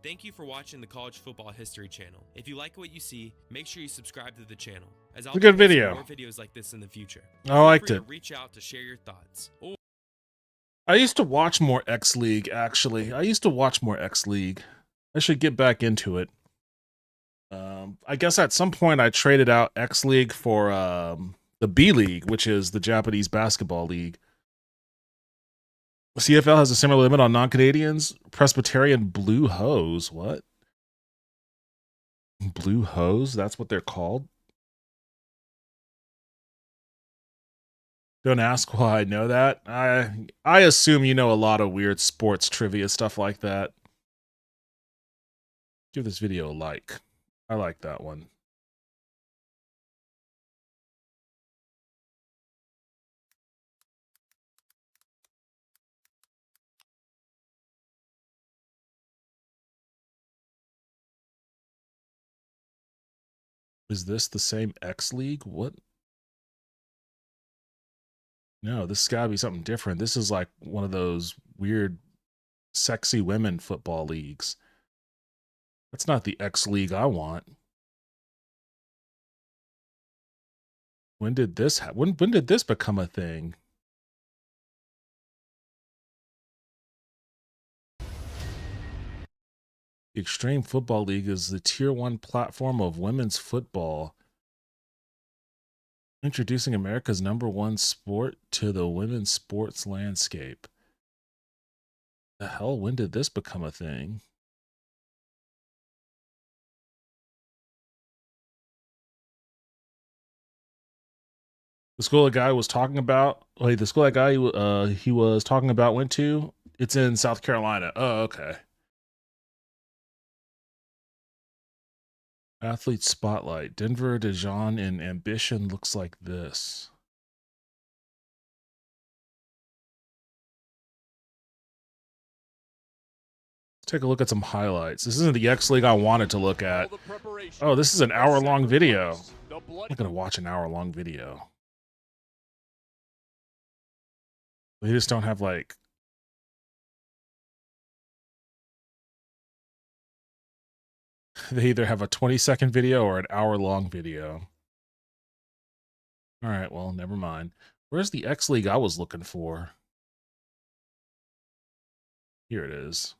Thank you for watching the College Football History channel. If you like what you see, make sure you subscribe to the channel, as I'll It's a good be posting video. more videos like this in the future. I liked Feel it. free to reach out to share your thoughts. Or I used to watch more X League, actually. I should get back into it. I guess at some point I traded out X League for the B League, which is the Japanese basketball league. The CFL has a similar limit on non-Canadians. Presbyterian Blue Hose. What? Blue Hose? That's what they're called? Don't ask why I know that. I assume you know a lot of weird sports trivia, stuff like that. Give this video a like. I like that one. Is this the same X League? What? No, this has got to be something different. This is like one of those weird, sexy women football leagues. That's not the X League I want. When did this when did this become a thing? The Extreme Football League is the Tier 1 platform of women's football, introducing America's #1 sport to the women's sports landscape. The hell, when did this become a thing? The school that guy was talking about, wait, the school that guy he was talking about went to, it's in South Carolina. Oh, okay. Athlete Spotlight. Denver, Dijon, and Ambition looks like this. Let's take a look at some highlights. This isn't the X League I wanted to look at. Oh, this is an hour-long video. I'm not going to watch an hour-long video. They just don't have, like, They either have a 20-second video or an hour-long video. All right, well, never mind. Where's the X League I was looking for? Here it is.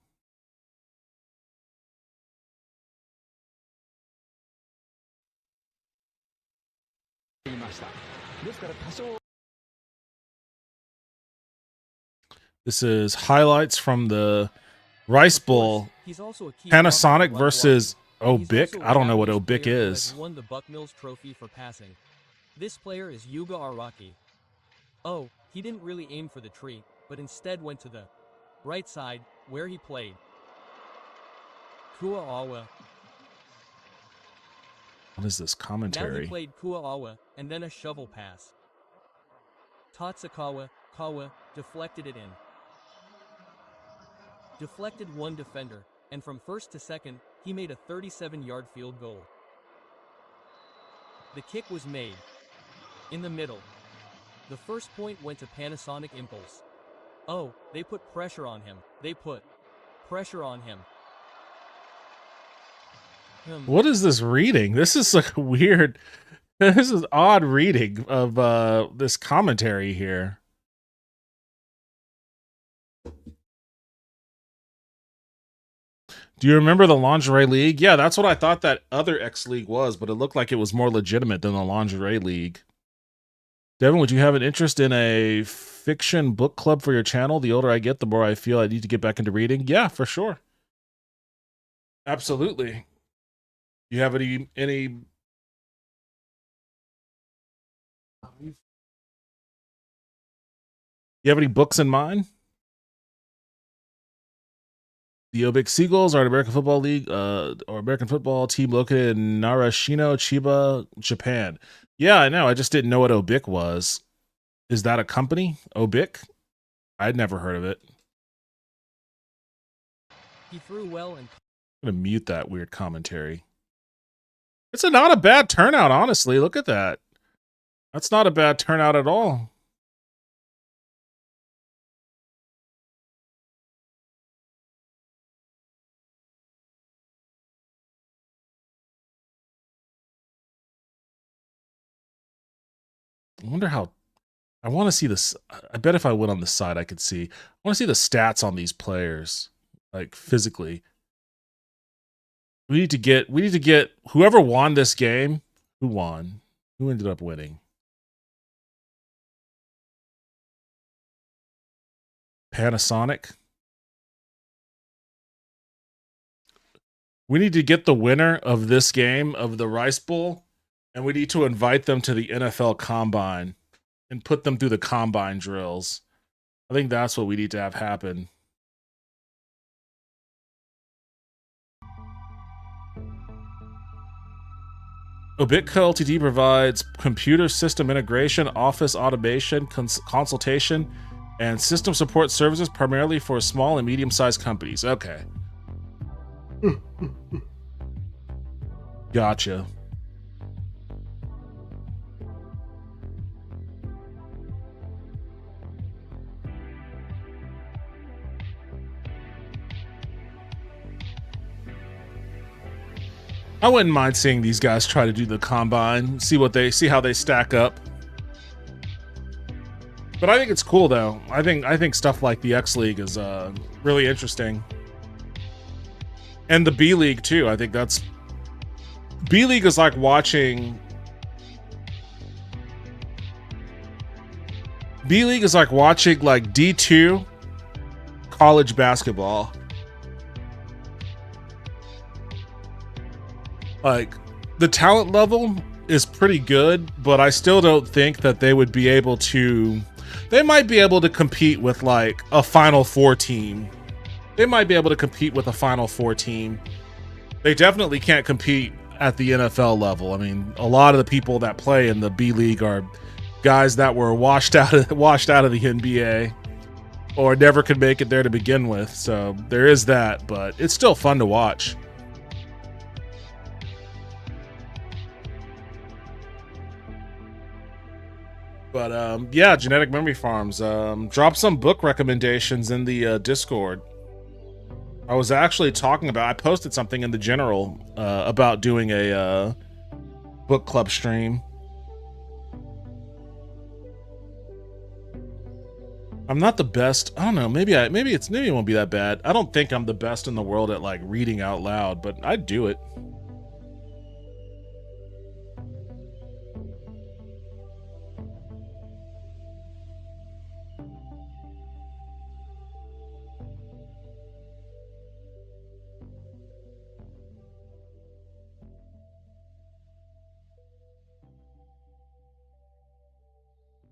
This is highlights from the Rice Bowl. Panasonic versus Obic. I don't know what Obic is. Won the Buck Mills Trophy for passing. This player is Yuga Araki. Oh, he didn't really aim for the tree, but instead went to the right side, where he played. Kua'awa. What is this Now commentary? he played Kua'awa, and then a shovel pass. Tatsakawa, Kawa, deflected it in. Deflected one defender, and from first to second, he made a 37-yard field goal. The kick was made. In the middle. The first point went to Panasonic Impulse. Oh, they put pressure on him. They put pressure on him. What is this reading? This is like weird. This is odd reading of this commentary here. Do you remember the Lingerie League? Yeah, that's what I thought that other X League was, but it looked like it was more legitimate than the Lingerie League. Devin, would you have an interest in a fiction book club for your channel? The older I get, the more I feel I need to get back into reading. Yeah, for sure. Absolutely. You have any You have any books in mind? The Obic Seagulls are an American Football League or American football team located in Narashino, Chiba, Japan. Yeah, I know. I just didn't know what Obic was. Is that a company? Obic? I'd never heard of it. He threw well and I'm going to mute that weird commentary. It's not a bad turnout, honestly. Look at that. That's not a bad turnout at all. I wonder how... I want to see this. I bet if I went on the side, I could see. I want to see the stats on these players, like physically. We need to get whoever won this game. Who won? Who ended up winning? Panasonic. We need to get the winner of this game of the Rice Bowl, and we need to invite them to the NFL Combine and put them through the Combine drills. I think that's what we need to have happen. Obitco Ltd provides computer system integration, office automation, consultation, and system support services primarily for small and medium-sized companies. Okay. Gotcha. I wouldn't mind seeing these guys try to do the combine, see how they stack up. But I think it's cool though. I think stuff like the X League is really interesting. And the B League too. I think that's B League is like watching like D2 college basketball. Like, the talent level is pretty good, but I still don't think that they would be able to... They might be able to compete with, like, a Final Four team. They might be able to compete with a Final Four team. They definitely can't compete at the NFL level. I mean, a lot of the people that play in the B League are guys that were washed out of the NBA or never could make it there to begin with. So there is that, but it's still fun to watch. But yeah, Genetic Memory Farms. Drop some book recommendations in the Discord. I was actually talking about, I posted something in the general about doing a book club stream. I'm not the best. I don't know. Maybe it won't be that bad. I don't think I'm the best in the world at like reading out loud, but I'd do it.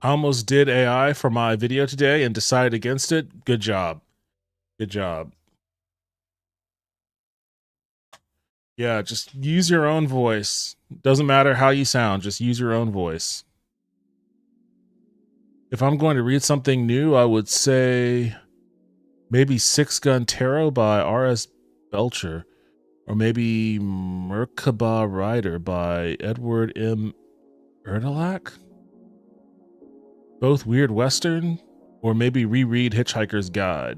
I almost did AI for my video today and decided against it. Good job. Good job. Yeah, just use your own voice. Doesn't matter how you sound, just use your own voice. If I'm going to read something new, I would say maybe Six Gun Tarot by R.S. Belcher, or maybe Merkaba Rider by Edward M. Erdelak. Both weird Western, or maybe reread Hitchhiker's Guide.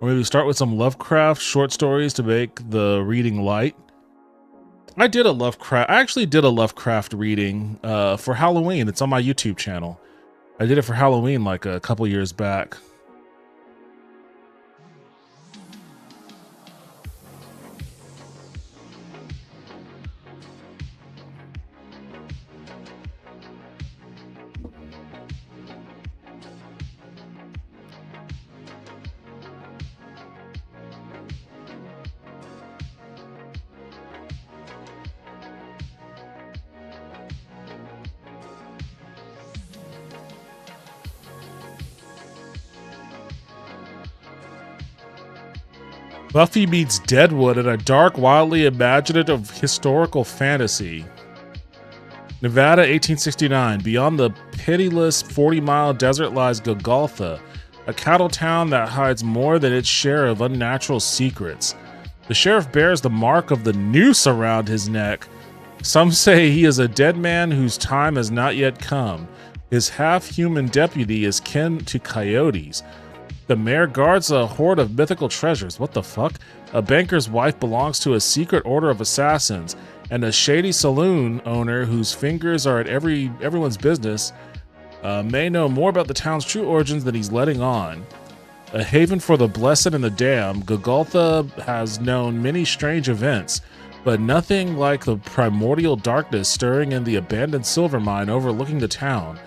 Or maybe start with some Lovecraft short stories to make the reading light. I actually did a Lovecraft reading for Halloween. It's on my YouTube channel. I did it for Halloween like a couple years back. Buffy meets Deadwood in a dark, wildly imaginative historical fantasy. Nevada, 1869. Beyond the pitiless 40-mile desert lies Golgotha, a cattle town that hides more than its share of unnatural secrets. The sheriff bears the mark of the noose around his neck. Some say he is a dead man whose time has not yet come. His half-human deputy is kin to coyotes. The mayor guards a hoard of mythical treasures. What the fuck? A banker's wife belongs to a secret order of assassins, and a shady saloon owner whose fingers are at everyone's business may know more about the town's true origins than he's letting on. A haven for the blessed and the damned, Golgotha has known many strange events, but nothing like the primordial darkness stirring in the abandoned silver mine overlooking the town.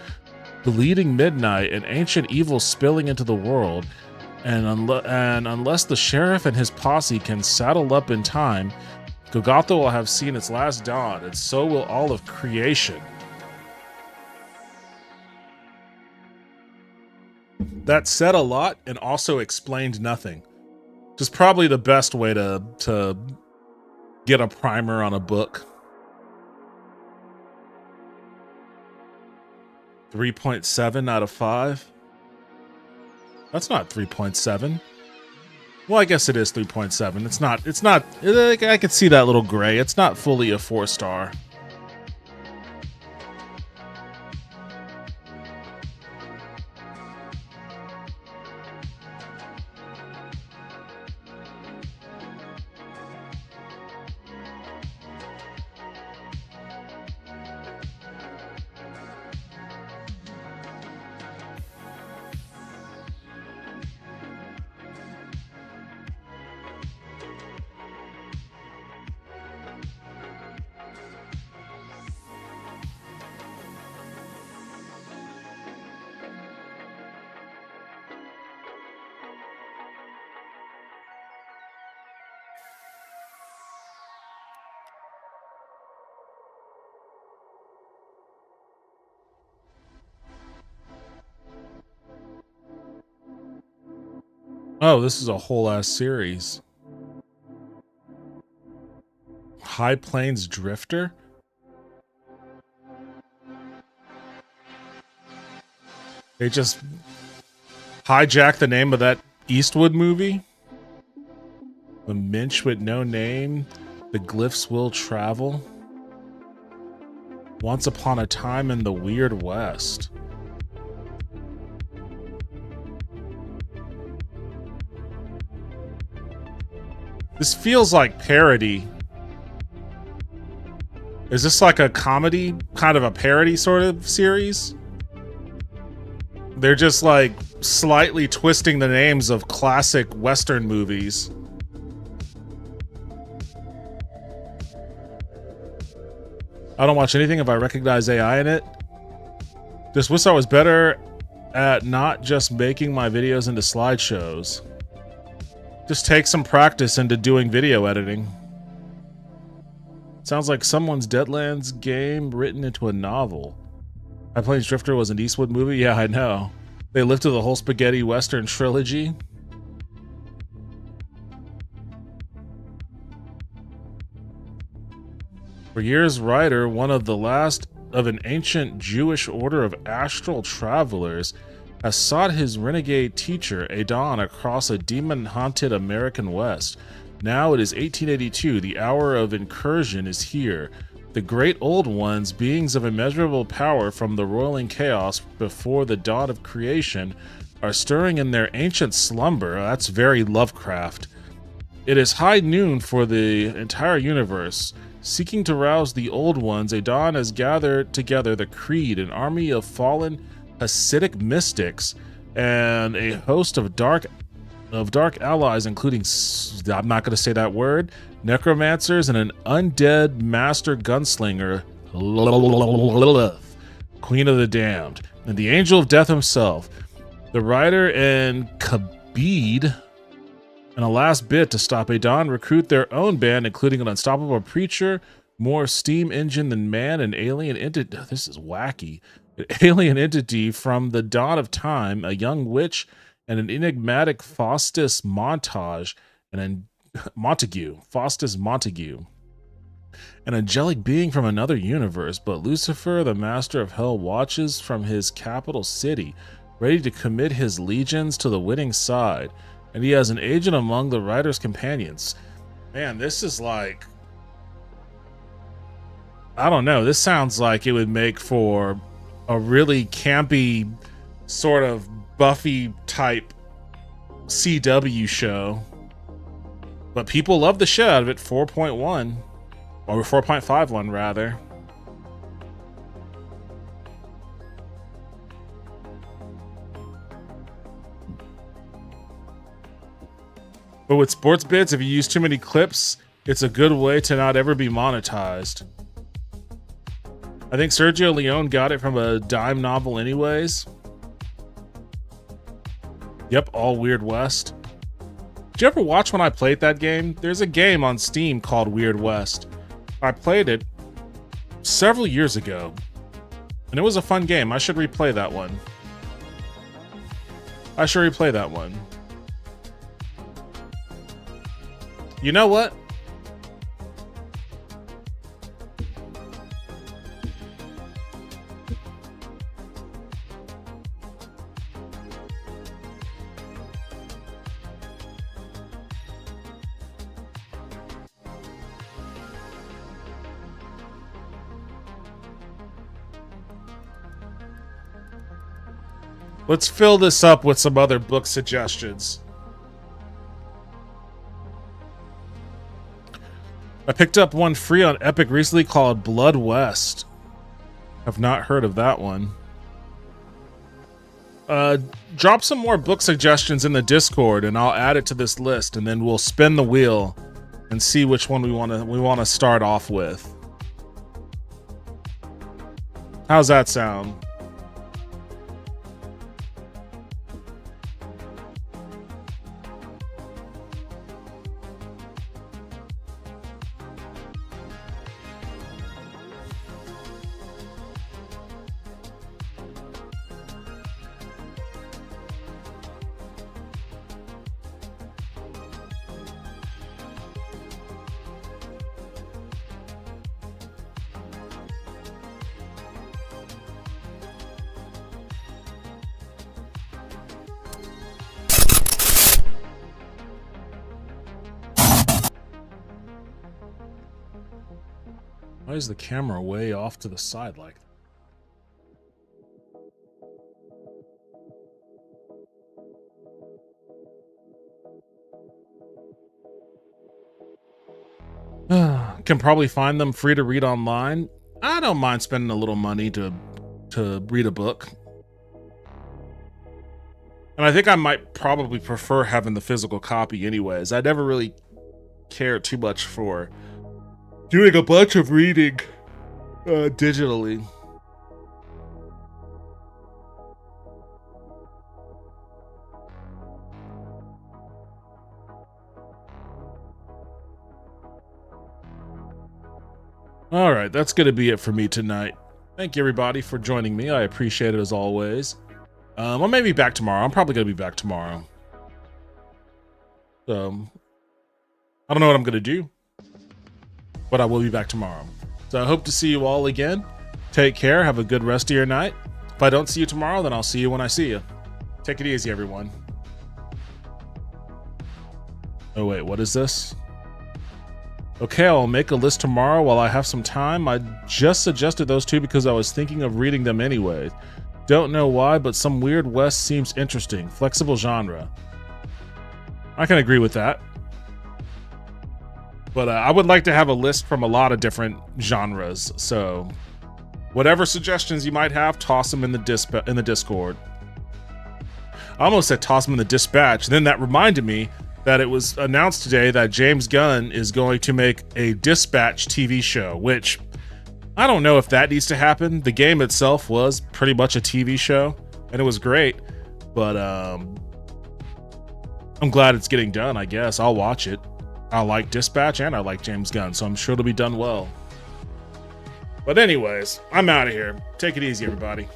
Bleeding midnight and ancient evil spilling into the world, and unless the sheriff and his posse can saddle up in time, Golgotha will have seen its last dawn, and so will all of creation. That said a lot and also explained nothing. Just probably the best way to get a primer on a book. 3.7 out of 5. That's not 3.7. Well, I guess it is 3.7. It's not, I could see that little gray. It's not fully a 4-star. Oh, this is a whole ass series. High Plains Drifter? They just hijacked the name of that Eastwood movie? The Minch with No Name, The Glyphs Will Travel, Once Upon a Time in the Weird West. This feels like parody. Is this like a comedy, kind of a parody sort of series? They're just like slightly twisting the names of classic Western movies. I don't watch anything if I recognize AI in it. Just wish I was better at not just making my videos into slideshows. Just take some practice into doing video editing. Sounds like someone's Deadlands game written into a novel. High Plains Drifter was an Eastwood movie? Yeah, I know. They lifted the whole spaghetti western trilogy. For years, Ryder, one of the last of an ancient Jewish order of astral travelers, has sought his renegade teacher, Adon, across a demon-haunted American West. Now it is 1882. The hour of incursion is here. The great old ones, beings of immeasurable power from the roiling chaos before the dawn of creation, are stirring in their ancient slumber. That's very Lovecraft. It is high noon for the entire universe. Seeking to rouse the old ones, Adon has gathered together the Creed, an army of fallen Hasidic mystics, and a host of dark allies, including, I'm not going to say that word, necromancers and an undead master gunslinger, Lilith, Queen of the Damned, and the Angel of Death himself. The Rider and Khabib, and a last bit to stop Adon, recruit their own band, including an unstoppable preacher, more steam engine than man, an alien entity. This is wacky. An alien entity from the dawn of time, a young witch, and an enigmatic Faustus Montague, an angelic being from another universe. But Lucifer, the master of hell, watches from his capital city, ready to commit his legions to the winning side. And he has an agent among the Rider's companions. Man, this is like, I don't know. This sounds like it would make for a really campy, sort of Buffy type CW show. But people love the shit out of it. 4.1, or 4.51 rather. But with sports bits, if you use too many clips, it's a good way to not ever be monetized. I think Sergio Leone got it from a dime novel anyways. Yep, all Weird West. Did you ever watch when I played that game? There's a game on Steam called Weird West. I played it several years ago, and it was a fun game. I should replay that one. You know what? Let's fill this up with some other book suggestions. I picked up one free on Epic recently called Blood West. I've not heard of that one. Drop some more book suggestions in the Discord and I'll add it to this list, and then we'll spin the wheel and see which one we want to start off with. How's that sound? Why is the camera way off to the side like that? can probably find them free to read online. I don't mind spending a little money to read a book. And I think I might probably prefer having the physical copy anyways. I never really cared too much for doing a bunch of reading digitally. All right, that's going to be it for me tonight. Thank you, everybody, for joining me. I appreciate it as always. I may be back tomorrow. I'm probably going to be back tomorrow. I don't know what I'm going to do, but I will be back tomorrow. So I hope to see you all again. Take care. Have a good rest of your night. If I don't see you tomorrow, then I'll see you when I see you. Take it easy, everyone. Oh, wait, what is this? Okay, I'll make a list tomorrow while I have some time. I just suggested those two because I was thinking of reading them anyway. Don't know why, but some Weird West seems interesting. Flexible genre. I can agree with that. But I would like to have a list from a lot of different genres. So whatever suggestions you might have, toss them in the Discord. I almost said toss them in the dispatch. Then that reminded me that it was announced today that James Gunn is going to make a Dispatch TV show, which I don't know if that needs to happen. The game itself was pretty much a TV show, and it was great, but I'm glad it's getting done, I guess. I'll watch it. I like Dispatch, and I like James Gunn, so I'm sure it'll be done well. But anyways, I'm out of here. Take it easy, everybody.